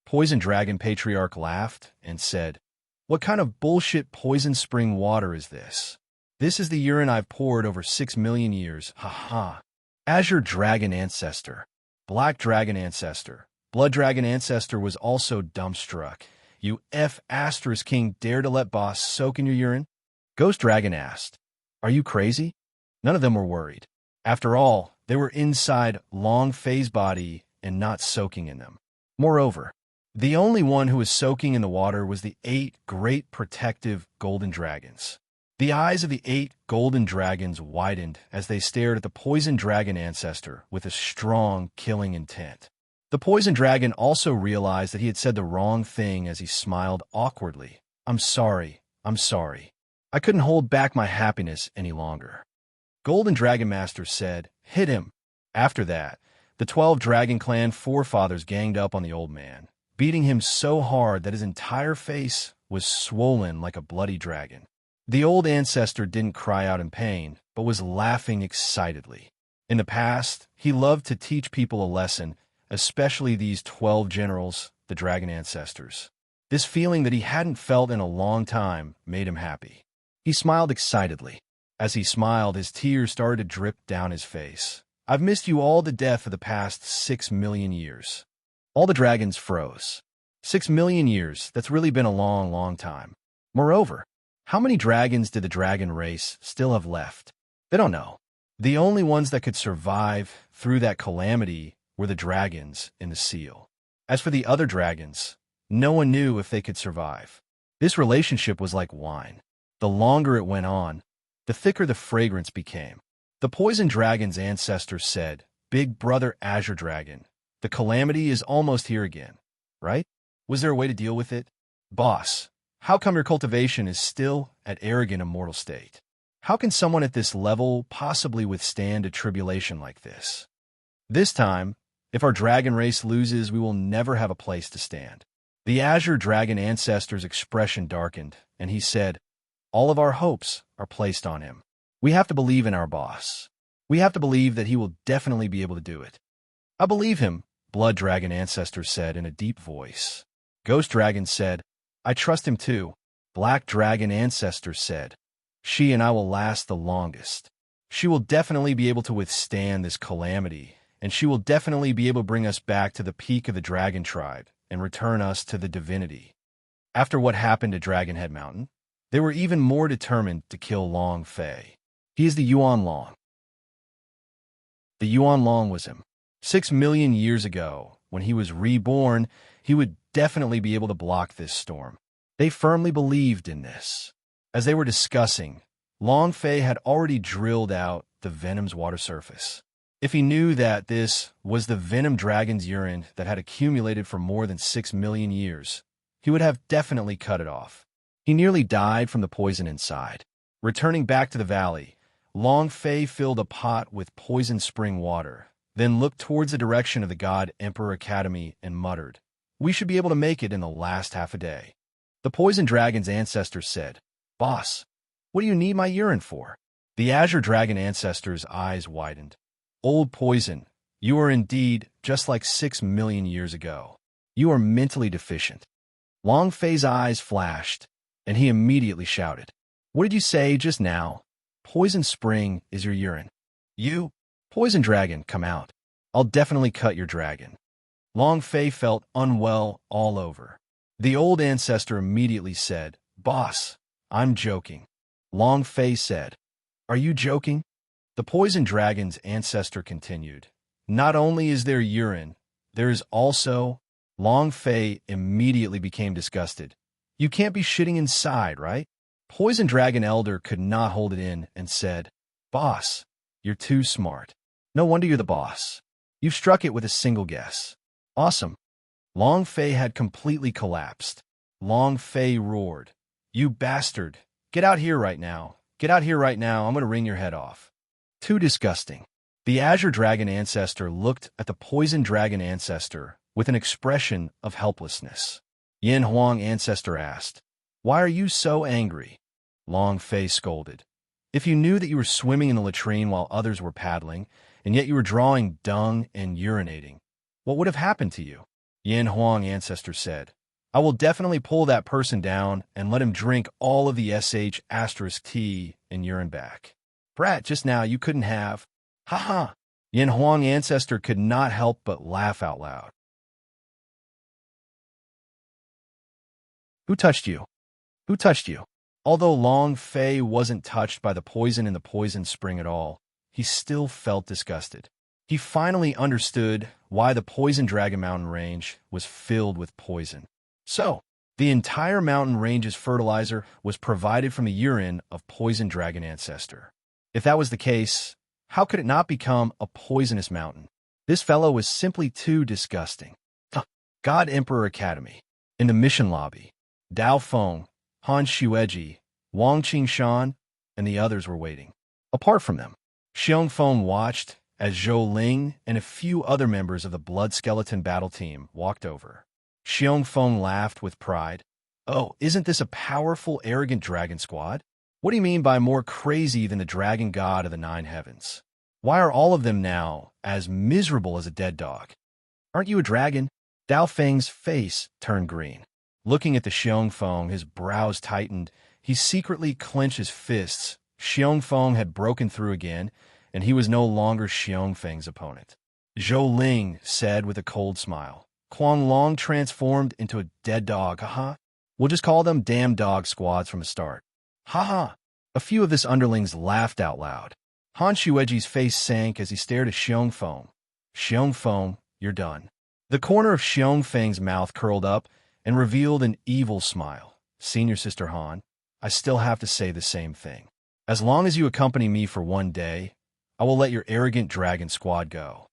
Poison Dragon Patriarch laughed and said, "What kind of bullshit poison spring water is this? This is the urine I've poured over 6 million years, ha ha." Azure Dragon Ancestor, Black Dragon Ancestor, Blood Dragon Ancestor was also dumbstruck. "You F*** king dare to let boss soak in your urine?" Ghost Dragon asked. "Are you crazy?" None of them were worried. After all, they were inside Long Fei's body and not soaking in them. Moreover, the only one who was soaking in the water was the 8 great protective golden dragons. The eyes of the 8 golden dragons widened as they stared at the Poison Dragon Ancestor with a strong, killing intent. The Poison Dragon also realized that he had said the wrong thing as he smiled awkwardly. I'm sorry. I couldn't hold back my happiness any longer." Golden Dragon Master said, "Hit him." After that, the 12 Dragon Clan forefathers ganged up on the old man, beating him so hard that his entire face was swollen like a bloody dragon. The old ancestor didn't cry out in pain, but was laughing excitedly. In the past, he loved to teach people a lesson, especially these 12 generals, the dragon ancestors. This feeling that he hadn't felt in a long time made him happy. He smiled excitedly. As he smiled, his tears started to drip down his face. "I've missed you all to death for the past 6 million years." All the dragons froze. 6 million years, that's really been a long, long time. Moreover, how many dragons did the dragon race still have left? They don't know. The only ones that could survive through that calamity were the dragons in the seal. As for the other dragons, no one knew if they could survive. This relationship was like wine. The longer it went on, the thicker the fragrance became. The Poison Dragon's ancestor said, "Big brother Azure Dragon, the calamity is almost here again, right? Was there a way to deal with it? Boss, how come your cultivation is still at arrogant immortal state? How can someone at this level possibly withstand a tribulation like this? This time, if our dragon race loses, we will never have a place to stand." The Azure Dragon Ancestor's expression darkened, and he said, "All of our hopes are placed on him. We have to believe in our boss. We have to believe that he will definitely be able to do it." "I believe him," Blood Dragon Ancestor said in a deep voice. Ghost Dragon said, "I trust him too." Black Dragon Ancestor said, "She and I will last the longest. She will definitely be able to withstand this calamity, and she will definitely be able to bring us back to the peak of the dragon tribe and return us to the divinity." After what happened to Dragonhead Mountain, they were even more determined to kill Long Fei. He is the Yuan Long. The Yuan Long was him. 6 million years ago, when he was reborn, he would definitely be able to block this storm. They firmly believed in this. As they were discussing, Long Fei had already drilled out the Venom's water surface. If he knew that this was the venom dragon's urine that had accumulated for more than 6 million years, he would have definitely cut it off. He nearly died from the poison inside. Returning back to the valley, Long Fei filled a pot with poisoned spring water, then looked towards the direction of the God Emperor Academy and muttered, "We should be able to make it in the last half a day." The poison dragon's ancestor said, "Boss, what do you need my urine for?" The azure dragon ancestor's eyes widened. "Old poison, you are indeed just like 6 million years ago. You are mentally deficient." Long Fei's eyes flashed, and he immediately shouted, "What did you say just now? Poison spring is your urine. You, poison dragon, come out. I'll definitely cut your dragon." Long Fei felt unwell all over. The old ancestor immediately said, "Boss, I'm joking." Long Fei said, "Are you joking?" The poison dragon's ancestor continued, "Not only is there urine, there is also—" Long Fei immediately became disgusted. "You can't be shitting inside, right?" Poison Dragon Elder could not hold it in and said, "Boss, you're too smart. No wonder you're the boss. You've struck it with a single guess. Awesome." Long Fei had completely collapsed. Long Fei roared, "You bastard! Get out here right now. Get out here right now. I'm going to wring your head off." Too disgusting. The Azure Dragon Ancestor looked at the Poison Dragon Ancestor with an expression of helplessness. Yin Huang Ancestor asked, "Why are you so angry?" Long Fei scolded, "If you knew that you were swimming in the latrine while others were paddling, and yet you were drawing dung and urinating, what would have happened to you?" Yin Huang Ancestor said, "I will definitely pull that person down and let him drink all of the SH*T and urine back. Brat, just now you couldn't have. Ha ha." Yin Huang Ancestor could not help but laugh out loud. "Who touched you? Who touched you?" Although Long Fei wasn't touched by the poison in the poison spring at all, he still felt disgusted. He finally understood why the Poison Dragon Mountain Range was filled with poison. So, the entire mountain range's fertilizer was provided from the urine of Poison Dragon Ancestor. If that was the case, how could it not become a poisonous mountain? This fellow was simply too disgusting. God Emperor Academy. In the mission lobby, Dao Feng, Han Xueji, Wang Qingshan, and the others were waiting. Apart from them, Xiong Feng watched as Zhou Ling and a few other members of the Blood Skeleton battle team walked over. Xiong Feng laughed with pride. "Oh, isn't this a powerful, arrogant dragon squad? What do you mean by more crazy than the dragon god of the 9 heavens? Why are all of them now as miserable as a dead dog? Aren't you a dragon?" Dao Feng's face turned green. Looking at the Xiong Feng, his brows tightened. He secretly clenched his fists. Xiong Feng had broken through again, and he was no longer Xiong Feng's opponent. Zhou Ling said with a cold smile, "Kuang Long transformed into a dead dog, haha. We'll just call them damn dog squads from the start. Haha." A few of his underlings laughed out loud. Han Xueji's face sank as he stared at Xiong Feng. "Xiong Feng, you're done." The corner of Xiong Feng's mouth curled up and revealed an evil smile. "Senior Sister Han, I still have to say the same thing. As long as you accompany me for 1 day, I will let your arrogant dragon squad go."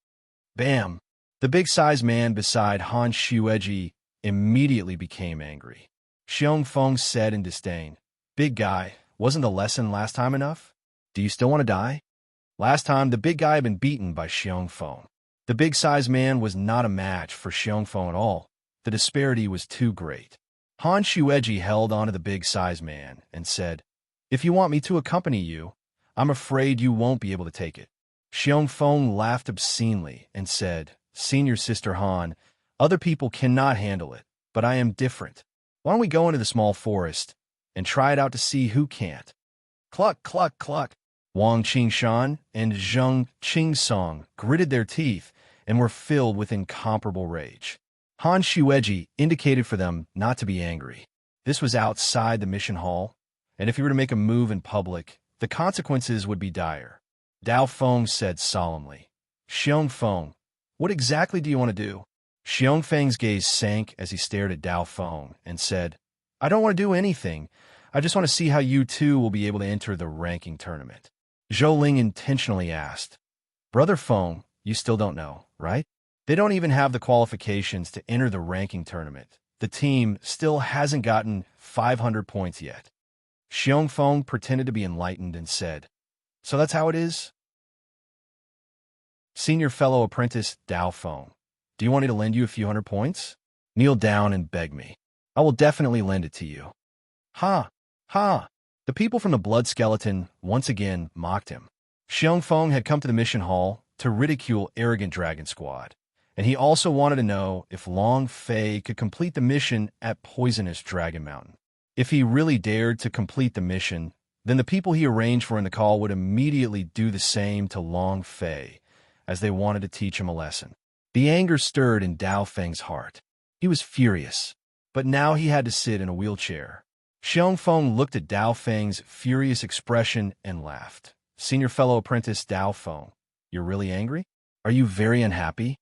Bam! The big-sized man beside Han Xueji immediately became angry. Xiong Feng said in disdain, "Big guy, wasn't the lesson last time enough? Do you still want to die?" Last time, the big guy had been beaten by Xiong Feng. The big-sized man was not a match for Xiong Feng at all. The disparity was too great. Han Xueji held onto the big-sized man and said, "If you want me to accompany you, I'm afraid you won't be able to take it." Xiong Feng laughed obscenely and said, "Senior Sister Han, other people cannot handle it, but I am different. Why don't we go into the small forest and try it out to see who can't?" Cluck, cluck, cluck. Wang Qingshan and Zheng Qingsong gritted their teeth and were filled with incomparable rage. Han Xueji indicated for them not to be angry. This was outside the mission hall, and if he were to make a move in public, the consequences would be dire. Dao Feng said solemnly, "Xiong Feng, what exactly do you want to do?" Xiong Feng's gaze sank as he stared at Dao Feng and said, "I don't want to do anything. I just want to see how you two will be able to enter the ranking tournament." Zhou Ling intentionally asked, Brother Feng, you still don't know, right? They don't even have the qualifications to enter the ranking tournament. The team still hasn't gotten 500 points yet. Xiong Feng pretended to be enlightened and said, "So that's how it is?" Senior fellow apprentice Dao Feng, "Do you want me to lend you a few hundred points? Kneel down and beg me. I will definitely lend it to you." Ha! Ha! The people from the blood skeleton once again mocked him. Xiong Feng had come to the mission hall to ridicule arrogant dragon squad, and he also wanted to know if Long Fei could complete the mission at Poisonous Dragon Mountain. If he really dared to complete the mission, then the people he arranged for in the call would immediately do the same to Long Fei, as they wanted to teach him a lesson. The anger stirred in Dao Feng's heart. He was furious, but now he had to sit in a wheelchair. Xiong Feng looked at Dao Feng's furious expression and laughed. Senior fellow apprentice Dao Feng, "You're really angry? Are you very unhappy?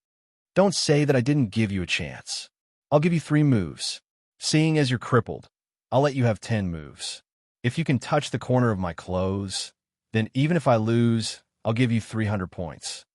Don't say that I didn't give you a chance. I'll give you 3 moves. Seeing as you're crippled, I'll let you have 10 moves. If you can touch the corner of my clothes, then even if I lose, I'll give you 300 points."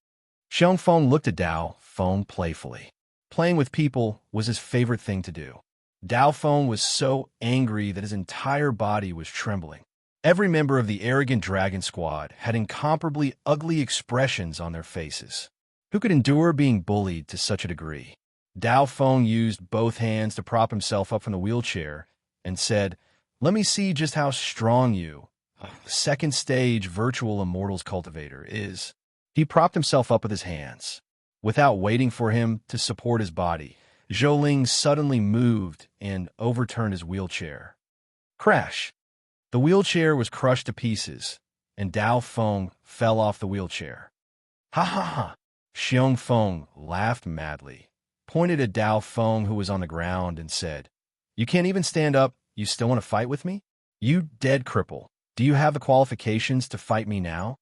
Xiong Feng looked at Dao Feng playfully. Playing with people was his favorite thing to do. Dao Feng was so angry that his entire body was trembling. Every member of the arrogant dragon squad had incomparably ugly expressions on their faces. Who could endure being bullied to such a degree? Dao Feng used both hands to prop himself up from the wheelchair and said, "Let me see just how strong you, second stage virtual immortals cultivator, is." He propped himself up with his hands. Without waiting for him to support his body, Zhou Ling suddenly moved and overturned his wheelchair. Crash! The wheelchair was crushed to pieces, and Dao Feng fell off the wheelchair. "Ha ha ha!" Xiong Feng laughed madly, pointed at Dao Feng who was on the ground, and said, "You can't even stand up, you still want to fight with me? You dead cripple, do you have the qualifications to fight me now?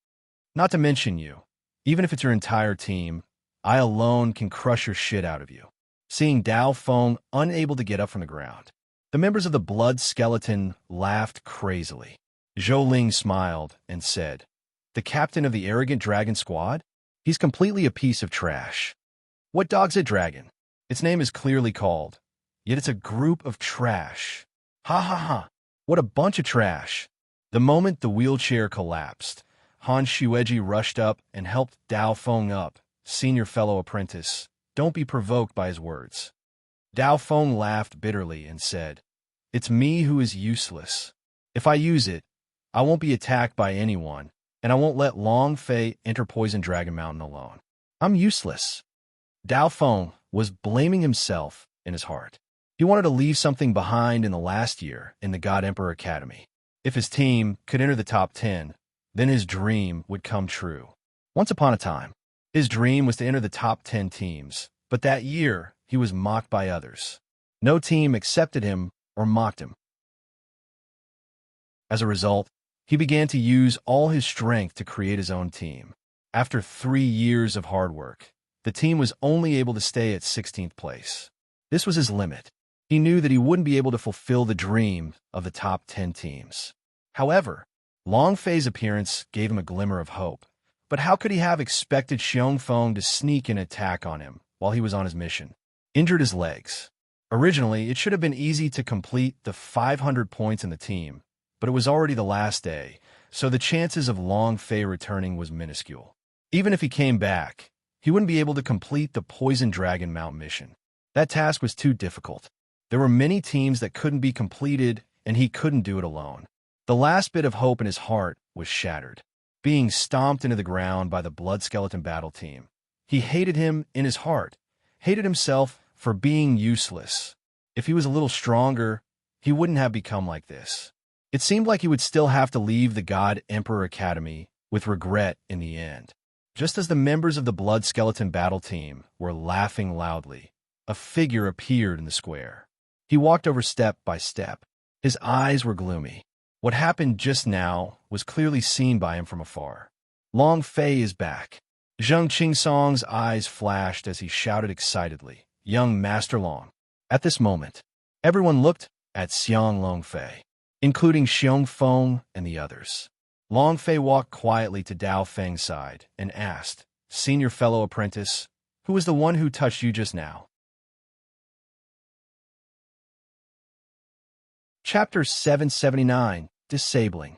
Not to mention you, even if it's your entire team, I alone can crush your shit out of you." Seeing Dao Feng unable to get up from the ground, the members of the blood skeleton laughed crazily. Zhou Ling smiled and said, "The captain of the arrogant dragon squad? He's completely a piece of trash. What dog's a dragon? Its name is clearly called, yet it's a group of trash. Ha ha ha! What a bunch of trash!" The moment the wheelchair collapsed, Han Shueji rushed up and helped Dao Feng up. "Senior fellow apprentice, don't be provoked by his words." Dao Feng laughed bitterly and said, "It's me who is useless. If I use it, I won't be attacked by anyone, and I won't let Long Fei enter Poison Dragon Mountain alone. I'm useless." Dao Feng was blaming himself in his heart. He wanted to leave something behind in the last year in the God Emperor Academy. If his team could enter the top 10, then his dream would come true. Once upon a time, his dream was to enter the top 10 teams, but that year he was mocked by others. No team accepted him or mocked him. As a result, he began to use all his strength to create his own team. After 3 years of hard work, the team was only able to stay at 16th place. This was his limit. He knew that he wouldn't be able to fulfill the dream of the top 10 teams. However, Long Fei's appearance gave him a glimmer of hope. But how could he have expected Xiong Feng to sneak an attack on him while he was on his mission? Injured his legs. Originally, it should have been easy to complete the 500 points in the team, but it was already the last day, so the chances of Long Fei returning was minuscule. Even if he came back, he wouldn't be able to complete the Poison Dragon Mountain mission. That task was too difficult. There were many teams that couldn't be completed, and he couldn't do it alone. The last bit of hope in his heart was shattered. Being stomped into the ground by the blood skeleton battle team, he hated him in his heart, hated himself for being useless. If he was a little stronger, he wouldn't have become like this. It seemed like he would still have to leave the God Emperor Academy with regret in the end. Just as the members of the blood skeleton battle team were laughing loudly, a figure appeared in the square. He walked over step by step. His eyes were gloomy. What happened just now was clearly seen by him from afar. Long Fei is back. Zheng Qingsong's eyes flashed as he shouted excitedly, "Young Master Long." At this moment, everyone looked at Xiang Long Fei, including Xiong Feng and the others. Long Fei walked quietly to Dao Feng's side and asked, senior fellow apprentice, who was the one who touched you just now?" Chapter 779, Disabling.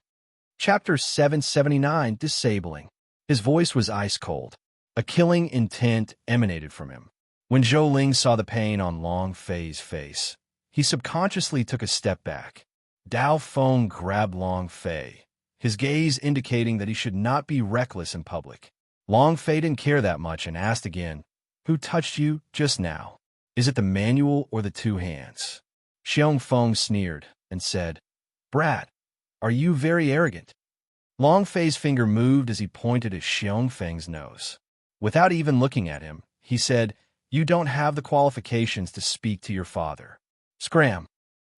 Chapter 779, Disabling. His voice was ice-cold. A killing intent emanated from him. When Zhou Ling saw the pain on Long Fei's face, he subconsciously took a step back. Dao Feng grabbed Long Fei, his gaze indicating that he should not be reckless in public. Long Fei didn't care that much and asked again, "Who touched you just now? Is it the manual or the two hands?" Xiong Feng sneered and said, "Brat, are you very arrogant?" Long Fei's finger moved as he pointed at Xiong Feng's nose. Without even looking at him, he said, "You don't have the qualifications to speak to your father." Scram.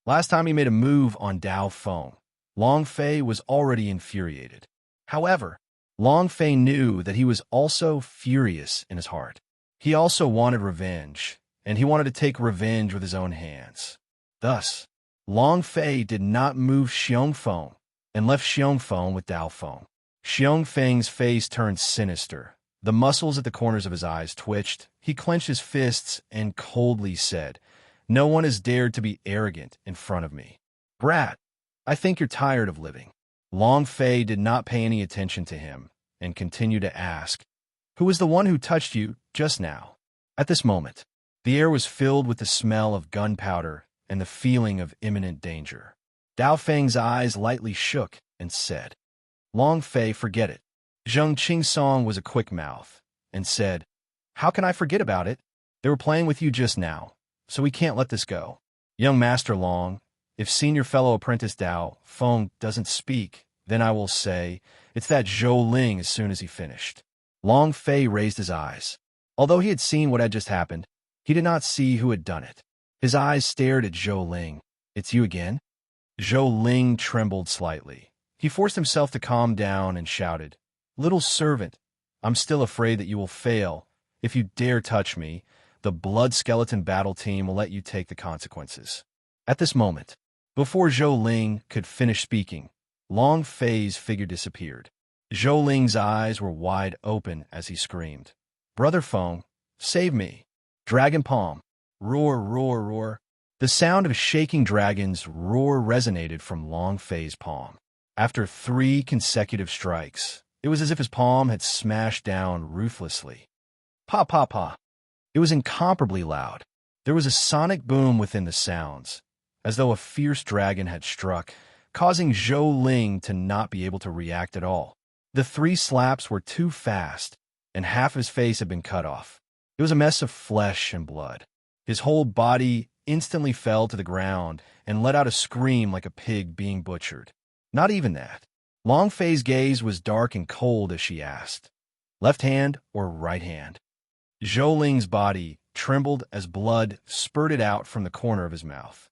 Last time he made a move on Dao Feng, Long Fei was already infuriated. However, Long Fei knew that he was also furious in his heart. He also wanted revenge, and he wanted to take revenge with his own hands. Thus, Long Fei did not move Xiong Feng and left Xiong Feng with Dao Feng. Xiong Feng's face turned sinister. The muscles at the corners of his eyes twitched. He clenched his fists and coldly said, "No one has dared to be arrogant in front of me. Brat, I think you're tired of living." Long Fei did not pay any attention to him and continued to ask, "Who was the one who touched you just now?" At this moment, the air was filled with the smell of gunpowder and the feeling of imminent danger. Dao Feng's eyes lightly shook and said, "Long Fei, forget it." Zheng Qingsong was a quick mouth and said, "How can I forget about it? They were playing with you just now, so we can't let this go. Young Master Long, if senior fellow apprentice Dao Feng doesn't speak, then I will say it's that Zhou Ling as soon as he finished." Long Fei raised his eyes. Although he had seen what had just happened, he did not see who had done it. His eyes stared at Zhou Ling. "It's you again?" Zhou Ling trembled slightly. He forced himself to calm down and shouted, "Little servant, I'm still afraid that you will fail. If you dare touch me, the blood skeleton battle team will let you take the consequences." At this moment, before Zhou Ling could finish speaking, Long Fei's figure disappeared. Zhou Ling's eyes were wide open as he screamed, "Brother Feng, save me! Dragon Palm! Roar, roar, roar!" The sound of shaking dragons' roar resonated from Long Fei's palm. After 3 consecutive strikes, it was as if his palm had smashed down ruthlessly. Pa pa pa. It was incomparably loud. There was a sonic boom within the sounds, as though a fierce dragon had struck, causing Zhou Ling to not be able to react at all. The 3 slaps were too fast, and half his face had been cut off. It was a mess of flesh and blood. His whole body instantly fell to the ground and let out a scream like a pig being butchered. Not even that. Long Fei's gaze was dark and cold as she asked, "Left hand or right hand?" Zhou Ling's body trembled as blood spurted out from the corner of his mouth.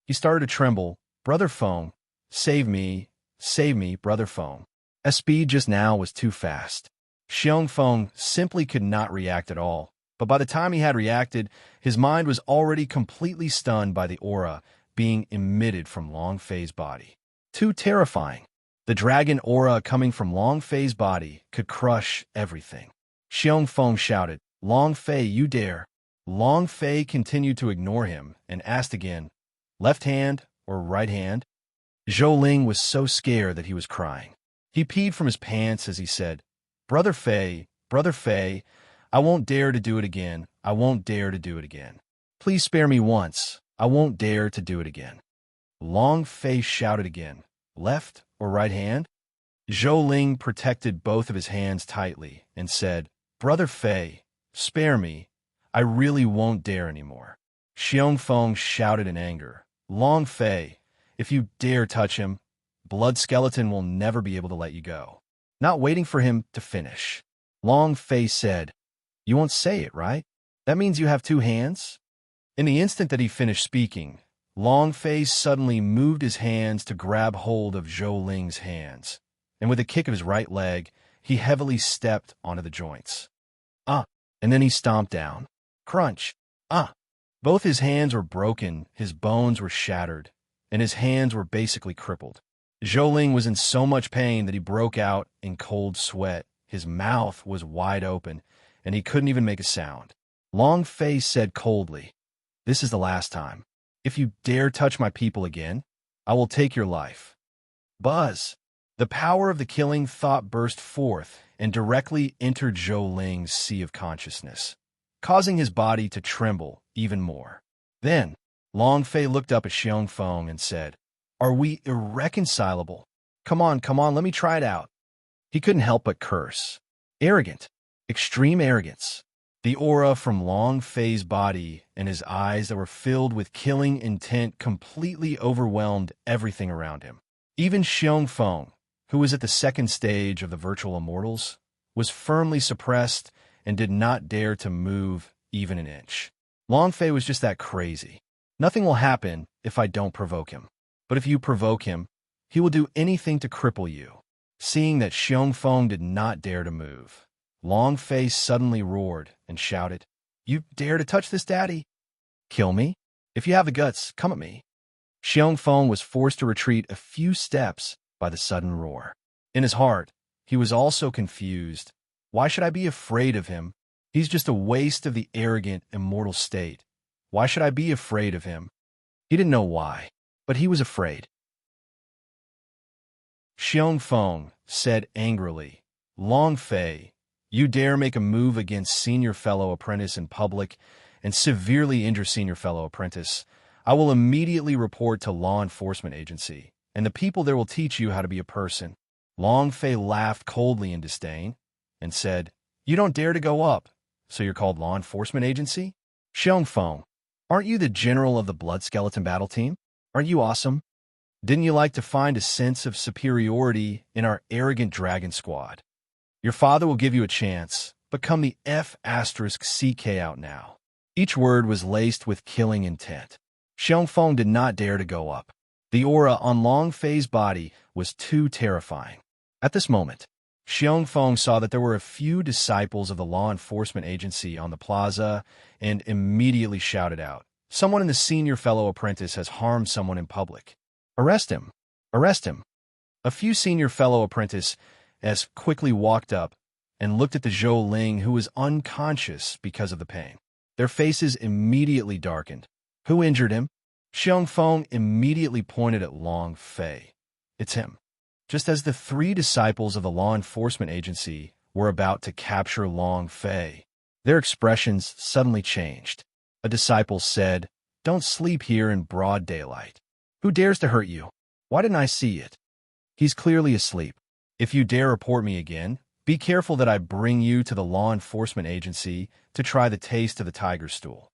He started to tremble. "Brother Feng, save me, Brother Feng." His speed just now was too fast. Xiong Feng simply could not react at all, but by the time he had reacted, his mind was already completely stunned by the aura being emitted from Long Fei's body. Too terrifying. The dragon aura coming from Long Fei's body could crush everything. Xiong Feng shouted, "Long Fei, you dare!" Long Fei continued to ignore him and asked again, "Left hand or right hand?" Zhou Ling was so scared that he was crying. He peed from his pants as he said, Brother Fei, I won't dare to do it again. I won't dare to do it again. Please spare me once. I won't dare to do it again." Long Fei shouted again, "Left or right hand?" Zhou Ling protected both of his hands tightly and said, "Brother Fei, spare me. I really won't dare anymore." Xiong Feng shouted in anger, "Long Fei, if you dare touch him, Blood Skeleton will never be able to let you go." Not waiting for him to finish, Long Fei said, "You won't say it, right? That means you have 2 hands?" In the instant that he finished speaking, Long Fei suddenly moved his hands to grab hold of Zhou Ling's hands, and with a kick of his right leg, he heavily stepped onto the joints. And then he stomped down. Crunch! Both his hands were broken, his bones were shattered, and his hands were basically crippled. Zhou Ling was in so much pain that he broke out in cold sweat His mouth was wide open, and he couldn't even make a sound. Long Fei said coldly, "This is the last time. If you dare touch my people again, I will take your life." Buzz! The power of the killing thought burst forth and directly entered Zhou Ling's sea of consciousness, causing his body to tremble even more. Then, Long Fei looked up at Xiong Feng and said, "Are we irreconcilable? Come on, let me try it out." He couldn't help but curse. Arrogant. Extreme arrogance. The aura from Long Fei's body and his eyes that were filled with killing intent completely overwhelmed everything around him. Even Xiong Feng, who was at the second stage of the virtual immortals, was firmly suppressed and did not dare to move even an inch. Long Fei was just that crazy. "Nothing will happen if I don't provoke him. But if you provoke him, he will do anything to cripple you." Seeing that Xiong Feng did not dare to move, Long Fei suddenly roared and shouted, "You dare to touch this, daddy? Kill me? If you have the guts, come at me." Xiong Feng was forced to retreat a few steps by the sudden roar. In his heart, he was also confused. Why should I be afraid of him? He's just a waste of the arrogant, immortal state. Why should I be afraid of him? He didn't know why, but he was afraid. Xiong Feng said angrily, "Long Fei, you dare make a move against senior fellow apprentice in public and severely injure senior fellow apprentice. I will immediately report to law enforcement agency, and the people there will teach you how to be a person." Long Fei laughed coldly in disdain and said, "You don't dare to go up, so you're called law enforcement agency? Xiong Feng, aren't you the general of the blood skeleton battle team? Aren't you awesome? Didn't you like to find a sense of superiority in our arrogant dragon squad? Your father will give you a chance, but come the F***CK out now." Each word was laced with killing intent. Xiong Feng did not dare to go up. The aura on Long Fei's body was too terrifying. At this moment, Xiong Feng saw that there were a few disciples of the law enforcement agency on the plaza and immediately shouted out, "Someone in the senior fellow apprentice has harmed someone in public. Arrest him! Arrest him!" A few senior fellow apprentice quickly walked up and looked at the Zhou Ling, who was unconscious because of the pain. Their faces immediately darkened. "Who injured him?" Xiong Feng immediately pointed at Long Fei. "It's him." Just as the three disciples of the law enforcement agency were about to capture Long Fei, their expressions suddenly changed. A disciple said, "Don't sleep here in broad daylight. Who dares to hurt you? Why didn't I see it? He's clearly asleep. If you dare report me again, be careful that I bring you to the law enforcement agency to try the taste of the tiger stool."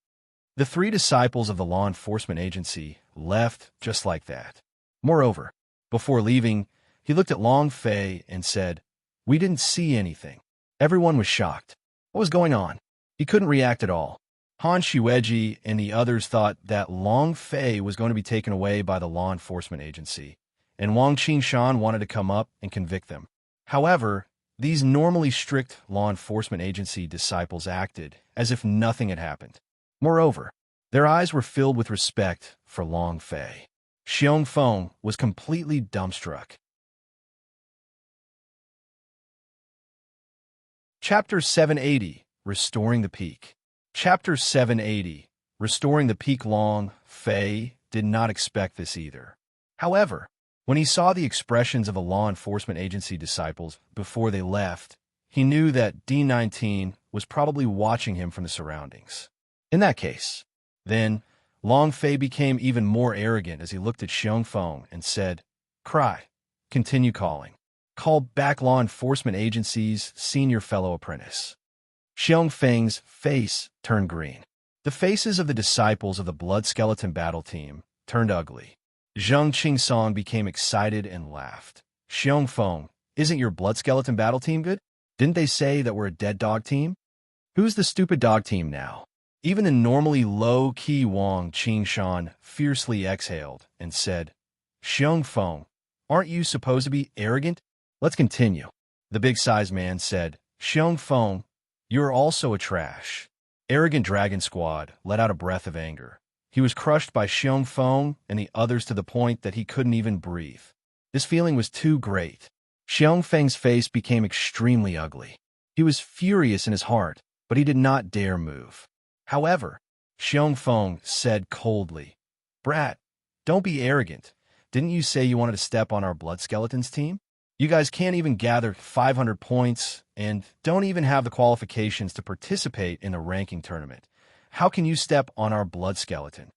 The three disciples of the law enforcement agency left just like that. Moreover, before leaving, he looked at Long Fei and said, "We didn't see anything." Everyone was shocked. What was going on? He couldn't react at all. Han Xueji and the others thought that Long Fei was going to be taken away by the law enforcement agency, and Wang Qingshan wanted to come up and convict them. However, these normally strict law enforcement agency disciples acted as if nothing had happened. Moreover, their eyes were filled with respect for Long Fei. Xiong Feng was completely dumbstruck. Chapter 780, Restoring the Peak. Chapter 780, Restoring the Peak. Long Fei did not expect this either. However, when he saw the expressions of the law enforcement agency disciples before they left, he knew that D19 was probably watching him from the surroundings. In that case, then, Long Fei became even more arrogant as he looked at Xiong Feng and said, "Cry. Continue calling. Call back law enforcement agency's senior fellow apprentice." Xiong Feng's face turned green. The faces of the disciples of the blood skeleton battle team turned ugly. Zheng Qingsong became excited and laughed. "Xiong Feng, isn't your blood skeleton battle team good? Didn't they say that we're a dead dog team? Who's the stupid dog team now?" Even the normally low-key Wang Qingshan fiercely exhaled and said, "Xiong Feng, aren't you supposed to be arrogant? Let's continue." The big-sized man said, "Xiong Feng, you're also a trash." Arrogant Dragon Squad let out a breath of anger. He was crushed by Xiong Feng and the others to the point that he couldn't even breathe. This feeling was too great. Xiong Feng's face became extremely ugly. He was furious in his heart, but he did not dare move. However, Xiong Feng said coldly, "Brat, don't be arrogant. Didn't you say you wanted to step on our Blood Skeletons team? You guys can't even gather 500 points and don't even have the qualifications to participate in the ranking tournament. How can you step on our Blood Skeleton?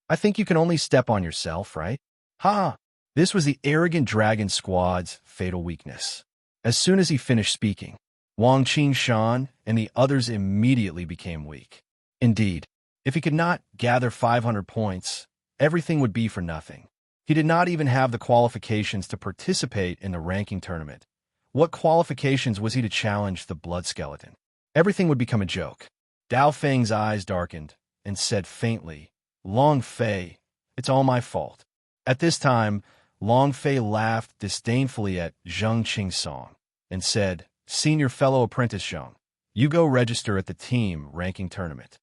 I think you can only step on yourself, right? Ha!" This was the arrogant dragon squad's fatal weakness. As soon as he finished speaking, Wang Qingshan and the others immediately became weak. Indeed, if he could not gather 500 points, everything would be for nothing. He did not even have the qualifications to participate in the ranking tournament. What qualifications was he to challenge the Blood Skeleton? Everything would become a joke. Dao Feng's eyes darkened and said faintly, "Long Fei, it's all my fault." At this time, Long Fei laughed disdainfully at Zheng Qingsong and said, "Senior fellow apprentice Zheng, you go register at the team ranking tournament."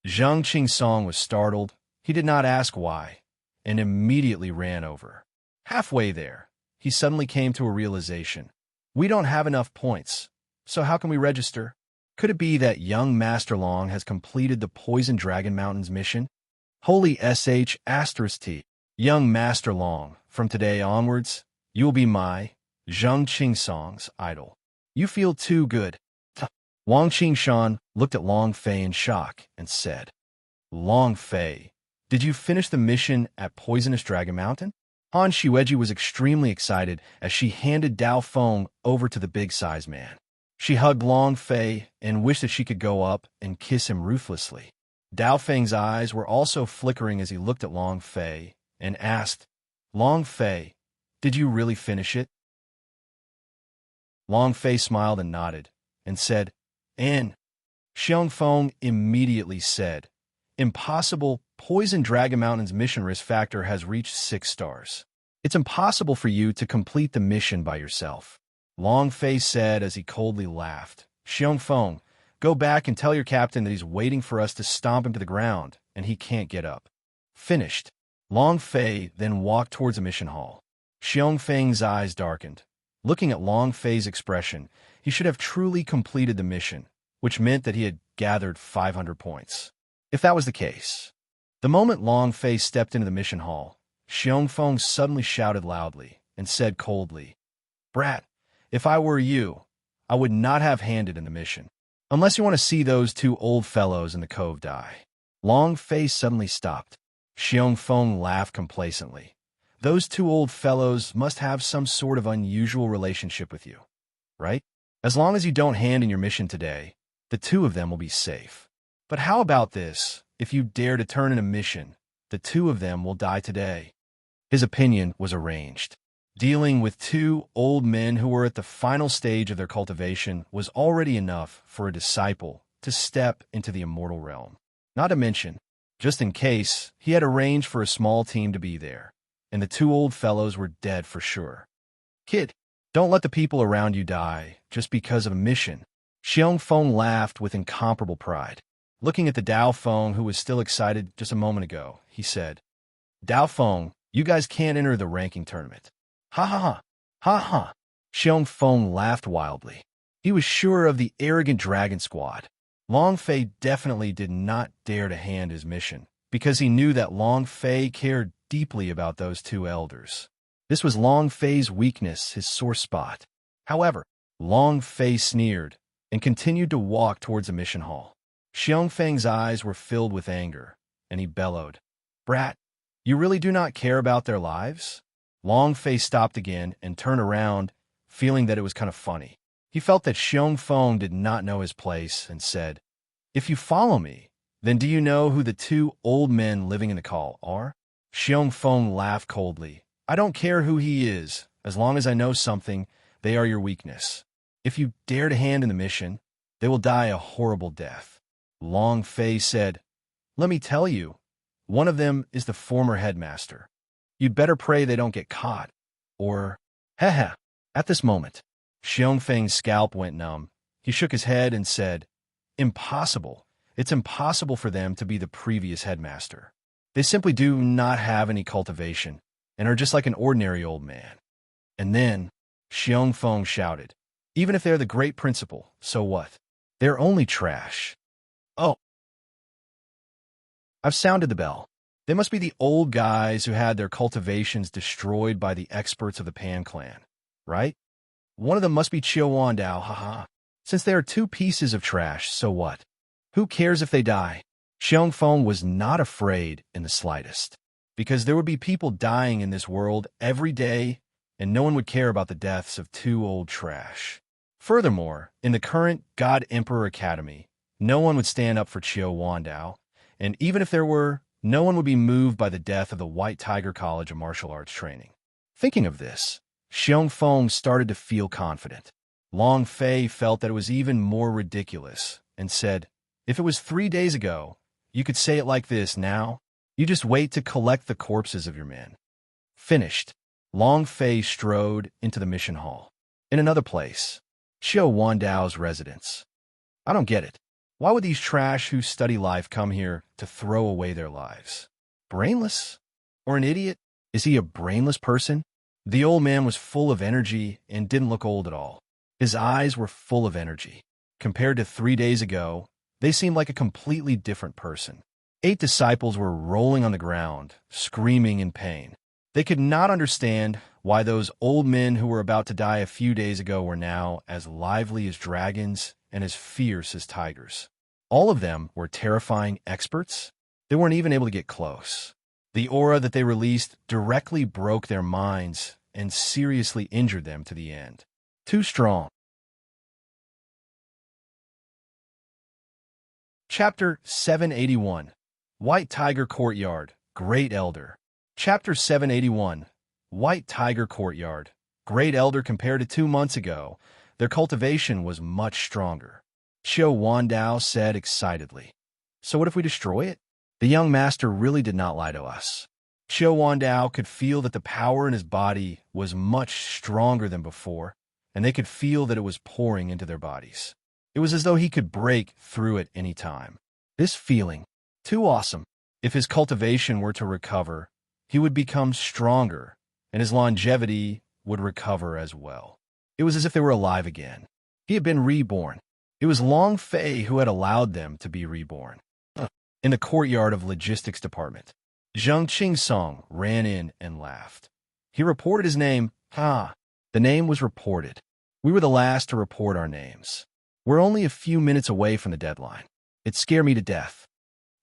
Zheng Qingsong was startled. He did not ask why, and immediately ran over. Halfway there, he suddenly came to a realization. We don't have enough points, so how can we register? Could it be that young Master Long has completed the Poison Dragon Mountains mission? Holy sh**t. Young Master Long, from today onwards, you will be my, Zheng Qingsong's, idol. You feel too good. Wang Qingshan looked at Long Fei in shock and said, "Long Fei, did you finish the mission at Poisonous Dragon Mountain?" Han Xueji was extremely excited as she handed Dao Feng over to the big-sized man. She hugged Long Fei and wished that she could go up and kiss him ruthlessly. Dao Feng's eyes were also flickering as he looked at Long Fei and asked, "Long Fei, did you really finish it?" Long Fei smiled and nodded, and said, "N." Xiong Feng immediately said, "Impossible. Poison Dragon Mountain's mission risk factor has reached 6 stars. It's impossible for you to complete the mission by yourself." Long Fei said as he coldly laughed, "Xiong Feng, go back and tell your captain that he's waiting for us to stomp him to the ground, and he can't get up." Finished. Long Fei then walked towards the mission hall. Xiong Feng's eyes darkened. Looking at Long Fei's expression, he should have truly completed the mission, which meant that he had gathered 500 points. If that was the case. The moment Long Fei stepped into the mission hall, Xiong Feng suddenly shouted loudly and said coldly, "Brat, if I were you, I would not have handed in the mission. Unless you want to see those 2 old fellows in the cove die." Long Fei suddenly stopped. Xiong Feng laughed complacently. "Those 2 old fellows must have some sort of unusual relationship with you, right? As long as you don't hand in your mission today, the 2 of them will be safe. But how about this? If you dare to turn in a mission, the 2 of them will die today." His opinion was arranged. Dealing with 2 old men who were at the final stage of their cultivation was already enough for a disciple to step into the immortal realm. Not to mention, just in case, he had arranged for a small team to be there, and the 2 old fellows were dead for sure. "Kid, don't let the people around you die just because of a mission." Xiong Feng laughed with incomparable pride. Looking at the Dao Feng, who was still excited just a moment ago, he said, "Dao Feng, you guys can't enter the ranking tournament." "Ha ha ha, ha ha." Xiong Feng laughed wildly. He was sure of the arrogant dragon squad. Long Fei definitely did not dare to hand his mission, because he knew that Long Fei cared deeply about those 2 elders. This was Long Fei's weakness, his sore spot. However, Long Fei sneered and continued to walk towards the mission hall. Xiong Feng's eyes were filled with anger, and he bellowed, "Brat, you really do not care about their lives?" Long Fei stopped again and turned around, feeling that it was kind of funny. He felt that Xiong Feng did not know his place and said, "If you follow me, then do you know who the 2 old men living in the call are?" Xiong Feng laughed coldly. "I don't care who he is. As long as I know something, they are your weakness. If you dare to hand in the mission, they will die a horrible death." Long Fei said, "Let me tell you, one of them is the former headmaster. You'd better pray they don't get caught, or—" "Heh." At this moment, Xiong Feng's scalp went numb. He shook his head and said, "Impossible. It's impossible for them to be the previous headmaster. They simply do not have any cultivation and are just like an ordinary old man." And then, Xiong Feng shouted. Even if they're the great principal, so what? They're only trash. Oh, I've sounded the bell. They must be the old guys who had their cultivations destroyed by the experts of the Pan clan, right? One of them must be Qiu Wandao, haha. Since they are two pieces of trash, so what? Who cares if they die? Xiong Feng was not afraid in the slightest, because there would be people dying in this world every day, and no one would care about the deaths of two old trash. Furthermore, in the current God Emperor Academy, no one would stand up for Qiu Wandao, and even if there were, no one would be moved by the death of the White Tiger College of Martial Arts Training. Thinking of this, Xiong Feng started to feel confident. Long Fei felt that it was even more ridiculous and said, if it was 3 days ago, you could say it like this now. You just wait to collect the corpses of your men. Finished. Long Fei strode into the mission hall. In another place, Qiu Wandao's residence. I don't get it. Why would these trash who study life come here to throw away their lives? Brainless? Or an idiot? Is he a brainless person? The old man was full of energy and didn't look old at all. His eyes were full of energy. Compared to 3 days ago, they seemed like a completely different person. 8 disciples were rolling on the ground, screaming in pain. They could not understand why those old men who were about to die a few days ago were now as lively as dragons and as fierce as tigers. All of them were terrifying experts. They weren't even able to get close. The aura that they released directly broke their minds and seriously injured them to the end. Too strong. Chapter 781. White Tiger Courtyard, Great Elder. Chapter 781. White Tiger Courtyard, Great Elder. Compared to 2 months ago, their cultivation was much stronger. Qiu Wandao said excitedly. So what if we destroy it? The young master really did not lie to us. Qiu Wandao could feel that the power in his body was much stronger than before, and they could feel that it was pouring into their bodies. It was as though he could break through at any time. This feeling, too awesome. If his cultivation were to recover, he would become stronger, and his longevity would recover as well. It was as if they were alive again. He had been reborn. It was Long Fei who had allowed them to be reborn. In the courtyard of logistics department, Zheng Qingsong ran in and laughed. He reported his name. The name was reported. We were the last to report our names. We're only a few minutes away from the deadline. It scared me to death.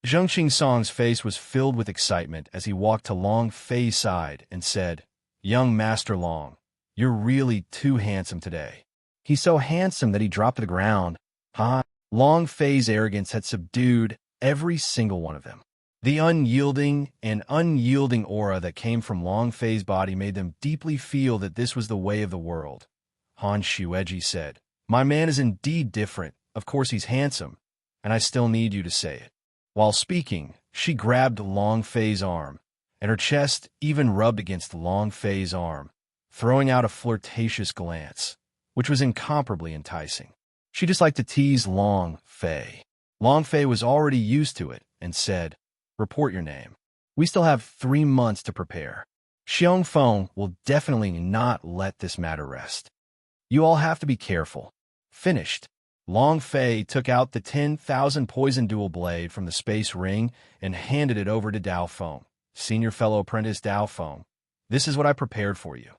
Zheng Qingsong's face was filled with excitement as he walked to Long Fei's side and said, Young Master Long, you're really too handsome today. He's so handsome that he dropped to the ground. Long Fei's arrogance had subdued every single one of them. The unyielding aura that came from Long Fei's body made them deeply feel that this was the way of the world. Han Xueji said, My man is indeed different. Of course he's handsome, and I still need you to say it. While speaking, she grabbed Long Fei's arm, and her chest even rubbed against Long Fei's arm, throwing out a flirtatious glance, which was incomparably enticing. She just liked to tease Long Fei. Long Fei was already used to it and said, Report your name. We still have 3 months to prepare. Xiong Feng will definitely not let this matter rest. You all have to be careful. Finished. Long Fei took out the 10,000 poison dual blade from the space ring and handed it over to Dao Feng. Senior fellow apprentice Dao Feng, this is what I prepared for you.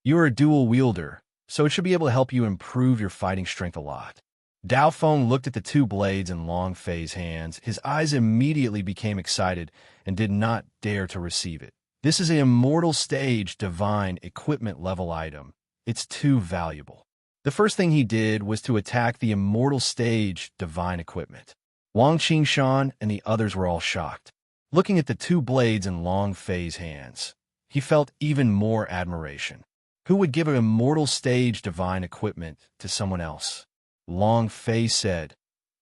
You are a dual wielder, so it should be able to help you improve your fighting strength a lot. Dao Feng looked at the 2 blades in Long Fei's hands. His eyes immediately became excited and did not dare to receive it. This is an immortal stage divine equipment level item. It's too valuable. The first thing he did was to attack the immortal stage divine equipment. Wang Qingshan and the others were all shocked. Looking at the 2 blades in Long Fei's hands, he felt even more admiration. Who would give an immortal stage divine equipment to someone else? Long Fei said,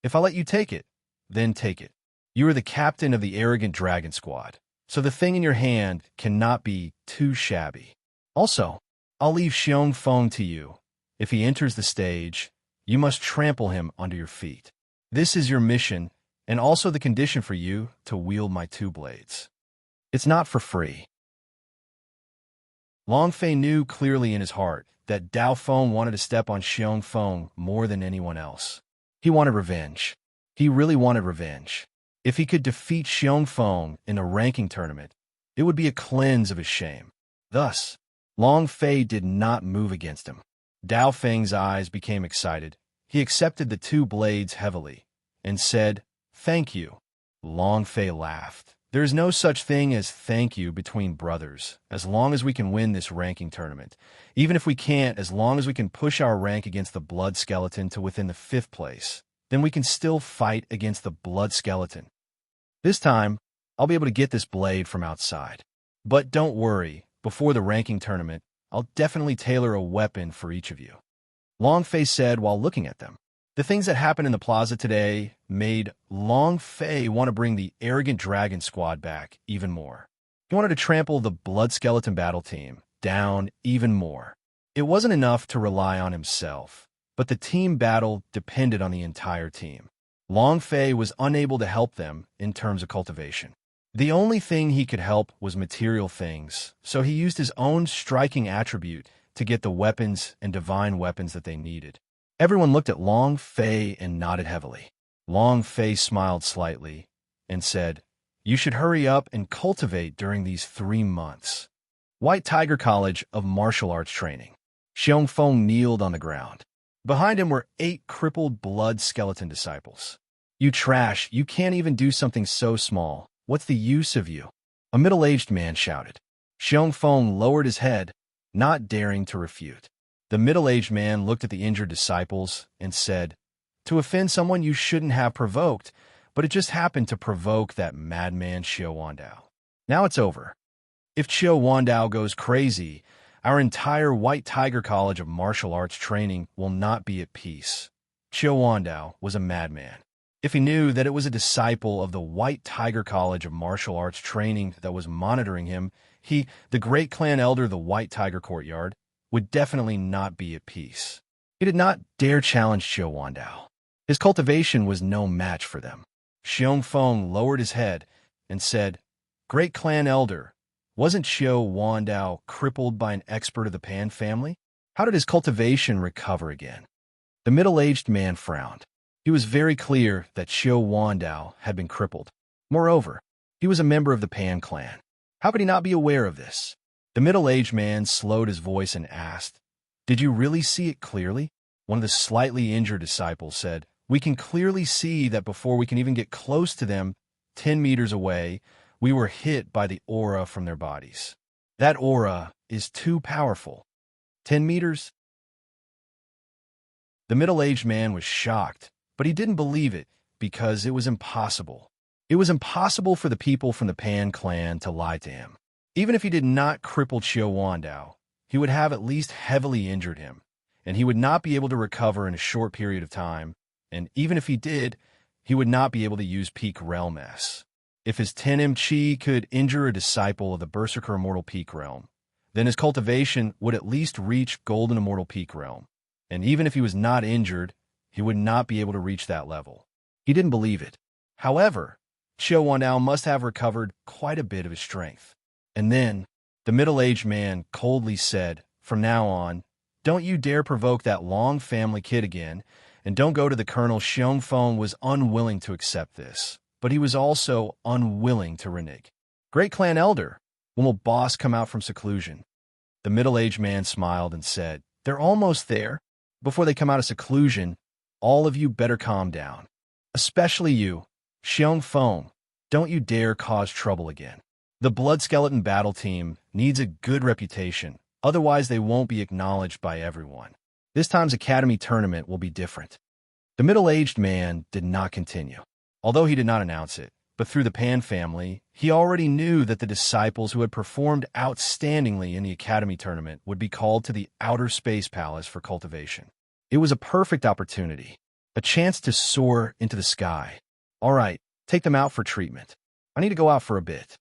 If I let you take it, then take it. You are the captain of the arrogant dragon squad, so the thing in your hand cannot be too shabby. Also, I'll leave Xiong Feng to you. If he enters the stage, you must trample him under your feet. This is your mission, and also the condition for you to wield my 2 blades. It's not for free. Long Fei knew clearly in his heart that Dao Feng wanted to step on Xiong Feng more than anyone else. He wanted revenge. He really wanted revenge. If he could defeat Xiong Feng in a ranking tournament, it would be a cleanse of his shame. Thus, Long Fei did not move against him. Dao Feng's eyes became excited. He accepted the two blades heavily and said, "Thank you." Long Fei laughed. There is no such thing as thank you between brothers, as long as we can win this ranking tournament. Even if we can't, as long as we can push our rank against the blood skeleton to within the 5th place, then we can still fight against the blood skeleton. This time, I'll be able to get this blade from outside. But don't worry, before the ranking tournament, I'll definitely tailor a weapon for each of you. Long Fei said while looking at them. The things that happened in the plaza today made Long Fei want to bring the arrogant dragon squad back even more. He wanted to trample the blood skeleton battle team down even more. It wasn't enough to rely on himself, but the team battle depended on the entire team. Long Fei was unable to help them in terms of cultivation. The only thing he could help was material things, so he used his own striking attribute to get the weapons and divine weapons that they needed. Everyone looked at Long Fei and nodded heavily. Long Fei smiled slightly and said, "You should hurry up and cultivate during these 3 months." White Tiger College of Martial Arts Training. Xiong Feng kneeled on the ground. Behind him were 8 crippled blood skeleton disciples. "You trash, you can't even do something so small. What's the use of you?" A middle-aged man shouted. Xiong Feng lowered his head, not daring to refute. The middle-aged man looked at the injured disciples and said, "To offend someone you shouldn't have provoked, but it just happened to provoke that madman Xiao Wandao. Now it's over. If Xiao Wandao goes crazy, our entire White Tiger College of Martial Arts Training will not be at peace." Xiao Wandao was a madman. If he knew that it was a disciple of the White Tiger College of Martial Arts Training that was monitoring him, he, the great clan elder of the White Tiger Courtyard, would definitely not be at peace. He did not dare challenge Xiao Wandao. His cultivation was no match for them. Xiong Feng lowered his head and said, "Great clan elder, wasn't Xiao Wandao crippled by an expert of the Pan family? How did his cultivation recover again?" The middle-aged man frowned. He was very clear that Xiao Wandao had been crippled. Moreover, he was a member of the Pan clan. How could he not be aware of this? The middle-aged man slowed his voice and asked, "Did you really see it clearly?" One of the slightly injured disciples said, "We can clearly see that before we can even get close to them, 10 meters away, we were hit by the aura from their bodies. That aura is too powerful. 10 meters?" The middle-aged man was shocked, but he didn't believe it because it was impossible. It was impossible for the people from the Pan clan to lie to him. Even if he did not cripple Xiao Wandao, he would have at least heavily injured him, and he would not be able to recover in a short period of time, and even if he did, he would not be able to use Peak Realm S. If his 10M Chi could injure a disciple of the Berserker Immortal Peak Realm, then his cultivation would at least reach Golden Immortal Peak Realm, and even if he was not injured, he would not be able to reach that level. He didn't believe it. However, Xiao Wandao must have recovered quite a bit of his strength. And then, the middle-aged man coldly said, "From now on, don't you dare provoke that Long family kid again, and don't go to the colonel." Xiong Feng was unwilling to accept this, but he was also unwilling to renege. "Great clan elder, when will boss come out from seclusion?" The middle-aged man smiled and said, "They're almost there. Before they come out of seclusion, all of you better calm down. Especially you, Xiong Feng. Don't you dare cause trouble again. The Blood Skeleton battle team needs a good reputation, otherwise they won't be acknowledged by everyone. This time's Academy tournament will be different." The middle-aged man did not continue. Although he did not announce it, but through the Pan family, he already knew that the disciples who had performed outstandingly in the Academy tournament would be called to the Outer Space Palace for cultivation. It was a perfect opportunity, a chance to soar into the sky. "All right, take them out for treatment. I need to go out for a bit."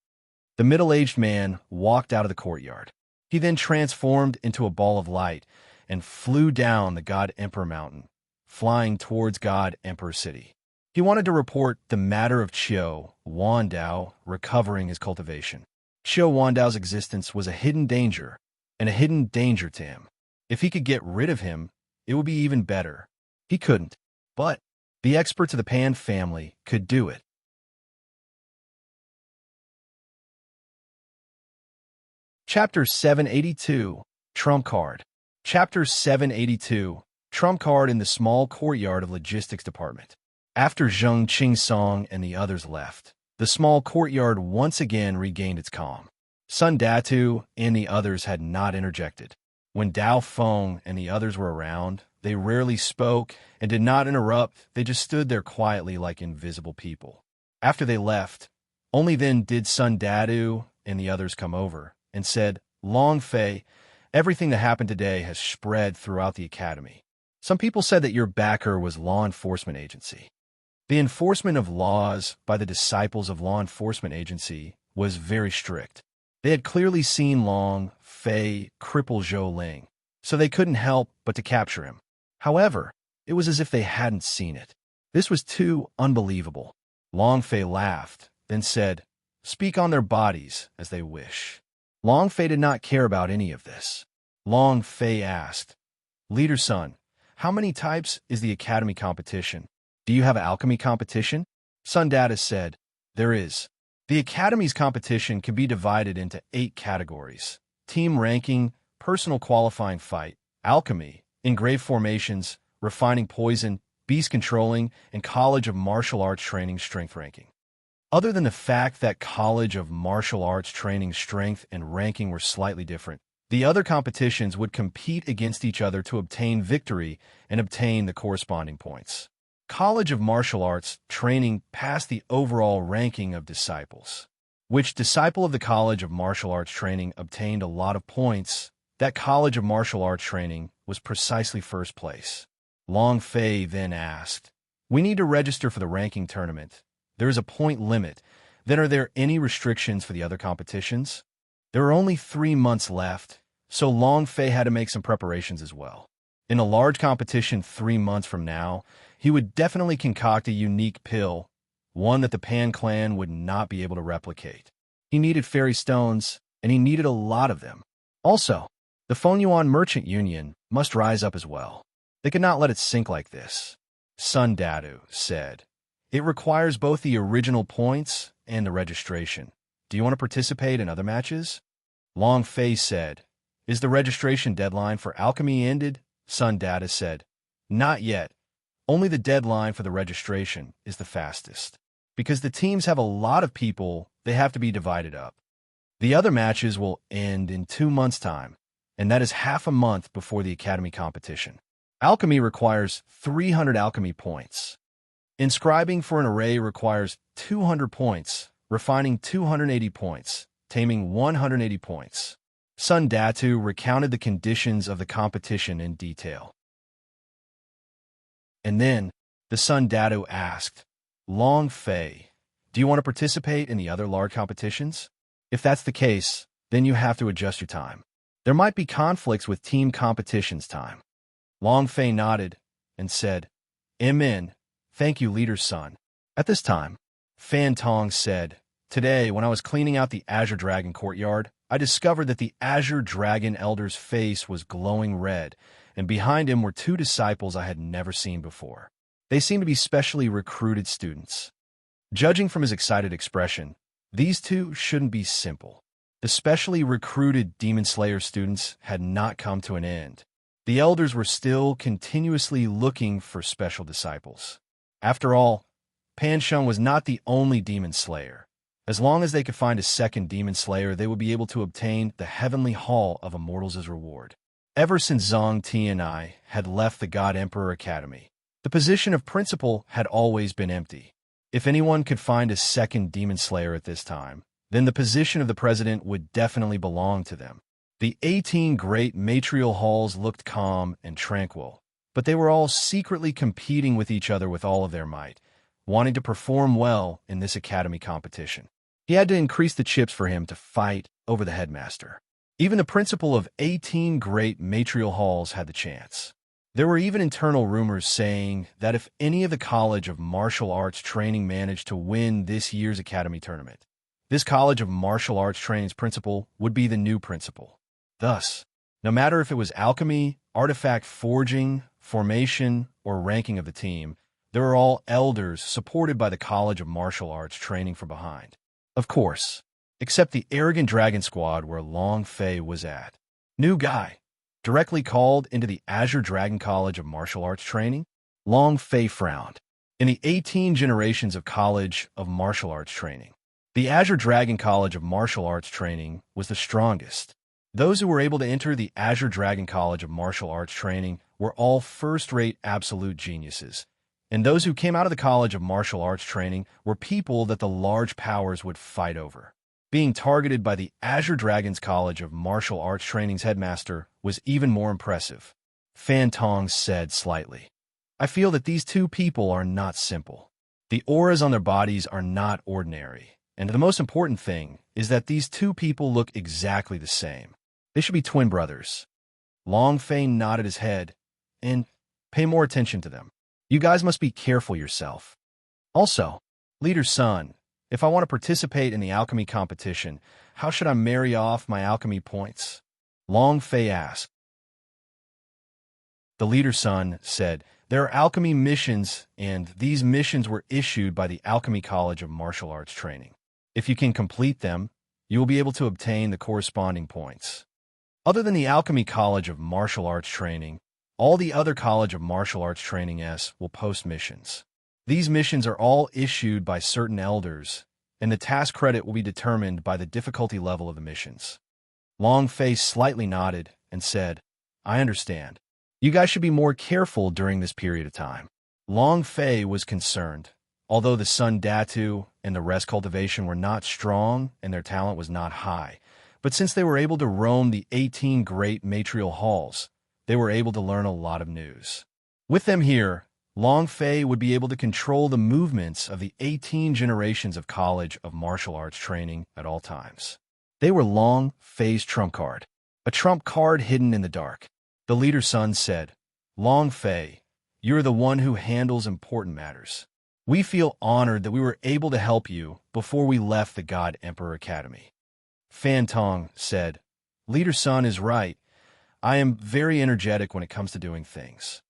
The middle-aged man walked out of the courtyard. He then transformed into a ball of light and flew down the God Emperor Mountain, flying towards God Emperor City. He wanted to report the matter of Xiao Wandao recovering his cultivation. Xiao Wandao's existence was a hidden danger, and a hidden danger to him. If he could get rid of him, it would be even better. He couldn't, but the experts of the Pan family could do it. Chapter 782, Trump Card. Chapter 782, Trump Card in the small courtyard of Logistics Department. After Zheng Qingsong and the others left, the small courtyard once again regained its calm. Sun Datu and the others had not interjected. When Dao Feng and the others were around, they rarely spoke and did not interrupt. They just stood there quietly like invisible people. After they left, only then did Sun Datu and the others come over and said, "Long Fei, everything that happened today has spread throughout the academy. Some people said that your backer was law enforcement agency. The enforcement of laws by the disciples of law enforcement agency was very strict. They had clearly seen Long Fei cripple Zhou Ling, so they couldn't help but to capture him. However, it was as if they hadn't seen it. This was too unbelievable." Long Fei laughed, then said, "Speak on their bodies as they wish." Long Fei did not care about any of this. Long Fei asked, "Leader Sun, how many types is the academy competition? Do you have an alchemy competition?" Sun Data said, "There is. The academy's competition can be divided into 8 categories: team ranking, personal qualifying fight, alchemy, engraved formations, refining poison, beast controlling, and College of Martial Arts Training strength ranking." Other than the fact that College of Martial Arts Training strength and ranking were slightly different, the other competitions would compete against each other to obtain victory and obtain the corresponding points. College of Martial Arts Training passed the overall ranking of disciples. Which disciple of the College of Martial Arts Training obtained a lot of points? That College of Martial Arts Training was precisely first place. Long Fei then asked, "We need to register for the ranking tournament. There is a point limit. Then are there any restrictions for the other competitions?" There are only 3 months left, so Long Fei had to make some preparations as well. In a large competition 3 months from now, he would definitely concoct a unique pill, one that the Pan clan would not be able to replicate. He needed fairy stones, and he needed a lot of them. Also, the Fengyuan Merchant Union must rise up as well. They could not let it sink like this. Sun Datu said, "It requires both the original points and the registration. Do you want to participate in other matches?" Long Fei said, "Is the registration deadline for alchemy ended?" Sun Data said, "Not yet. Only the deadline for the registration is the fastest. Because the teams have a lot of people, they have to be divided up. The other matches will end in 2 months' time, and that is half a month before the academy competition. Alchemy requires 300 alchemy points. Inscribing for an array requires 200 points, refining 280 points, taming 180 points. Sun Datu recounted the conditions of the competition in detail. And then, the Sun Datu asked, "Long Fei, do you want to participate in the other large competitions? If that's the case, then you have to adjust your time. There might be conflicts with team competitions time." Long Fei nodded and said, "Amen. Thank you, Leader Sun." At this time, Fan Tong said, "Today, when I was cleaning out the Azure Dragon courtyard, I discovered that the Azure Dragon Elder's face was glowing red, and behind him were 2 disciples I had never seen before. They seemed to be specially recruited students. Judging from his excited expression, these 2 shouldn't be simple. The specially recruited Demon Slayer students had not come to an end. The elders were still continuously looking for special disciples. After all, Pan Sheng was not the only Demon Slayer. As long as they could find a second Demon Slayer, they would be able to obtain the Heavenly Hall of Immortals' reward. Ever since Zhang Tianai had left the God Emperor Academy, the position of principal had always been empty. If anyone could find a second Demon Slayer at this time, then the position of the president would definitely belong to them. The 18 great matrial halls looked calm and tranquil, but they were all secretly competing with each other with all of their might, wanting to perform well in this academy competition. He had to increase the chips for him to fight over the headmaster. Even the principal of 18 great matrial halls had the chance. There were even internal rumors saying that if any of the College of Martial Arts Training managed to win this year's academy tournament, this College of Martial Arts Training's principal would be the new principal. Thus, No matter if it was alchemy, artifact forging, formation, or ranking of the team, they were all elders supported by the College of Martial Arts training from behind. Of course, except the arrogant dragon squad where Long Fei was at. New guy, directly called into the Azure Dragon College of Martial Arts training? Long Fei frowned. In the 18 generations of College of Martial Arts training, the Azure Dragon College of Martial Arts training was the strongest. Those who were able to enter the Azure Dragon College of Martial Arts training were all first-rate absolute geniuses, and those who came out of the College of Martial Arts training were people that the large powers would fight over. Being targeted by the Azure Dragons College of Martial Arts training's headmaster was even more impressive. Fan Tong said slightly, I feel that these two people are not simple. The auras on their bodies are not ordinary, and the most important thing is that these two people look exactly the same. They should be twin brothers. Long Fei nodded his head, and pay more attention to them. You guys must be careful yourself. Also, Leader's son, if I want to participate in the alchemy competition, how should I marry off my alchemy points? Long Fei asked. The Leader's son said, there are alchemy missions, and these missions were issued by the Alchemy College of Martial Arts training. If you can complete them, you will be able to obtain the corresponding points. Other than the Alchemy College of Martial Arts training, all the other College of Martial Arts training will post missions. These missions are all issued by certain elders, and the task credit will be determined by the difficulty level of the missions. Long Fei slightly nodded and said, I understand. You guys should be more careful during this period of time. Long Fei was concerned. Although the Sun Datu and the rest cultivation were not strong and their talent was not high, but since they were able to roam the 18 great matrial halls, they were able to learn a lot of news. With them here, Long Fei would be able to control the movements of the 18 generations of College of Martial Arts training at all times. They were Long Fei's trump card, a trump card hidden in the dark. The Leader's son said, Long Fei, you're the one who handles important matters. We feel honored that we were able to help you before we left the God Emperor Academy. Fan Tong said, Leader's son is right. I am very energetic when it comes to doing things.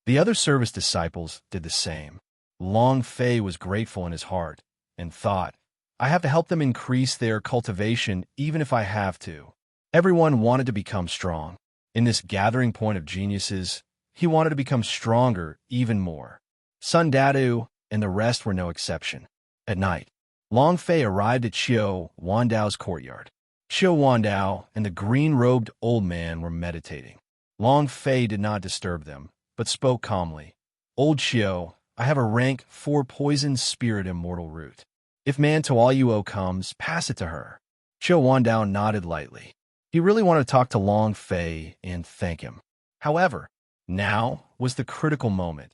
The other service disciples did the same. Long Fei was grateful in his heart and thought, I have to help them increase their cultivation even if I have to. Everyone wanted to become strong. In this gathering point of geniuses, he wanted to become stronger even more. Sun Datu and the rest were no exception. At night, Long Fei arrived at Xiao Wandao's courtyard. Xiao Wandao and the green-robed old man were meditating. Long Fei did not disturb them, but spoke calmly. Old Xiao, I have a rank 4 poison spirit immortal root. If Man Tualuo comes, pass it to her. Xiao Wandao nodded lightly. He really wanted to talk to Long Fei and thank him. However, now was the critical moment.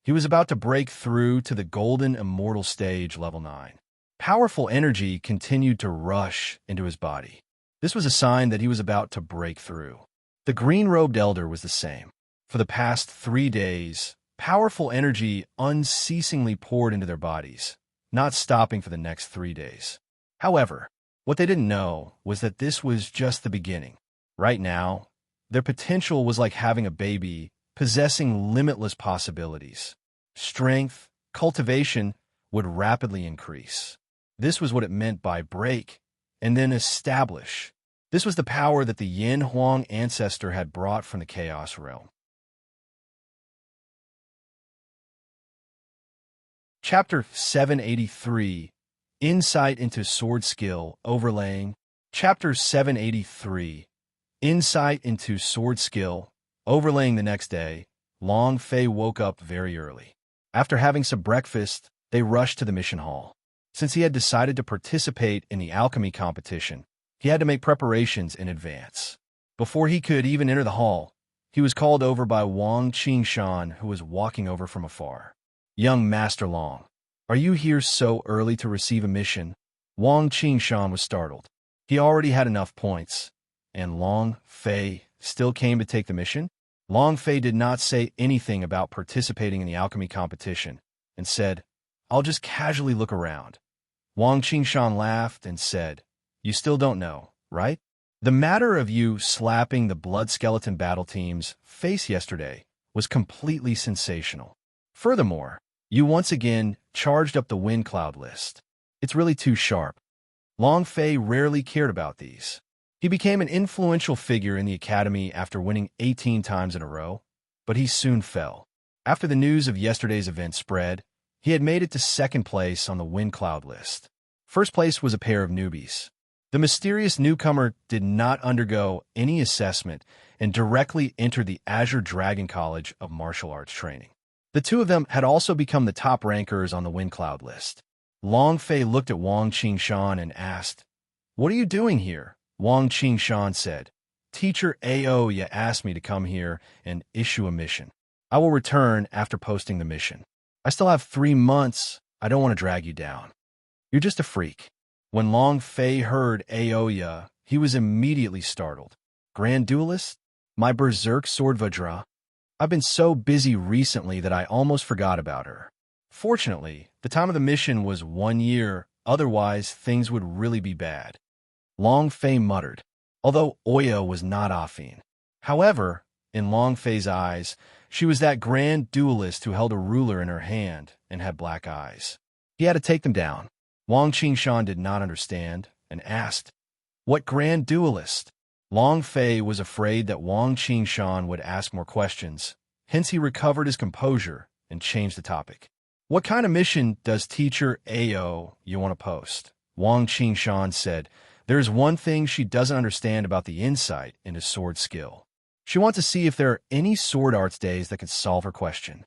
He was about to break through to the golden immortal stage level 9. Powerful energy continued to rush into his body. This was a sign that he was about to break through. The green-robed elder was the same. For the past 3 days, powerful energy unceasingly poured into their bodies, not stopping for the next 3 days. However, what they didn't know was that this was just the beginning. Right now, their potential was like having a baby possessing limitless possibilities. Strength, cultivation would rapidly increase. This was what it meant by break and then establish. This was the power that the Yin Huang ancestor had brought from the Chaos realm. Chapter 783, Insight into Sword Skill Overlaying. Chapter 783, Insight into Sword Skill Overlaying. The next day, Long Fei woke up very early. After having some breakfast, they rushed to the mission hall. Since he had decided to participate in the alchemy competition, he had to make preparations in advance. Before he could even enter the hall, he was called over by Wang Qingshan, who was walking over from afar. Young Master Long, are you here so early to receive a mission? Wang Qingshan was startled. He already had enough points, and Long Fei still came to take the mission? Long Fei did not say anything about participating in the alchemy competition and said, I'll just casually look around. Wang Qingshan laughed and said, You still don't know, right? The matter of you slapping the blood skeleton battle team's face yesterday was completely sensational. Furthermore, you once again charged up the wind cloud list. It's really too sharp. Long Fei rarely cared about these. He became an influential figure in the academy after winning 18 times in a row, but he soon fell. After the news of yesterday's event spread, he had made it to second place on the wind cloud list. First place was a pair of newbies. The mysterious newcomer did not undergo any assessment and directly entered the Azure Dragon College of Martial Arts Training. The two of them had also become the top rankers on the wind cloud list. Long Fei looked at Wang Qingshan and asked, "What are you doing here?" Wang Qingshan said, "Teacher Aoya asked me to come here and issue a mission. I will return after posting the mission. I still have 3 months. I don't want to drag you down. You're just a freak." When Long Fei heard Aoya, he was immediately startled. "Grand Duelist? My berserk sword Vajra? I've been so busy recently that I almost forgot about her." Fortunately, the time of the mission was 1 year, otherwise things would really be bad. Long Fei muttered, although Oya was not Afin. However, in Long Fei's eyes, she was that grand duelist who held a ruler in her hand and had black eyes. He had to take them down. Wang Qingshan did not understand and asked, "What grand duelist?" Long Fei was afraid that Wang Qingshan would ask more questions, hence he recovered his composure and changed the topic. "What kind of mission does Teacher Ao you want to post?" Wang Qingshan said, "There is one thing she doesn't understand about the insight into sword skill. She wants to see if there are any sword arts days that could solve her question.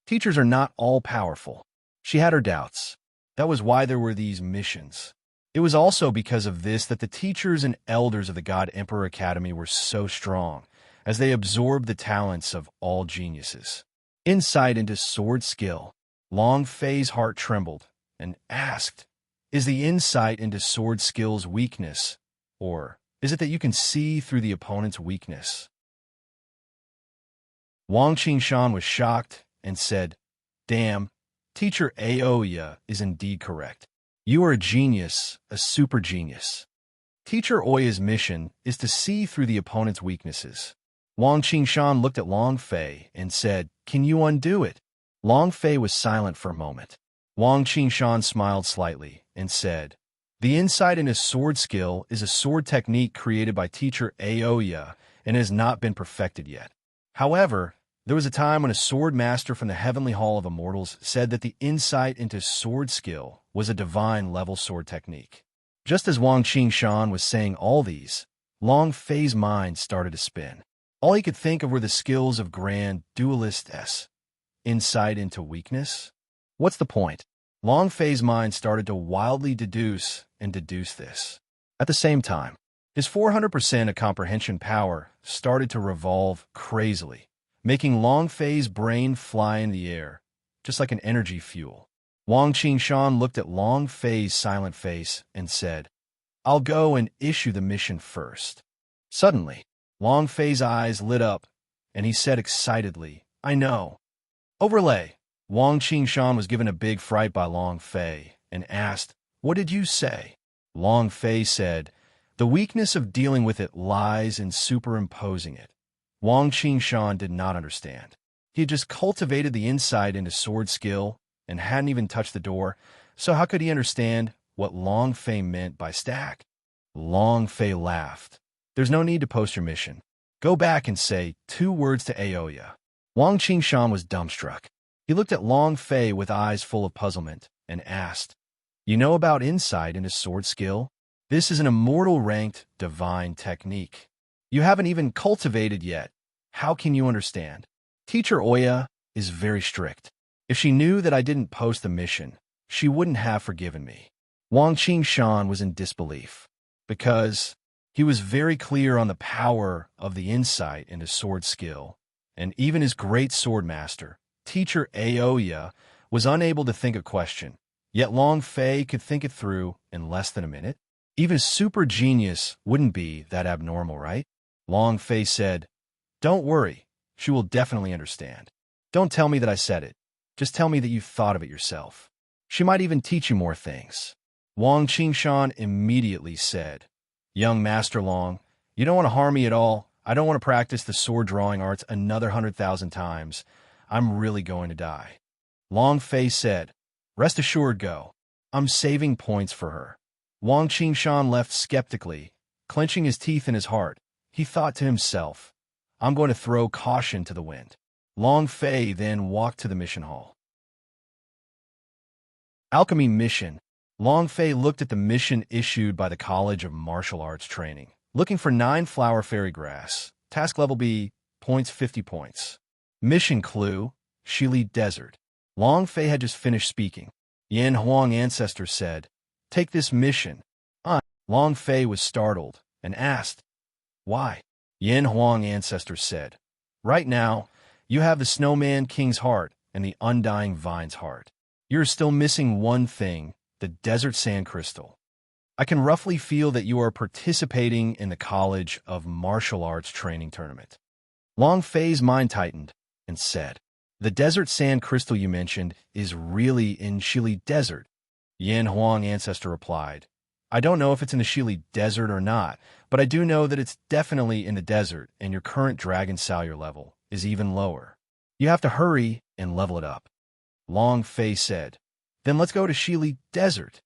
Teachers are not all powerful." She had her doubts. That was why there were these missions. It was also because of this that the teachers and elders of the God Emperor Academy were so strong, as they absorbed the talents of all geniuses. Insight into sword skill. Long Fei's heart trembled and asked, "Is the insight into sword skill's weakness, or is it that you can see through the opponent's weakness?" Wang Qingshan was shocked and said, "Damn, Teacher Aoya is indeed correct. You are a genius, a super genius. Teacher Oya's mission is to see through the opponent's weaknesses." Wang Qingshan looked at Long Fei and said, "Can you undo it?" Long Fei was silent for a moment. Wang Qingshan smiled slightly and said, "The insight into sword skill is a sword technique created by Teacher Aoya and has not been perfected yet. However, there was a time when a sword master from the Heavenly Hall of Immortals said that the insight into sword skill was a divine-level sword technique." Just as Wang Qingshan was saying all these, Long Fei's mind started to spin. All he could think of were the skills of Grand Duelist-S. Insight into weakness? What's the point? Long Fei's mind started to wildly deduce this. At the same time, his 400% of comprehension power started to revolve crazily, making Long Fei's brain fly in the air, just like an energy fuel. Wang Qingshan looked at Long Fei's silent face and said, "I'll go and issue the mission first." Suddenly, Long Fei's eyes lit up, and he said excitedly, "I know." Overlay. Wang Qingshan was given a big fright by Long Fei and asked, "What did you say?" Long Fei said, "The weakness of dealing with it lies in superimposing it." Wang Qingshan did not understand. He had just cultivated the insight into sword skill and hadn't even touched the door, so how could he understand what Long Fei meant by stack? Long Fei laughed. "There's no need to post your mission. Go back and say 2 words to Aoya." Wang Qingshan was dumbstruck. He looked at Long Fei with eyes full of puzzlement and asked, "You know about insight into sword skill? This is an immortal-ranked divine technique. You haven't even cultivated yet. How can you understand? Teacher Oya is very strict. If she knew that I didn't post the mission, she wouldn't have forgiven me." Wang Qingshan was in disbelief, because he was very clear on the power of the insight into sword skill, and even his great sword master, Teacher Aoya, was unable to think a question, yet Long Fei could think it through in less than a minute. Even super genius wouldn't be that abnormal, right? Long Fei said, "Don't worry, she will definitely understand. Don't tell me that I said it. Just tell me that you thought of it yourself. She might even teach you more things." Wang Qingshan immediately said, "Young Master Long, You don't want to harm me at all. I don't want to practice the sword drawing arts another 100,000 times. I'm really going to die. Long Fei said, Rest assured, go. I'm saving points for her. Wang Qingshan left skeptically, clenching his teeth in his heart. He thought to himself, I'm going to throw caution to the wind. Long Fei then walked to the mission hall. Alchemy Mission. Long Fei looked at the mission issued by the College of Martial Arts Training. Looking for 9 flower fairy grass. Task level B, points 50 points. Mission clue, Shili Desert. Long Fei had just finished speaking. Yan Huang Ancestor said, Take this mission. Long Fei was startled and asked, Why? Yan Huang Ancestor said, Right now, you have the Snowman King's heart and the Undying Vine's heart. You're still missing one thing, the Desert Sand Crystal. I can roughly feel that you are participating in the College of Martial Arts Training Tournament. Long Fei's mind tightened and said, The Desert Sand Crystal you mentioned is really in Shili Desert. Yan Huang Ancestor replied, I don't know if it's in the Shili Desert or not, but I do know that it's definitely in the desert and your current Dragon Salure level is even lower. You have to hurry and level it up. Long Fei said, Then let's go to Shili Desert.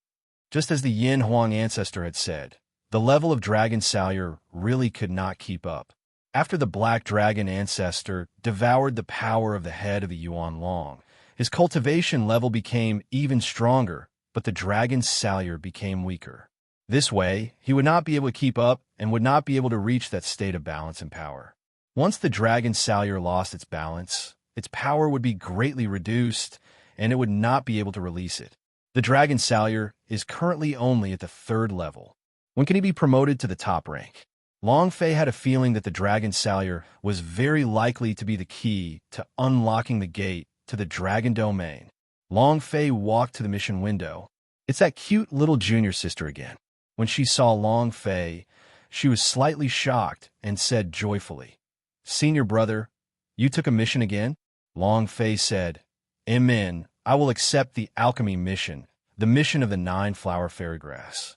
Just as the Yin Huang Ancestor had said, the level of Dragon Salure really could not keep up. After the Black Dragon Ancestor devoured the power of the head of the Yuan Long, his cultivation level became even stronger, but the Dragon Salure became weaker. This way, he would not be able to keep up and would not be able to reach that state of balance and power. Once the Dragon Salure lost its balance, its power would be greatly reduced, and it would not be able to release it. The Dragon Salure is currently only at the 3rd level. When can he be promoted to the top rank? Long Fei had a feeling that the Dragon Salure was very likely to be the key to unlocking the gate to the Dragon Domain. Long Fei walked to the mission window. It's that cute little junior sister again. When she saw Long Fei, she was slightly shocked and said joyfully, Senior brother, you took a mission again? Long Fei said, Amen, I will accept the alchemy mission, the mission of the 9 flower fairy grass.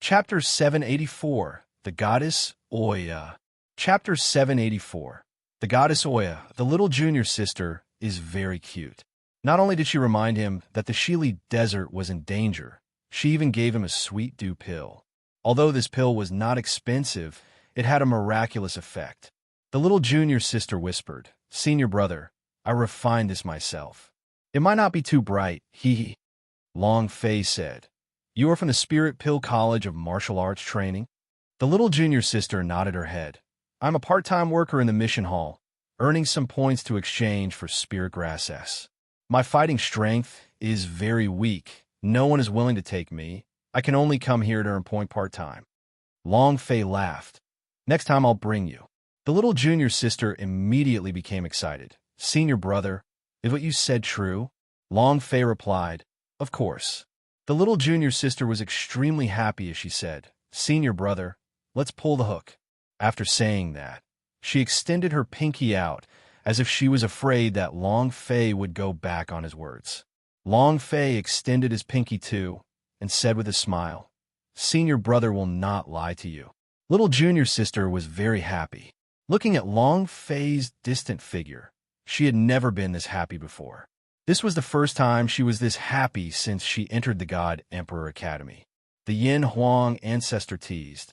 Chapter 784, The Goddess Oya. Chapter 784. The Goddess Oya, the little junior sister, is very cute. Not only did she remind him that the Shili Desert was in danger, she even gave him a sweet dew pill. Although this pill was not expensive, it had a miraculous effect. The little junior sister whispered, Senior brother, I refined this myself. It might not be too bright, hee. Long Fei said, You are from the Spirit Pill College of Martial Arts Training? The little junior sister nodded her head. I'm a part-time worker in the mission hall, earning some points to exchange for Spirit Grass S. My fighting strength is very weak. No one is willing to take me. I can only come here to earn point part-time. Long Fei laughed. Next time I'll bring you. The little junior sister immediately became excited. Senior brother, is what you said true? Long Fei replied, Of course. The little junior sister was extremely happy as she said, Senior brother, let's pull the hook. After saying that, she extended her pinky out as if she was afraid that Long Fei would go back on his words. Long Fei extended his pinky too and said with a smile, Senior brother will not lie to you. Little junior sister was very happy. Looking at Long Fei's distant figure, she had never been this happy before. This was the first time she was this happy since she entered the God Emperor Academy. The Yin Huang Ancestor teased,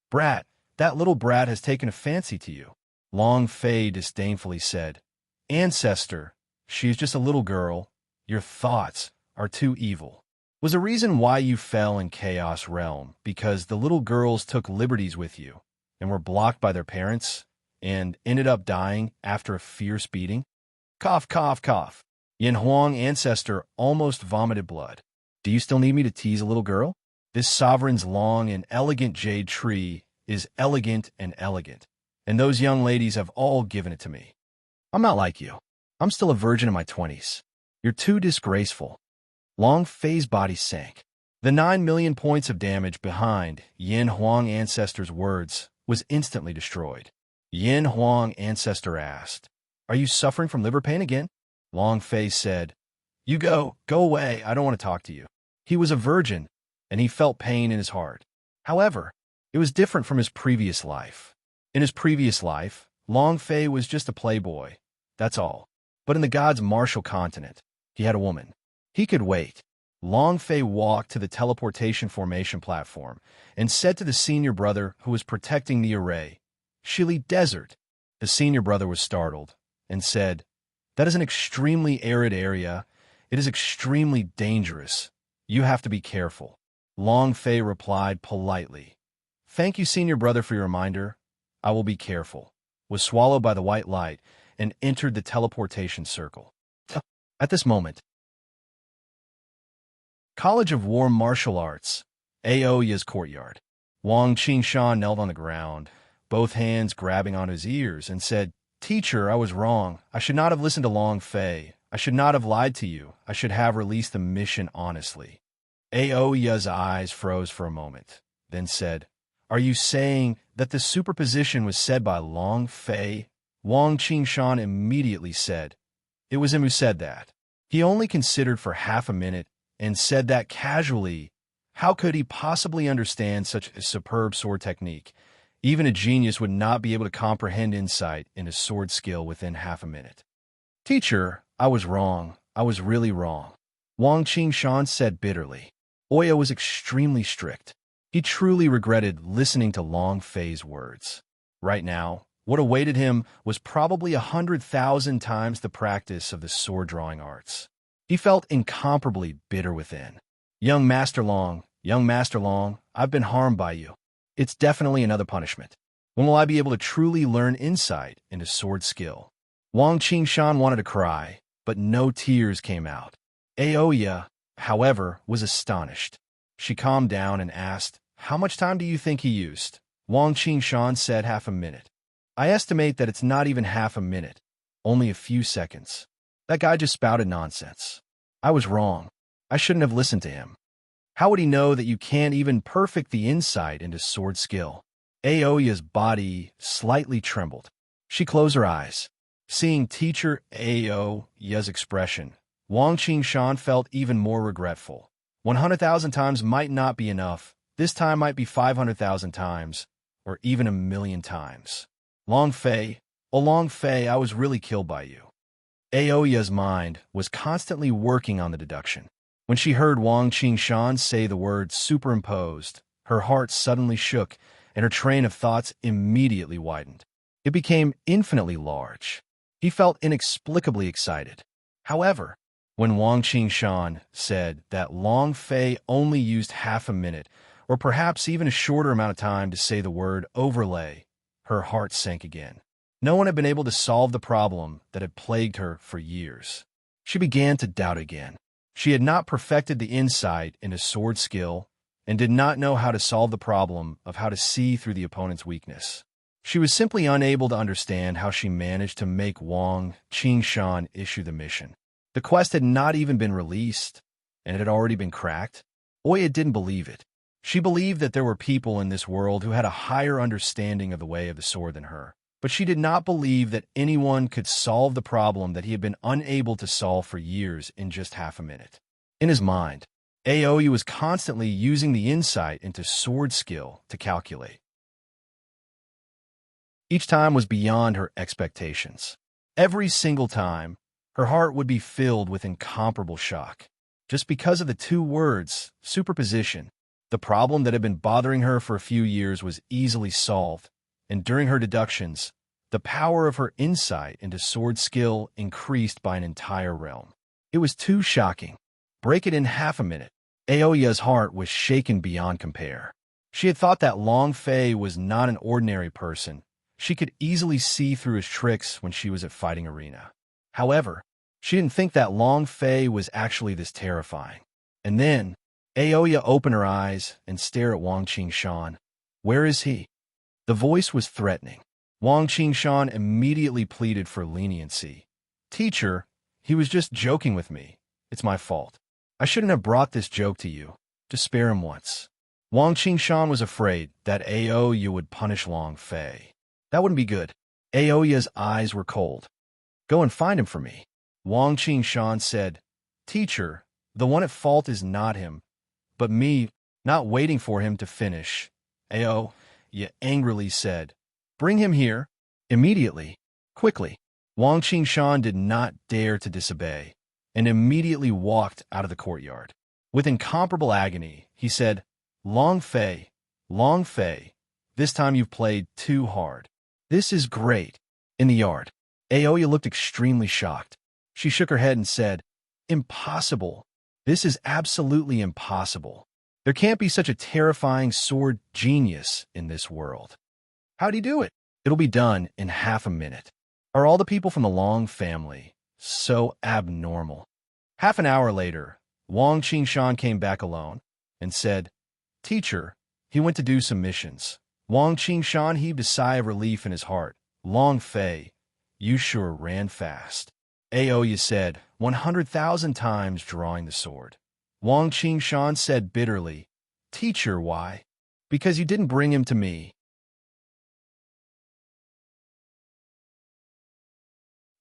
Brat, that little brat has taken a fancy to you. Long Fei disdainfully said, Ancestor, she is just a little girl. Your thoughts are too evil. Was the reason why you fell in Chaos Realm because the little girls took liberties with you and were blocked by their parents and ended up dying after a fierce beating? Cough, cough, cough. Yin Huang Ancestor almost vomited blood. Do you still need me to tease a little girl? This sovereign's long and elegant jade tree is elegant and elegant, and those young ladies have all given it to me. I'm not like you. I'm still a virgin in my 20s. You're too disgraceful. Long Fei's body sank. The 9 million points of damage behind Yin Huang Ancestor's words was instantly destroyed. Yin Huang Ancestor asked, Are you suffering from liver pain again? Long Fei said, You go away, I don't want to talk to you. He was a virgin, and he felt pain in his heart. However, it was different from his previous life. In his previous life, Long Fei was just a playboy. That's all. But in the god's martial continent, he had a woman. He could wait. Long Fei walked to the teleportation formation platform and said to the senior brother who was protecting the array, "Shili Desert." The senior brother was startled and said, "That is an extremely arid area. It is extremely dangerous. You have to be careful." Long Fei replied politely, "Thank you, senior brother, for your reminder. I will be careful," was swallowed by the white light and entered the teleportation circle. At this moment, College of War Martial Arts, Aoya's courtyard. Wang Qingshan knelt on the ground, both hands grabbing onto his ears, and said, "Teacher, I was wrong. I should not have listened to Long Fei. I should not have lied to you. I should have released the mission honestly." Aoya's eyes froze for a moment, then said, "Are you saying that the superposition was said by Long Fei?" Wang Qingshan immediately said, "It was him who said that. He only considered for half a minute and said that casually. How could he possibly understand such a superb sword technique? Even a genius would not be able to comprehend insight into sword skill within half a minute." "Teacher, I was wrong. I was really wrong," Wang Qingshan said bitterly. Oya was extremely strict. He truly regretted listening to Long Fei's words. Right now, what awaited him was probably 100,000 times the practice of the sword-drawing arts. He felt incomparably bitter within. Young Master Long, I've been harmed by you. It's definitely another punishment. When will I be able to truly learn insight into sword skill?" Wang Qingshan wanted to cry, but no tears came out. Aoya, however, was astonished. She calmed down and asked, "How much time do you think he used?" Wang Qingshan said, "Half a minute." "I estimate that it's not even half a minute, only a few seconds. That guy just spouted nonsense. I was wrong. I shouldn't have listened to him. How would he know that you can't even perfect the insight into sword skill?" Aoya's body slightly trembled. She closed her eyes. Seeing teacher Aoya's expression, Wang Qingshan felt even more regretful. 100,000 times might not be enough. This time might be 500,000 times, or even 1,000,000 times. "Long Fei, oh Long Fei, I was really killed by you." Aoya's mind was constantly working on the deduction. When she heard Wang Qingshan say the word superimposed, her heart suddenly shook and her train of thoughts immediately widened. It became infinitely large. He felt inexplicably excited. However, when Wang Qingshan said that Long Fei only used half a minute, or perhaps even a shorter amount of time to say the word overlay, her heart sank again. No one had been able to solve the problem that had plagued her for years. She began to doubt again. She had not perfected the insight into sword skill and did not know how to solve the problem of how to see through the opponent's weakness. She was simply unable to understand how she managed to make Wang Qingshan issue the mission. The quest had not even been released, and it had already been cracked. Oya didn't believe it. She believed that there were people in this world who had a higher understanding of the way of the sword than her. But she did not believe that anyone could solve the problem that he had been unable to solve for years in just half a minute. In his mind, Aoya was constantly using the insight into sword skill to calculate. Each time was beyond her expectations. Every single time, her heart would be filled with incomparable shock. Just because of the two words, superposition, the problem that had been bothering her for a few years was easily solved. And during her deductions, the power of her insight into sword skill increased by an entire realm. It was too shocking. Break it in half a minute. Aoya's heart was shaken beyond compare. She had thought that Long Fei was not an ordinary person. She could easily see through his tricks when she was at fighting arena. However, she didn't think that Long Fei was actually this terrifying. And then, Aoya opened her eyes and stared at Wang Qingshan. "Where is he?" The voice was threatening. Wang Qingshan immediately pleaded for leniency. "Teacher, he was just joking with me. It's my fault. I shouldn't have brought this joke to you. Just spare him once." Wang Qingshan was afraid that Aoya would punish Long Fei. That wouldn't be good. Aoya's eyes were cold. "Go and find him for me." Wang Qingshan said, "Teacher, the one at fault is not him, but me. Not waiting for him to finish, Ayo, Ye angrily said, "Bring him here, immediately, quickly." Wang Qingshan did not dare to disobey, and immediately walked out of the courtyard. With incomparable agony, he said, Long Fei, this time you've played too hard. This is great. In the yard, Aoya looked extremely shocked. She shook her head and said, Impossible. This is absolutely impossible. There can't be such a terrifying sword genius in this world. How'd he do it? It'll be done in half a minute. Are all the people from the Long family so abnormal? Half an hour later, Wang Qingshan came back alone and said, Teacher, he went to do some missions. Wang Qingshan heaved a sigh of relief in his heart. Long Fei, you sure ran fast. Aoya said, 100,000 times drawing the sword. Wang Qingshan said bitterly, Teacher, why? Because you didn't bring him to me.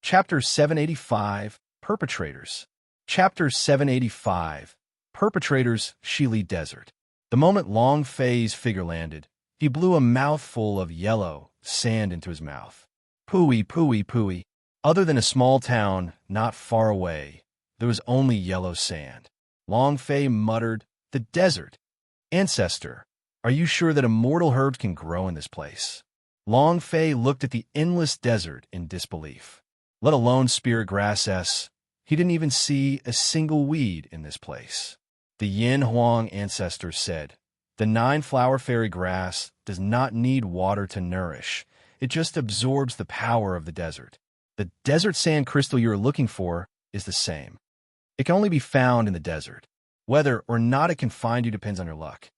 Chapter 785, Perpetrators. Chapter 785, Perpetrators, Shili Desert. The moment Long Fei's figure landed, he blew a mouthful of yellow sand into his mouth. Pooey, pooey, pooey. Other than a small town not far away, there was only yellow sand. Long Fei muttered, The desert. Ancestor, are you sure that immortal herbs can grow in this place? Long Fei looked at the endless desert in disbelief. Let alone spirit grasses, he didn't even see a single weed in this place. The Yin Huang ancestor said, The 9-flower fairy grass does not need water to nourish. It just absorbs the power of the desert. The desert sand crystal you're looking for is the same. It can only be found in the desert. Whether or not it can find you depends on your luck.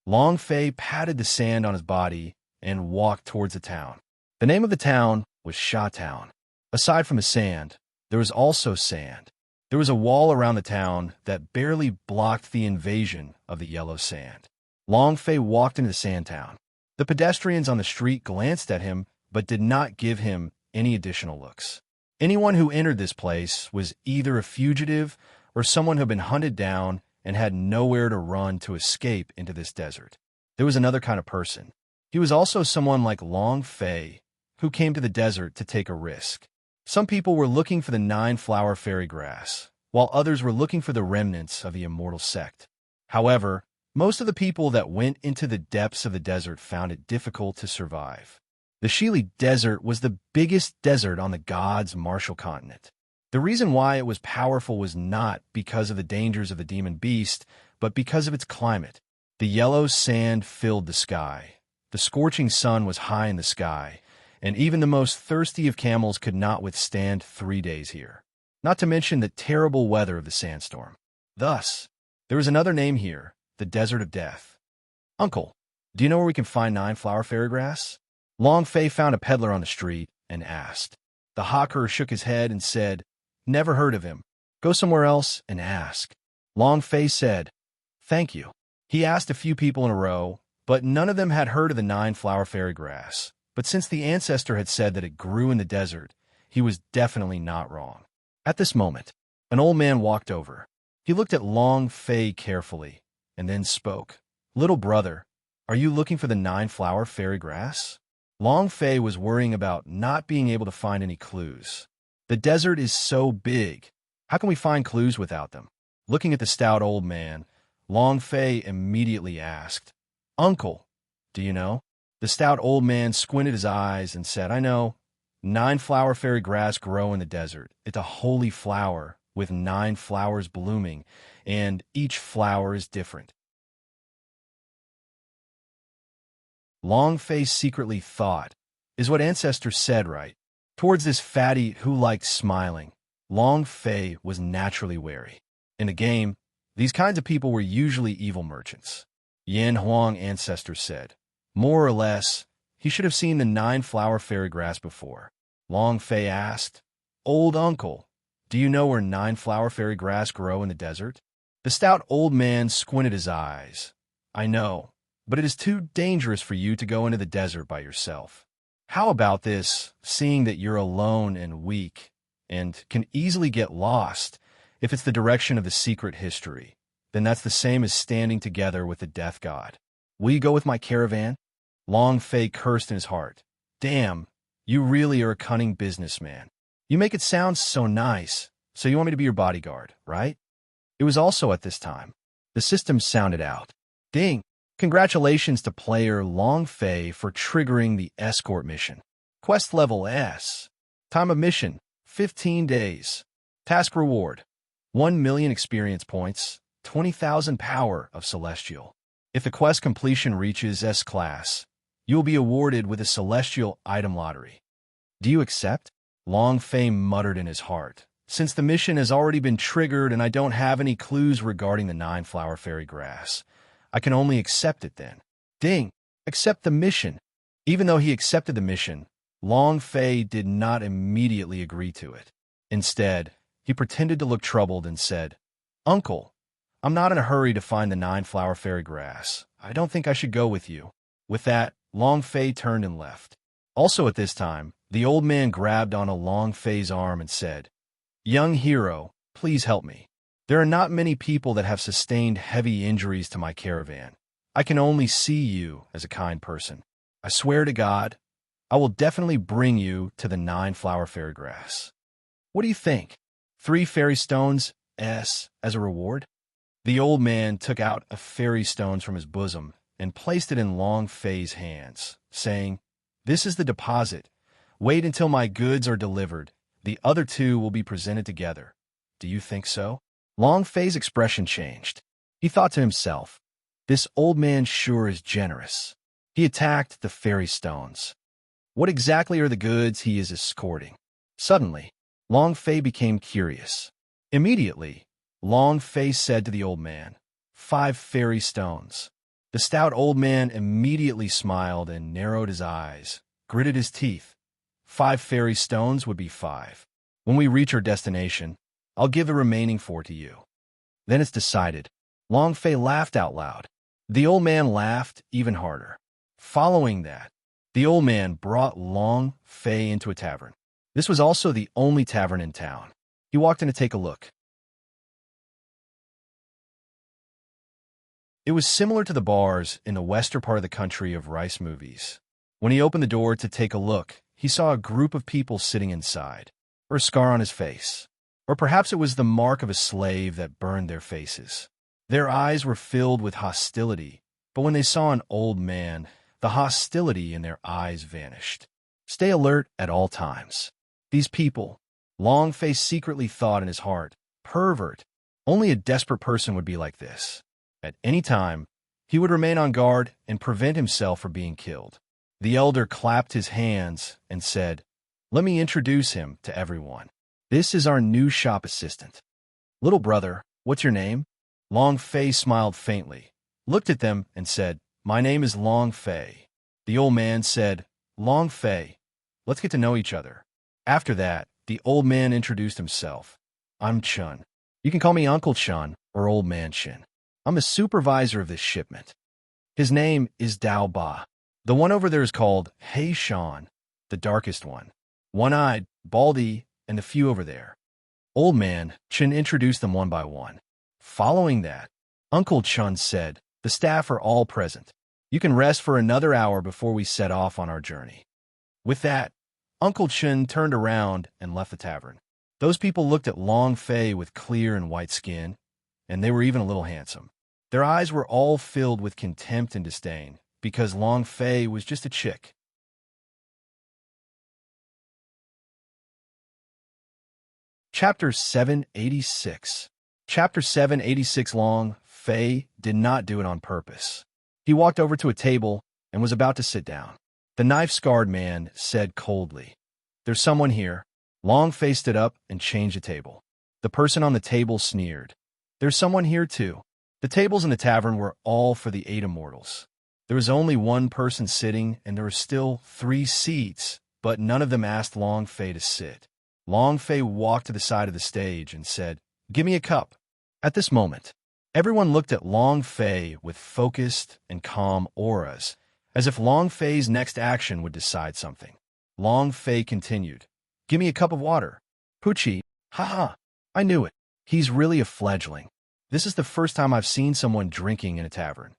Long Fei patted the sand on his body and walked towards the town. The name of the town was Sha Town. Aside from the sand, there was also sand. There was a wall around the town that barely blocked the invasion of the yellow sand. Long Fei walked into the sand town. The pedestrians on the street glanced at him, but did not give him any additional looks. Anyone who entered this place was either a fugitive or someone who had been hunted down and had nowhere to run to escape into this desert. There was another kind of person. He was also someone like Long Fei, who came to the desert to take a risk. Some people were looking for the 9-flower fairy grass, while others were looking for the remnants of the immortal sect. However, most of the people that went into the depths of the desert found it difficult to survive. The Shili Desert was the biggest desert on the gods' Martial continent. The reason why it was powerful was not because of the dangers of the demon beast, but because of its climate. The yellow sand filled the sky. The scorching sun was high in the sky, and even the most thirsty of camels could not withstand 3 days here. Not to mention the terrible weather of the sandstorm. Thus, there is another name here, the Desert of Death. Uncle, do you know where we can find 9-flower fairy grass? Long Fei found a peddler on the street and asked. The hawker shook his head and said, Never heard of him. Go somewhere else and ask. Long Fei said, Thank you. He asked a few people in a row, but none of them had heard of the 9-flower fairy grass. But since the ancestor had said that it grew in the desert, he was definitely not wrong. At this moment, an old man walked over. He looked at Long Fei carefully and then spoke. Little brother, are you looking for the 9-flower fairy grass? Long Fei was worrying about not being able to find any clues. The desert is so big. How can we find clues without them? Looking at the stout old man, Long Fei immediately asked, Uncle, do you know? The stout old man squinted his eyes and said, I know. 9-flower fairy grass grow in the desert. It's a holy flower with 9 flowers blooming, and each flower is different. Long Fei secretly thought, is what ancestors said right? Towards this fatty who liked smiling, Long Fei was naturally wary. In the game, these kinds of people were usually evil merchants. Yin Huang ancestors said, more or less, he should have seen the 9-flower fairy grass before. Long Fei asked, Old uncle, do you know where 9-flower fairy grass grow in the desert? The stout old man squinted his eyes. I know, but it is too dangerous for you to go into the desert by yourself. How about this, seeing that you're alone and weak, and can easily get lost if it's the direction of the secret history? then that's the same as standing together with the death god. Will you go with my caravan? Long Fei cursed in his heart. Damn, you really are a cunning businessman. You make it sound so nice, so you want me to be your bodyguard, right? It was also at this time. The system sounded out. Ding! Congratulations to player Long Fei for triggering the escort mission. Quest level S. Time of mission, 15 days. Task reward, 1 million experience points, 20,000 power of celestial. If the quest completion reaches S class, you will be awarded with a celestial item lottery. Do you accept? Long Fei muttered in his heart. Since the mission has already been triggered and I don't have any clues regarding the 9-flower fairy grass, I can only accept it then. Ding! Accept the mission. Even though he accepted the mission, Long Fei did not immediately agree to it. Instead, he pretended to look troubled and said, Uncle, I'm not in a hurry to find the 9-flower fairy grass. I don't think I should go with you. With that, Long Fei turned and left. Also at this time, the old man grabbed onto Long Fei's arm and said, Young hero, please help me. There are not many people that have sustained heavy injuries to my caravan. I can only see you as a kind person. I swear to God, I will definitely bring you to the 9-flower fairy grass. What do you think? 3 fairy stones, S, as a reward? The old man took out a fairy stones from his bosom and placed it in Long Fei's hands, saying, This is the deposit. Wait until my goods are delivered. The other 2 will be presented together. Do you think so? Long Fei's expression changed. He thought to himself, This old man sure is generous. He attacked the fairy stones. What exactly are the goods he is escorting? Suddenly, Long Fei became curious. Immediately, Long Fei said to the old man, 5 fairy stones. The stout old man immediately smiled and narrowed his eyes, gritted his teeth. 5 fairy stones would be 5. When we reach our destination, I'll give the remaining 4 to you. Then it's decided. Long Fei laughed out loud. The old man laughed even harder. Following that, the old man brought Long Fei into a tavern. This was also the only tavern in town. He walked in to take a look. It was similar to the bars in the western part of the country of Rice movies. When he opened the door to take a look, he saw a group of people sitting inside, or a scar on his face. Or perhaps it was the mark of a slave that burned their faces. Their eyes were filled with hostility, but when they saw an old man, the hostility in their eyes vanished. Stay alert at all times. These people, Long Fei secretly thought in his heart, pervert. Only a desperate person would be like this. At any time, he would remain on guard and prevent himself from being killed. The elder clapped his hands and said, Let me introduce him to everyone. This is our new shop assistant. Little brother, what's your name? Long Fei smiled faintly, looked at them, and said, My name is Long Fei. The old man said, Long Fei, let's get to know each other. After that, the old man introduced himself. I'm Chun. You can call me Uncle Chun or Old Man Chin. I'm the supervisor of this shipment. His name is Dao Ba. The one over there is called Hei Shan, the darkest one. One-eyed, baldy, and the few over there. Old Man Chin introduced them one by one. Following that, Uncle Chun said, The staff are all present. You can rest for another hour before we set off on our journey. With that, Uncle Chun turned around and left the tavern. Those people looked at Long Fei with clear and white skin, and they were even a little handsome. Their eyes were all filled with contempt and disdain, because Long Fei was just a chick. Chapter 786. Chapter 786. Long Fei did not do it on purpose. He walked over to a table and was about to sit down. The knife-scarred man said coldly, There's someone here. Long Fei stood up and changed the table. The person on the table sneered. There's someone here too. The tables in the tavern were all for the 8 immortals. There was only one person sitting, and there were still 3 seats, but none of them asked Long Fei to sit. Long Fei walked to the side of the stage and said, Give me a cup. At this moment, everyone looked at Long Fei with focused and calm auras, as if Long Fei's next action would decide something. Long Fei continued, Give me a cup of water. Poochie, haha, I knew it. He's really a fledgling. This is the first time I've seen someone drinking in a tavern.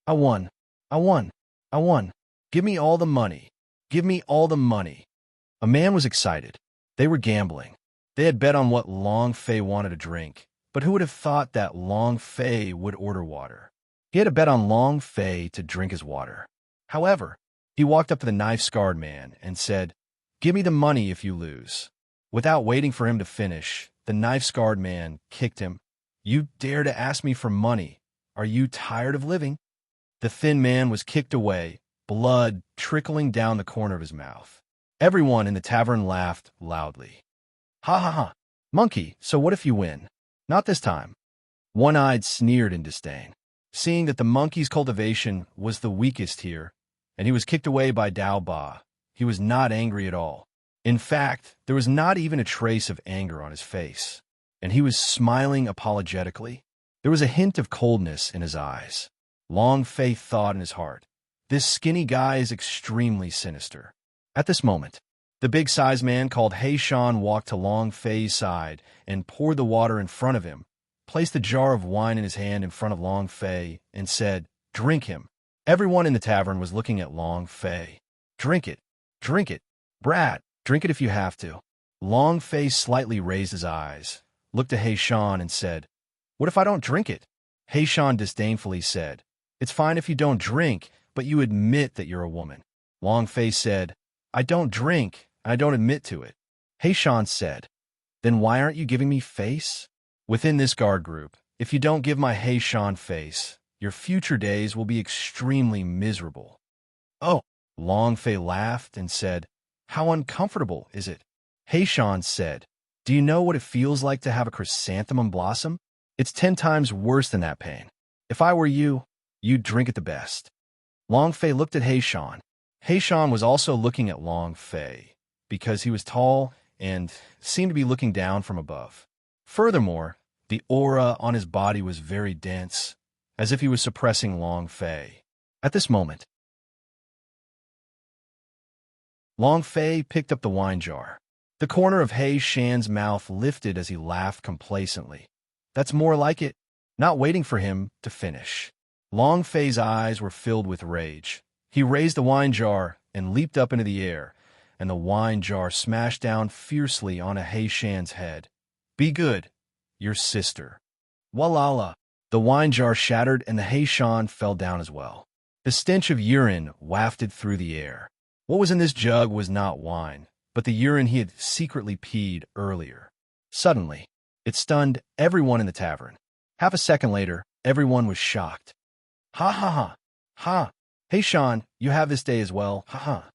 I won. I won. I won. Give me all the money. Give me all the money. A man was excited. They were gambling. They had bet on what Long Fei wanted to drink, but who would have thought that Long Fei would order water? He had a bet on Long Fei to drink his water. However, he walked up to the knife-scarred man and said, "Give me the money if you lose." Without waiting for him to finish, the knife-scarred man kicked him. "You dare to ask me for money? Are you tired of living?" The thin man was kicked away, blood trickling down the corner of his mouth. Everyone in the tavern laughed loudly. "Ha ha ha! Monkey, so what if you win?" "Not this time." One-Eyed sneered in disdain. Seeing that the monkey's cultivation was the weakest here, and he was kicked away by Dao Ba, he was not angry at all. In fact, there was not even a trace of anger on his face, and he was smiling apologetically. There was a hint of coldness in his eyes. Long Fei thought in his heart, "This skinny guy is extremely sinister." At this moment, the big-sized man called He Shan walked to Long Fei's side and poured the water in front of him, placed the jar of wine in his hand in front of Long Fei, and said, "Drink him." Everyone in the tavern was looking at Long Fei. "Drink it. Drink it. Brat, drink it if you have to." Long Fei slightly raised his eyes, looked to He Shan, and said, "What if I don't drink it?" He Shan disdainfully said, "It's fine if you don't drink, but you admit that you're a woman." Long Fei said, "I don't drink, and I don't admit to it." He Shan said, "Then why aren't you giving me face?" Within this guard group, if you don't give my He Shan face, your future days will be extremely miserable. "Oh," Long Fei laughed and said, "How uncomfortable is it?" He Shan said, "Do you know what it feels like to have a chrysanthemum blossom? It's 10 times worse than that pain. If I were you, you'd drink it the best." Long Fei looked at He Shan. He Shan was also looking at Long Fei, because he was tall and seemed to be looking down from above. Furthermore, the aura on his body was very dense, as if he was suppressing Long Fei. At this moment, Long Fei picked up the wine jar. The corner of He Shan's mouth lifted as he laughed complacently. "That's more like it." Not waiting for him to finish, Long Fei's eyes were filled with rage. He raised the wine jar and leaped up into the air, and the wine jar smashed down fiercely on He Shan's head. "Be good, your sister." Walala! The wine jar shattered and the He Shan fell down as well. The stench of urine wafted through the air. What was in this jug was not wine, but the urine he had secretly peed earlier. Suddenly, it stunned everyone in the tavern. Half a second later, everyone was shocked. "Ha ha ha! Ha! He Shan, you have this day as well, ha ha!"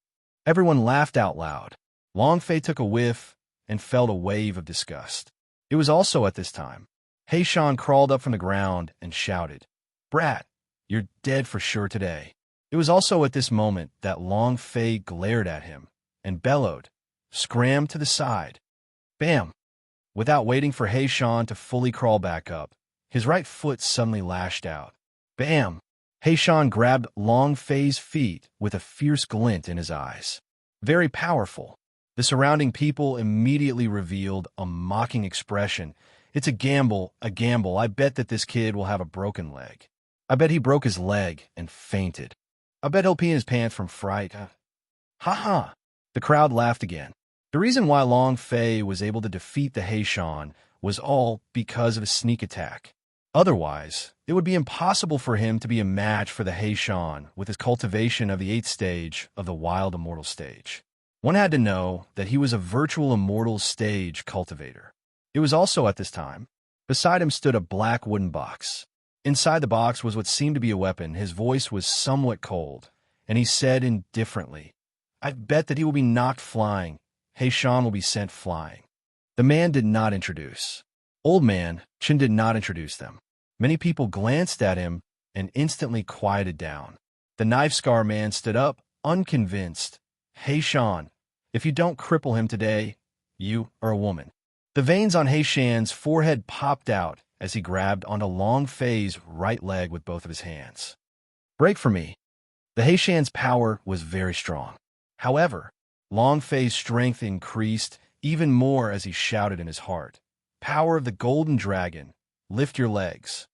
Everyone laughed out loud. Long Fei took a whiff and felt a wave of disgust. It was also at this time. He Shan crawled up from the ground and shouted, "Brat, you're dead for sure today." It was also at this moment that Long Fei glared at him and bellowed, "Scram to the side." Bam! Without waiting for He Shan to fully crawl back up, his right foot suddenly lashed out. Bam! He Shan grabbed Long Fei's feet with a fierce glint in his eyes. Very powerful. The surrounding people immediately revealed a mocking expression. "It's a gamble, a gamble. I bet that this kid will have a broken leg. I bet he broke his leg and fainted. I bet he'll pee in his pants from fright." Ha ha! The crowd laughed again. The reason why Long Fei was able to defeat the He Shan was all because of his sneak attack. Otherwise, it would be impossible for him to be a match for the He Shan with his cultivation of the 8th stage of the Wild Immortal stage. One had to know that he was a virtual immortal stage cultivator. It was also at this time. Beside him stood a black wooden box. Inside the box was what seemed to be a weapon. His voice was somewhat cold, and he said indifferently, "I bet that he will be knocked flying. He Shan will be sent flying." The man did not introduce. Old man Chen did not introduce them. Many people glanced at him and instantly quieted down. The knife scar man stood up, unconvinced. "He Shan, if you don't cripple him today, you are a woman." The veins on He Shan's forehead popped out as he grabbed onto Long Fei's right leg with both of his hands. "Break for me." The He Shan's power was very strong. However, Long Fei's strength increased even more as he shouted in his heart, "Power of the Golden Dragon, lift your legs.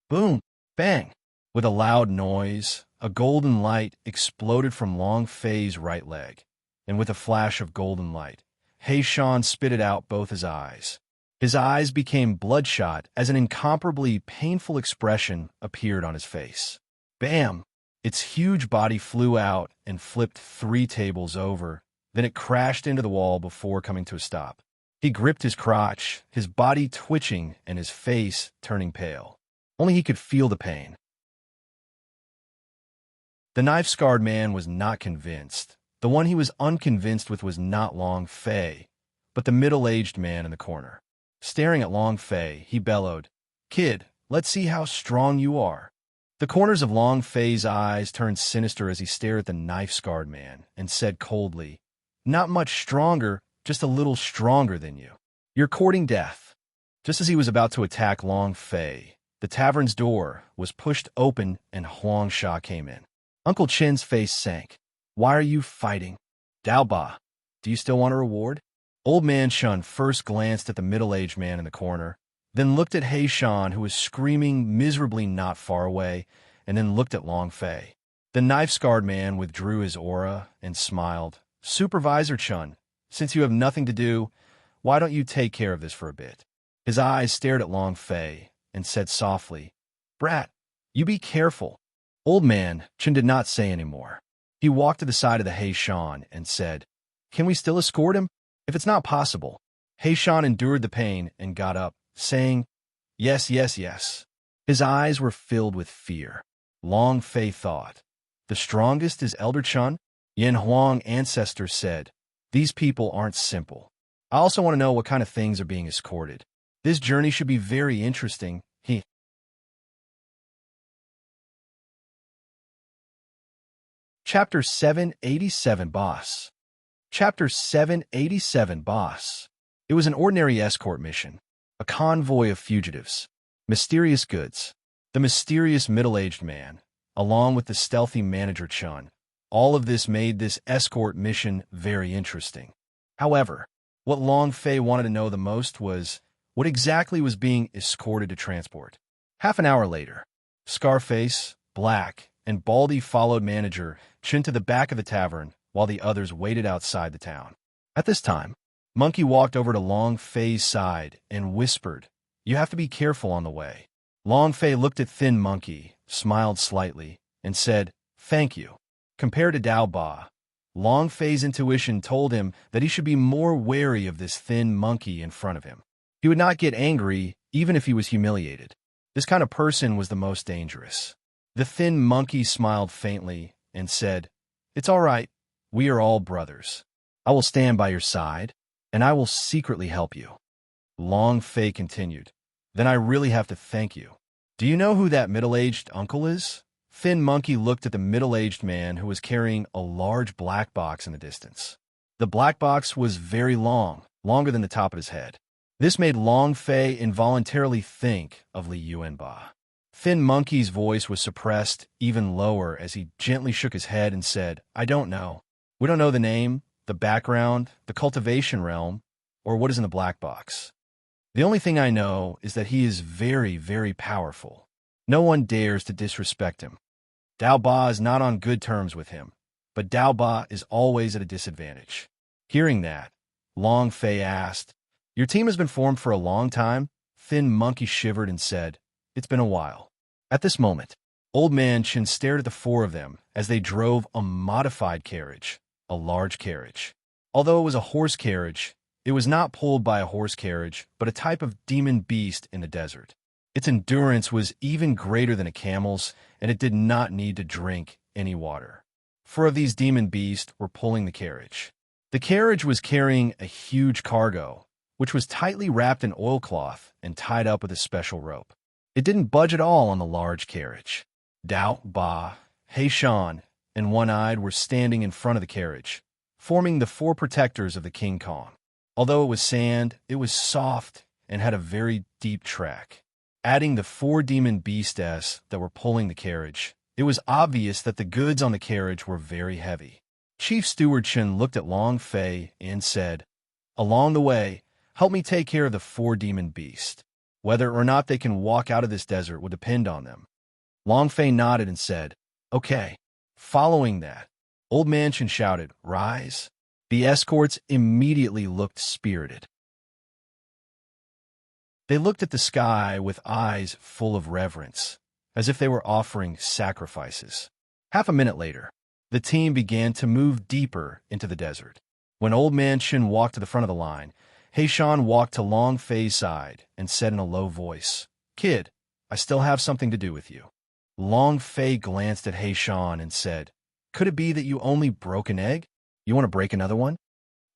Boom! Bang! With a loud noise, a golden light exploded from Long Fei's right leg, and with a flash of golden light, He Shan spit it out both his eyes. His eyes became bloodshot as an incomparably painful expression appeared on his face. Bam! Its huge body flew out and flipped 3 tables over, then it crashed into the wall before coming to a stop. He gripped his crotch, his body twitching and his face turning pale. Only he could feel the pain. The knife-scarred man was not convinced. The one he was unconvinced with was not Long Fei, but the middle-aged man in the corner. Staring at Long Fei, he bellowed, "Kid, let's see how strong you are." The corners of Long Fei's eyes turned sinister as he stared at the knife-scarred man and said coldly, "Not much stronger, just a little stronger than you. You're courting death." Just as he was about to attack Long Fei, the tavern's door was pushed open and Huang Sha came in. Uncle Chin's face sank. "Why are you fighting?" "Dao Ba, do you still want a reward?" Old Man Shun first glanced at the middle-aged man in the corner, then looked at He Shan, who was screaming miserably not far away, and then looked at Long Fei. The knife-scarred man withdrew his aura and smiled. "Supervisor Chun, since you have nothing to do, why don't you take care of this for a bit?" His eyes stared at Long Fei and said softly, "Brat, you be careful." Old Man Chen did not say any more. He walked to the side of the He Shan and said, "Can we still escort him? If it's not possible." He Shan endured the pain and got up, saying, "Yes, yes, yes." His eyes were filled with fear. Long Fei thought, "The strongest is Elder Chun?" Yin Huang ancestors said, "These people aren't simple. I also want to know what kind of things are being escorted. This journey should be very interesting." Chapter 787 Boss. Chapter 787 Boss. It was an ordinary escort mission. A convoy of fugitives. Mysterious goods. The mysterious middle-aged man, along with the stealthy manager Chun. All of this made this escort mission very interesting. However, what Long Fei wanted to know the most was what exactly was being escorted to transport. Half an hour later, Scarface, Black, and Baldy followed manager Chin to the back of the tavern while the others waited outside the town. At this time, Monkey walked over to Long Fei's side and whispered, "You have to be careful on the way." Long Fei looked at Thin Monkey, smiled slightly, and said, "Thank you." Compared to Dao Ba, Long Fei's intuition told him that he should be more wary of this thin monkey in front of him. He would not get angry even if he was humiliated. This kind of person was the most dangerous. The thin monkey smiled faintly and said, "It's all right. We are all brothers. I will stand by your side, and I will secretly help you." Long Fei continued, "Then I really have to thank you. Do you know who that middle-aged uncle is?" Thin Monkey looked at the middle-aged man who was carrying a large black box in the distance. The black box was very long, longer than the top of his head. This made Long Fei involuntarily think of Li Yuanba. Thin Monkey's voice was suppressed even lower as he gently shook his head and said, "I don't know. We don't know the name, the background, the cultivation realm, or what is in the black box. The only thing I know is that he is very, very powerful. No one dares to disrespect him. Dao Ba is not on good terms with him, but Dao Ba is always at a disadvantage." Hearing that, Long Fei asked, "Your team has been formed for a long time?" Thin Monkey shivered and said, "It's been a while." At this moment, Old Man Chin stared at the 4 of them as they drove a modified carriage, a large carriage. Although it was a horse carriage, it was not pulled by a horse carriage, but a type of demon beast in the desert. Its endurance was even greater than a camel's, and it did not need to drink any water. 4 of these demon beasts were pulling the carriage. The carriage was carrying a huge cargo, which was tightly wrapped in oilcloth and tied up with a special rope. It didn't budge at all on the large carriage. Dao Ba, He Shan, and One-Eyed were standing in front of the carriage, forming the 4 protectors of the King Kong. Although it was sand, it was soft and had a very deep track. Adding the 4 demon beasts that were pulling the carriage, it was obvious that the goods on the carriage were very heavy. Chief Steward Chen looked at Long Fei and said, "Along the way, help me take care of the 4 demon beasts." Whether or not they can walk out of this desert will depend on them. Long Fei nodded and said, "Okay." Following that, Old Man Shin shouted, "Rise." The escorts immediately looked spirited. They looked at the sky with eyes full of reverence, as if they were offering sacrifices. Half a minute later, the team began to move deeper into the desert. When Old Man Shin walked to the front of the line, Heishan walked to Long Fei's side and said in a low voice, "Kid, I still have something to do with you." Long Fei glanced at Heishan and said, "Could it be that you only broke an egg? You want to break another one?"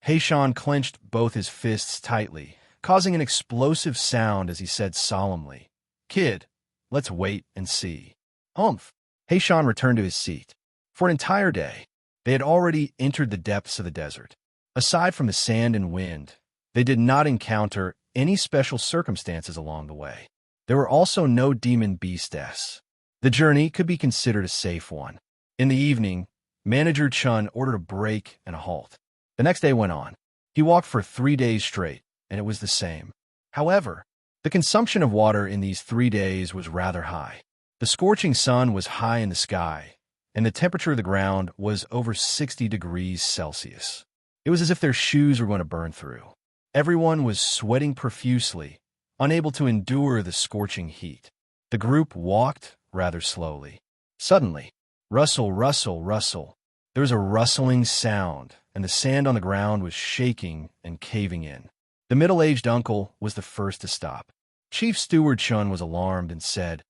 Heishan clenched both his fists tightly, causing an explosive sound as he said solemnly, "Kid, let's wait and see." Humph! Heishan returned to his seat. For an entire day, they had already entered the depths of the desert. Aside from the sand and wind, they did not encounter any special circumstances along the way. There were also no demon beast deaths. The journey could be considered a safe one. In the evening, Manager Chun ordered a break and a halt. The next day went on. He walked for 3 days straight, and it was the same. However, the consumption of water in these 3 days was rather high. The scorching sun was high in the sky, and the temperature of the ground was over 60 degrees Celsius. It was as if their shoes were going to burn through. Everyone was sweating profusely, unable to endure the scorching heat. The group walked rather slowly. Suddenly, rustle, rustle, rustle. There was a rustling sound, and the sand on the ground was shaking and caving in. The middle-aged uncle was the first to stop. Chief Steward Chun was alarmed and said,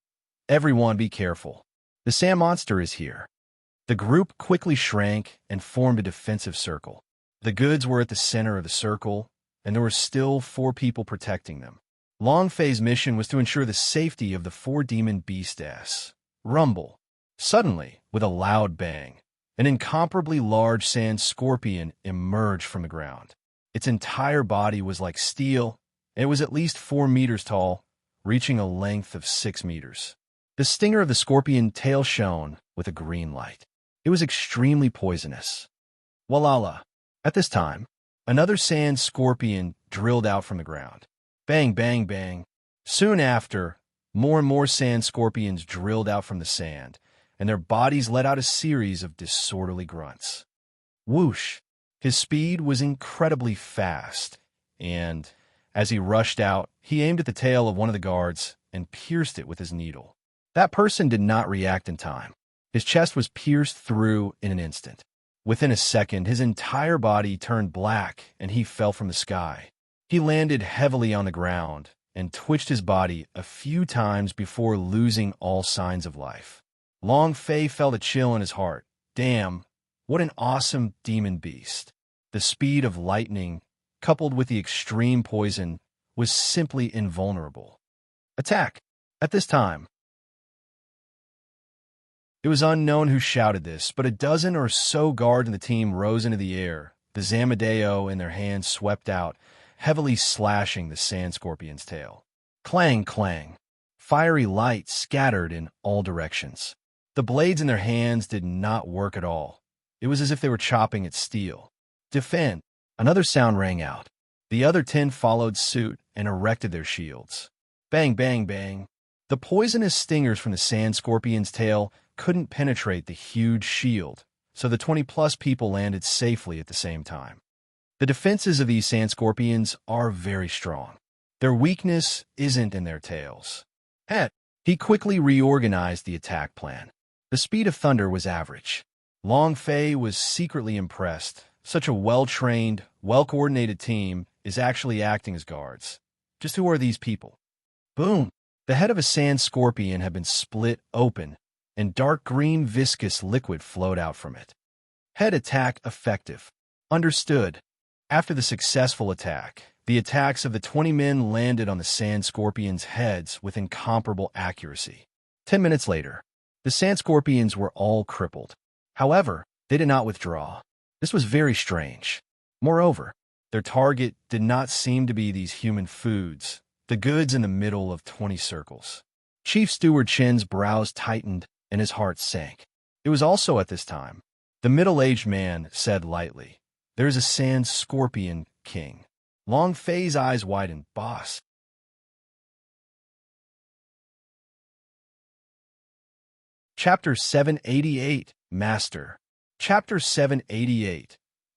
"Everyone be careful. The sand monster is here." The group quickly shrank and formed a defensive circle. The goods were at the center of the circle, and there were still 4 people protecting them. Long Fei's mission was to ensure the safety of the 4 demon beastess. Rumble. Suddenly, with a loud bang, an incomparably large sand scorpion emerged from the ground. Its entire body was like steel, and it was at least 4 meters tall, reaching a length of 6 meters. The stinger of the scorpion tail shone with a green light. It was extremely poisonous. Walala. At this time, another sand scorpion drilled out from the ground. Bang, bang, bang. Soon after, more and more sand scorpions drilled out from the sand, and their bodies let out a series of disorderly grunts. Whoosh! His speed was incredibly fast, and, as he rushed out, he aimed at the tail of one of the guards and pierced it with his needle. That person did not react in time. His chest was pierced through in an instant. Within a second, his entire body turned black and he fell from the sky. He landed heavily on the ground and twitched his body a few times before losing all signs of life. Long Fei felt a chill in his heart. Damn, what an awesome demon beast. The speed of lightning, coupled with the extreme poison, was simply invulnerable. Attack! At this time, it was unknown who shouted this, but a dozen or so guards in the team rose into the air, the Zamadeo in their hands swept out, heavily slashing the sand scorpion's tail. Clang, clang. Fiery light scattered in all directions. The blades in their hands did not work at all. It was as if they were chopping at steel. Defend! Another sound rang out. The other 10 followed suit and erected their shields. Bang, bang, bang. The poisonous stingers from the sand scorpion's tail couldn't penetrate the huge shield, so the 20-plus people landed safely at the same time. The defenses of these sand scorpions are very strong. Their weakness isn't in their tails. He quickly reorganized the attack plan. The speed of thunder was average. Long Fei was secretly impressed. Such a well-trained, well-coordinated team is actually acting as guards. Just who are these people? Boom! The head of a sand scorpion had been split open, and dark green viscous liquid flowed out from it. Head attack effective. Understood. After the successful attack, the attacks of the 20 men landed on the sand scorpions' heads with incomparable accuracy. 10 minutes later, the sand scorpions were all crippled. However, they did not withdraw. This was very strange. Moreover, their target did not seem to be these human foods, the goods in the middle of 20 circles. Chief Steward Chin's brows tightened and his heart sank. It was also at this time. The middle-aged man said lightly, "There is a sand scorpion king." Long Fei's eyes widened. "Boss, Chapter 788, Master. Chapter 788.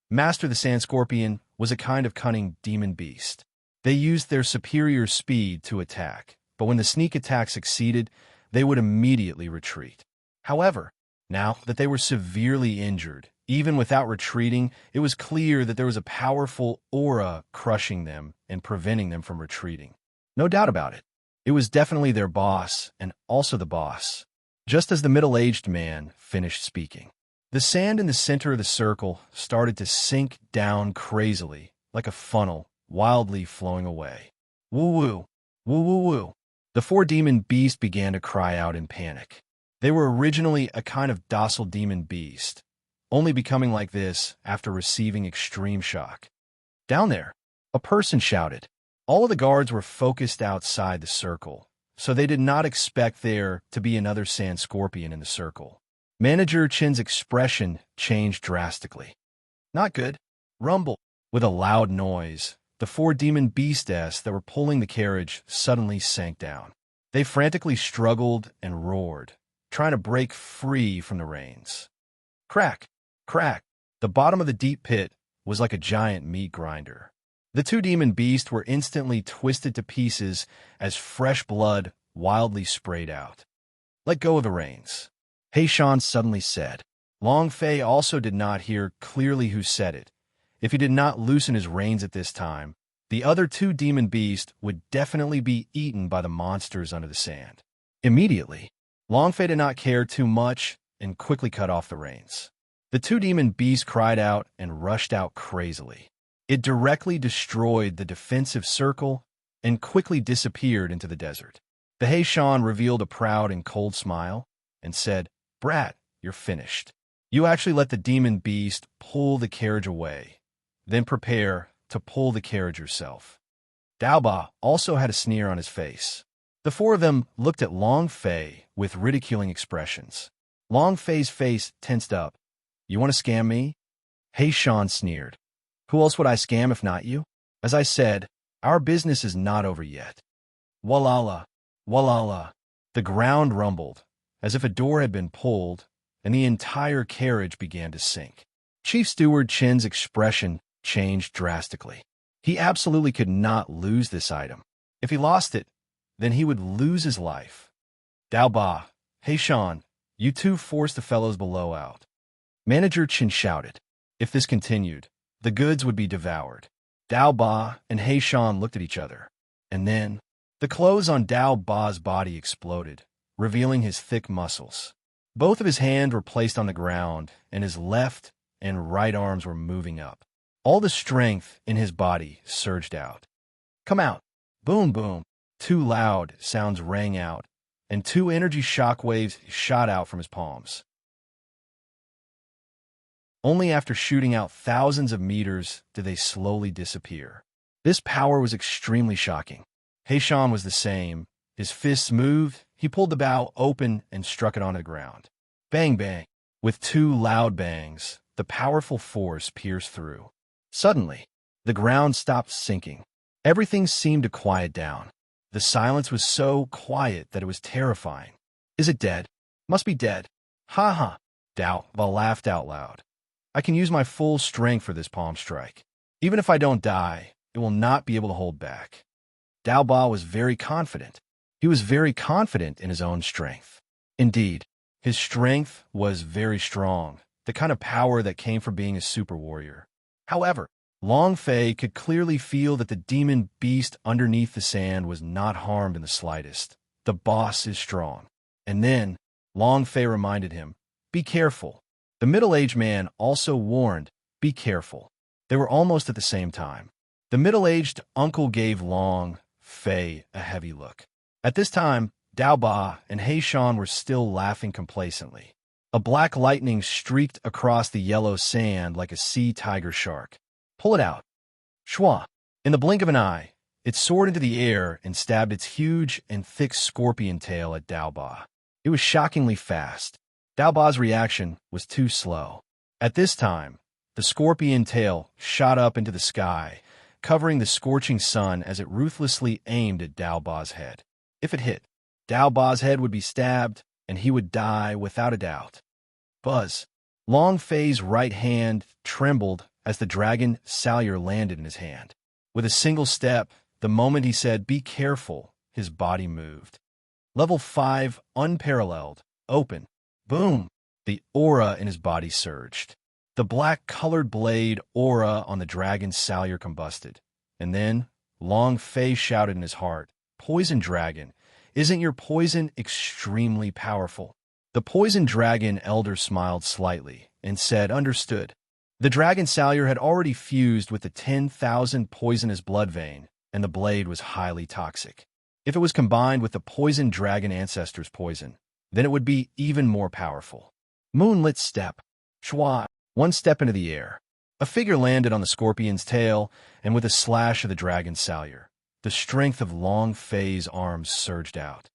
Master the Sand Scorpion was a kind of cunning demon beast. They used their superior speed to attack, but when the sneak attack succeeded, they would immediately retreat. However, now that they were severely injured, even without retreating, it was clear that there was a powerful aura crushing them and preventing them from retreating. No doubt about it. It was definitely their boss, and also the boss. Just as the middle-aged man finished speaking, the sand in the center of the circle started to sink down crazily, like a funnel, wildly flowing away. Woo-woo, woo-woo-woo. The four demon beasts began to cry out in panic. They were originally a kind of docile demon beast, only becoming like this after receiving extreme shock. Down there, a person shouted. All of the guards were focused outside the circle, so they did not expect there to be another sand scorpion in the circle. Manager Chin's expression changed drastically. Not good. Rumble. With a loud noise, the four demon beastess that were pulling the carriage suddenly sank down. They frantically struggled and roared, trying to break free from the reins. Crack! Crack! The bottom of the deep pit was like a giant meat grinder. The two demon beasts were instantly twisted to pieces as fresh blood wildly sprayed out. Let go of the reins, Heishan suddenly said. Long Fei also did not hear clearly who said it. If he did not loosen his reins at this time, the other two demon beasts would definitely be eaten by the monsters under the sand. Immediately, Long Fei did not care too much and quickly cut off the reins. The two demon beasts cried out and rushed out crazily. It directly destroyed the defensive circle and quickly disappeared into the desert. The Heishan revealed a proud and cold smile and said, Brat, you're finished. You actually let the demon beast pull the carriage away, then prepare to pull the carriage yourself. Daoba also had a sneer on his face. The four of them looked at Long Fei with ridiculing expressions. Long Fei's face tensed up. You want to scam me? Heishan sneered. Who else would I scam if not you? As I said, our business is not over yet. Walala, walala. The ground rumbled, as if a door had been pulled, and the entire carriage began to sink. Chief Steward Chin's expression changed drastically. He absolutely could not lose this item. If he lost it, then he would lose his life. Daoba, Heishan, you two force the fellows below out. Manager Chin shouted. If this continued, the goods would be devoured. Daoba and Heishan looked at each other, and then the clothes on Daoba's body exploded, revealing his thick muscles. Both of his hands were placed on the ground, and his left and right arms were moving up. All the strength in his body surged out. Come out! Boom, boom! Two loud sounds rang out, and two energy shock waves shot out from his palms. Only after shooting out thousands of meters did they slowly disappear. This power was extremely shocking. Heishan was the same. His fists moved, he pulled the bow open and struck it on the ground. Bang, bang. With two loud bangs, the powerful force pierced through. Suddenly, the ground stopped sinking. Everything seemed to quiet down. The silence was so quiet that it was terrifying. Is it dead? Must be dead. Ha ha. Daoba laughed out loud. I can use my full strength for this palm strike. Even if I don't die, it will not be able to hold back. Daoba was very confident. He was very confident in his own strength. Indeed, his strength was very strong, the kind of power that came from being a super warrior. However, Long Fei could clearly feel that the demon beast underneath the sand was not harmed in the slightest. The boss is strong. And then, Long Fei reminded him, be careful. The middle-aged man also warned, be careful. They were almost at the same time. The middle-aged uncle gave Long Fei a heavy look. At this time, Daoba and Heishan were still laughing complacently. A black lightning streaked across the yellow sand like a sea tiger shark. Pull it out. Shwa. In the blink of an eye, it soared into the air and stabbed its huge and thick scorpion tail at Daoba. It was shockingly fast. Daoba's reaction was too slow. At this time, the scorpion tail shot up into the sky, covering the scorching sun as it ruthlessly aimed at Daoba's head. If it hit, Daoba's head would be stabbed, and he would die without a doubt. Buzz. Long Fei's right hand trembled as the dragon Salyer landed in his hand. With a single step, the moment he said, "Be careful," his body moved. Level 5, unparalleled, open. Boom! The aura in his body surged. The black-colored blade aura on the dragon Salyer combusted. And then, Long Fei shouted in his heart, "Poison dragon, isn't your poison extremely powerful?" The poison dragon elder smiled slightly and said, "Understood." The dragon Salyer had already fused with the 10,000 poisonous blood vein, and the blade was highly toxic. If it was combined with the poison dragon ancestor's poison, then it would be even more powerful. Moonlit step. Schwa. One step into the air. A figure landed on the scorpion's tail, and with a slash of the dragon Salyer, the strength of Long Fei's arms surged out.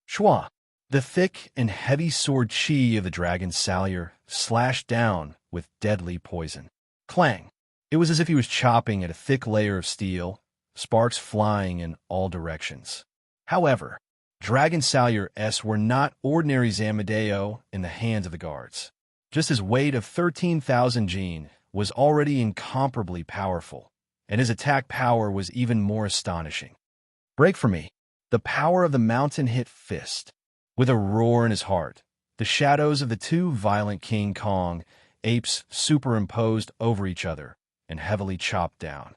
Schwa. The thick and heavy sword chi of the dragon Salyer slashed down with deadly poison. Clang! It was as if he was chopping at a thick layer of steel, sparks flying in all directions. However, Dragon Salyer's were not ordinary Zamadeo in the hands of the guards. Just his weight of 13,000 Jin was already incomparably powerful, and his attack power was even more astonishing. Break for me. The power of the mountain hit fist. With a roar in his heart, the shadows of the two violent King Kong apes superimposed over each other and heavily chopped down.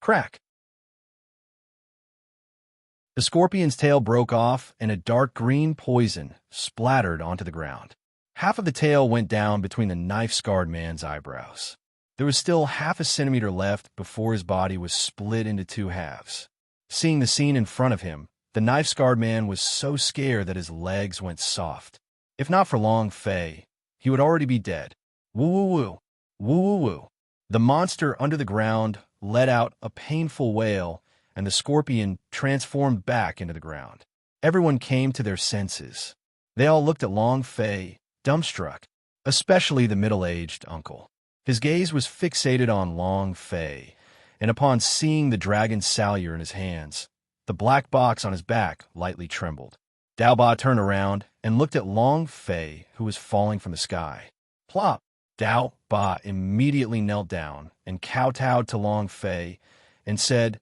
Crack! The scorpion's tail broke off, and a dark green poison splattered onto the ground. Half of the tail went down between the knife-scarred man's eyebrows. There was still half a centimeter left before his body was split into two halves. Seeing the scene in front of him, the knife-scarred man was so scared that his legs went soft. If not for Long Fei, he would already be dead. Woo-woo-woo. Woo-woo-woo. The monster under the ground let out a painful wail, and the scorpion transformed back into the ground. Everyone came to their senses. They all looked at Long Fei, dumbstruck, especially the middle-aged uncle. His gaze was fixated on Long Fei, and upon seeing the dragon Salyer in his hands, the black box on his back lightly trembled. Dao Ba turned around and looked at Long Fei, who was falling from the sky. Plop! Dao Ba immediately knelt down and kowtowed to Long Fei and said,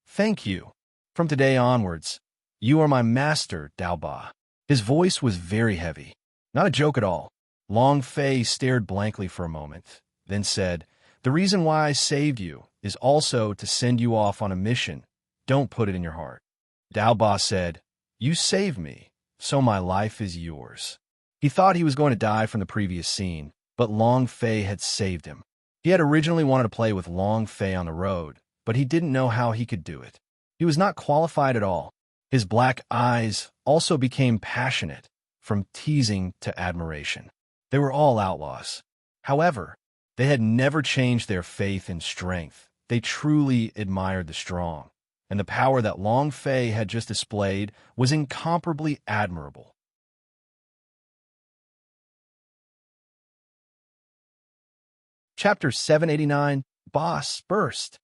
"Thank you. From today onwards, you are my master, Dao Ba." His voice was very heavy. Not a joke at all. Long Fei stared blankly for a moment, then said, "The reason why I saved you is also to send you off on a mission. Don't put it in your heart." Dao Ba said, "You saved me, so my life is yours." He thought he was going to die from the previous scene, but Long Fei had saved him. He had originally wanted to play with Long Fei on the road, but he didn't know how he could do it. He was not qualified at all. His black eyes also became passionate, from teasing to admiration. They were all outlaws. However, they had never changed their faith in strength. They truly admired the strong, and the power that Long Fei had just displayed was incomparably admirable. Chapter 789, Boss Burst.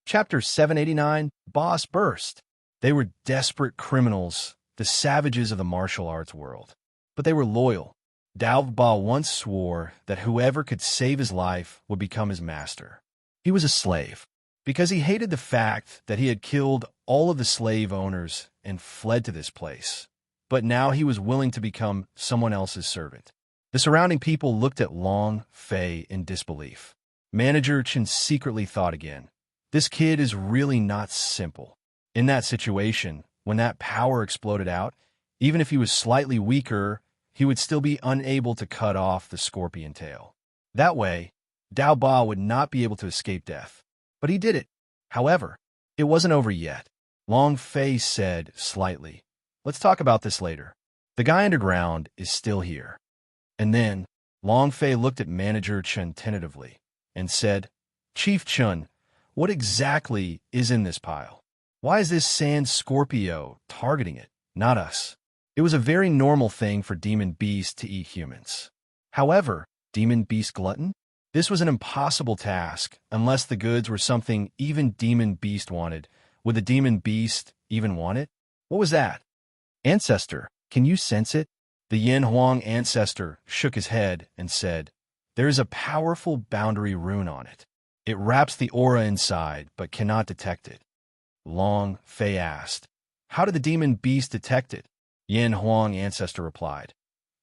Chapter 789, Boss Burst. They were desperate criminals, the savages of the martial arts world. But they were loyal. Dao Ba once swore that whoever could save his life would become his master. He was a slave, because he hated the fact that he had killed all of the slave owners and fled to this place. But now he was willing to become someone else's servant. The surrounding people looked at Long Fei in disbelief. Manager Chen secretly thought again, "This kid is really not simple." In that situation, when that power exploded out, even if he was slightly weaker, he would still be unable to cut off the scorpion tail. That way, Dao Ba would not be able to escape death. But he did it. However, it wasn't over yet. Long Fei said slightly, "Let's talk about this later. The guy underground is still here." And then, Long Fei looked at Manager Chen tentatively and said, "Chief Chun, what exactly is in this pile? Why is this sand Scorpio targeting it, not us?" It was a very normal thing for Demon Beast to eat humans. However, Demon Beast Glutton? This was an impossible task, unless the goods were something even Demon Beast wanted. Would the Demon Beast even want it? What was that? Ancestor, can you sense it? The Yin Huang ancestor shook his head and said, "There is a powerful boundary rune on it. It wraps the aura inside, but cannot detect it." Long Fei asked, "How did the demon beast detect it?" Yin Huang ancestor replied,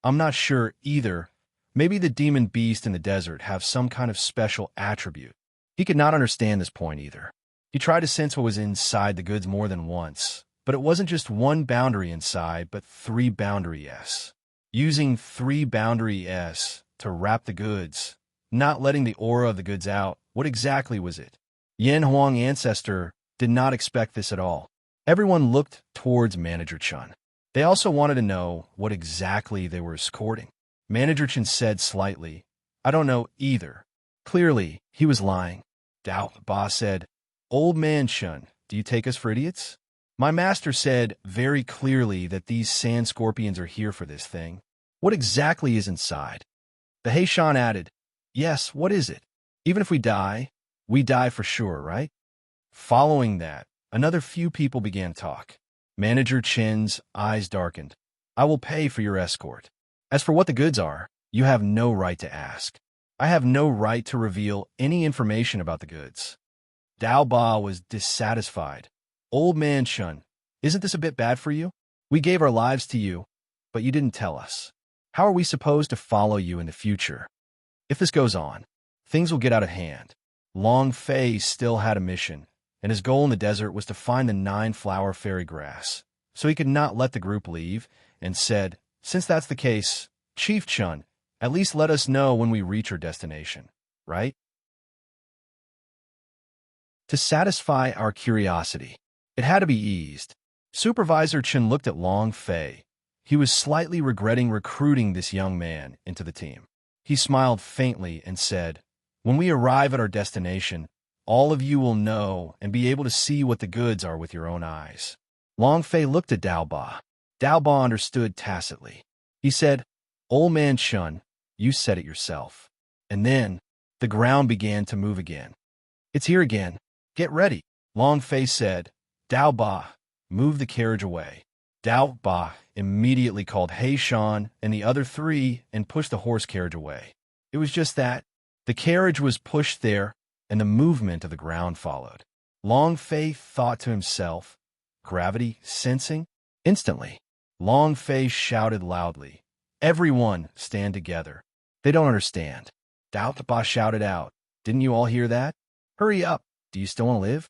"I'm not sure either. Maybe the demon beast in the desert have some kind of special attribute." He could not understand this point either. He tried to sense what was inside the goods more than once, but it wasn't just one boundary inside, but 3 boundary S. Using 3 boundary S to wrap the goods, not letting the aura of the goods out, what exactly was it? Yin Huang ancestor did not expect this at all. Everyone looked towards Manager Chun. They also wanted to know what exactly they were escorting. Manager Chun said slightly, "I don't know either." Clearly, he was lying. Dao Ba said, "Old man Chun, do you take us for idiots? My master said very clearly that these sand scorpions are here for this thing. What exactly is inside?" The Heishan added, "Yes, what is it? Even if we die for sure, right?" Following that, another few people began to talk. Manager Chin's eyes darkened. "I will pay for your escort. As for what the goods are, you have no right to ask. I have no right to reveal any information about the goods." Dao Ba was dissatisfied. "Old man Chun, isn't this a bit bad for you? We gave our lives to you, but you didn't tell us. How are we supposed to follow you in the future? If this goes on, things will get out of hand." Long Fei still had a mission, and his goal in the desert was to find the 9-flower fairy grass, so he could not let the group leave, and said, "Since that's the case, Chief Chun, at least let us know when we reach our destination, right? To satisfy our curiosity, it had to be eased." Supervisor Chun looked at Long Fei. He was slightly regretting recruiting this young man into the team. He smiled faintly and said, "When we arrive at our destination, all of you will know and be able to see what the goods are with your own eyes." Long Fei looked at Dao Ba. Dao Ba understood tacitly. He said, "Old man Chun, you said it yourself." And then the ground began to move again. "It's here again. Get ready." Long Fei said, "Dao Ba, move the carriage away." Dao Ba immediately called Hei Shan and the other 3 and pushed the horse carriage away. It was just that. The carriage was pushed there, and the movement of the ground followed. Long Fei thought to himself, "Gravity sensing?" Instantly, Long Fei shouted loudly, "Everyone stand together. They don't understand." Dao Ba shouted out, "Didn't you all hear that? Hurry up. Do you still want to live?"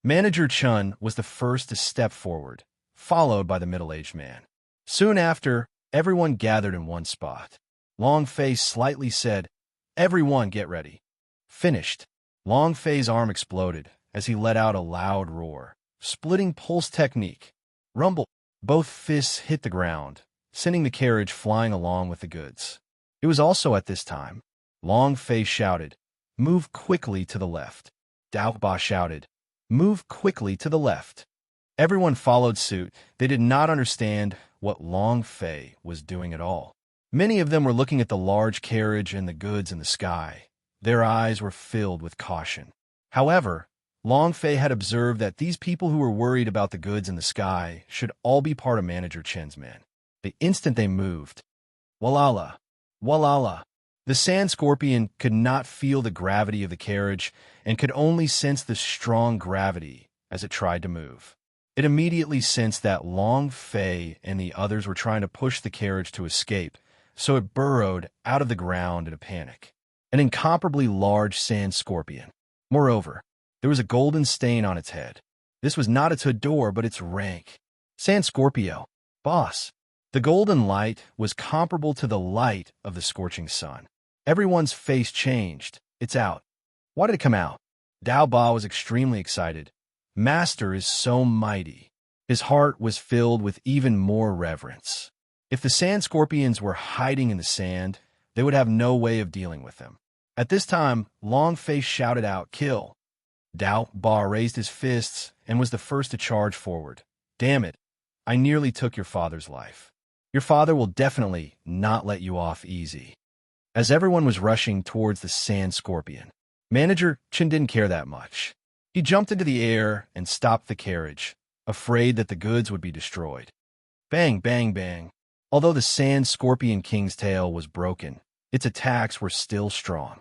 Manager Chun was the first to step forward, followed by the middle-aged man. Soon after, everyone gathered in one spot. Long Fei slightly said, "Everyone get ready." Finished. Long Fei's arm exploded as he let out a loud roar. Splitting pulse technique. Rumble. Both fists hit the ground, sending the carriage flying along with the goods. It was also at this time. Long Fei shouted, "Move quickly to the left." Dao Ba shouted, "Move quickly to the left." Everyone followed suit. They did not understand what Long Fei was doing at all. Many of them were looking at the large carriage and the goods in the sky. Their eyes were filled with caution. However, Long Fei had observed that these people who were worried about the goods in the sky should all be part of Manager Chen's men. The instant they moved, Walala, Walala, the sand scorpion could not feel the gravity of the carriage and could only sense the strong gravity as it tried to move. It immediately sensed that Long Fei and the others were trying to push the carriage to escape, so it burrowed out of the ground in a panic. An incomparably large sand scorpion. Moreover, there was a golden stain on its head. This was not its hood door, but its rank. Sand Scorpio. Boss. The golden light was comparable to the light of the scorching sun. Everyone's face changed. "It's out." "Why did it come out?" Dao Ba was extremely excited. Master is so mighty. His heart was filled with even more reverence. If the sand scorpions were hiding in the sand, they would have no way of dealing with them. At this time, Long Fei shouted out, "Kill." Dao Ba raised his fists and was the first to charge forward. "Damn it, I nearly took your father's life. Your father will definitely not let you off easy." As everyone was rushing towards the sand scorpion, Manager Chen didn't care that much. He jumped into the air and stopped the carriage, afraid that the goods would be destroyed. Bang, bang, bang. Although the Sand Scorpion King's tail was broken, its attacks were still strong.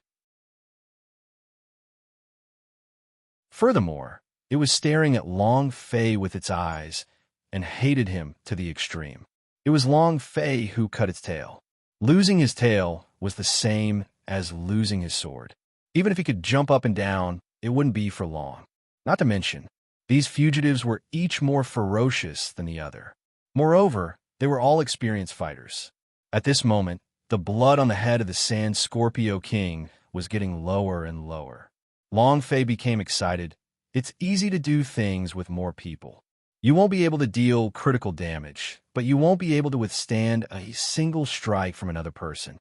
Furthermore, it was staring at Long Fei with its eyes and hated him to the extreme. It was Long Fei who cut its tail. Losing his tail was the same as losing his sword. Even if he could jump up and down, it wouldn't be for long. Not to mention, these fugitives were each more ferocious than the other. Moreover, they were all experienced fighters. At this moment, the blood on the head of the Sand Scorpio King was getting lower and lower. Long Fei became excited. It's easy to do things with more people. You won't be able to deal critical damage, but you won't be able to withstand a single strike from another person.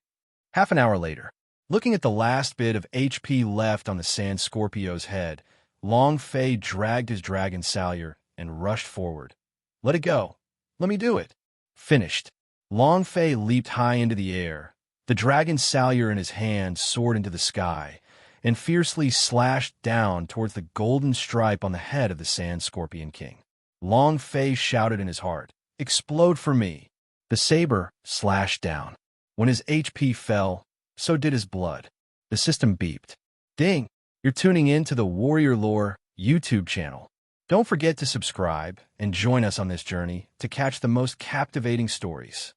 Half an hour later, looking at the last bit of HP left on the Sand Scorpio's head, Long Fei dragged his dragon salyer and rushed forward. Let it go. Let me do it. Finished. Long Fei leaped high into the air. The dragon salyer in his hand soared into the sky and fiercely slashed down towards the golden stripe on the head of the Sand Scorpion King. Long Fei shouted in his heart, "Explode for me!" The saber slashed down. When his HP fell, so did his blood. The system beeped. Ding! You're tuning in to the Warrior Lore YouTube channel. Don't forget to subscribe and join us on this journey to catch the most captivating stories.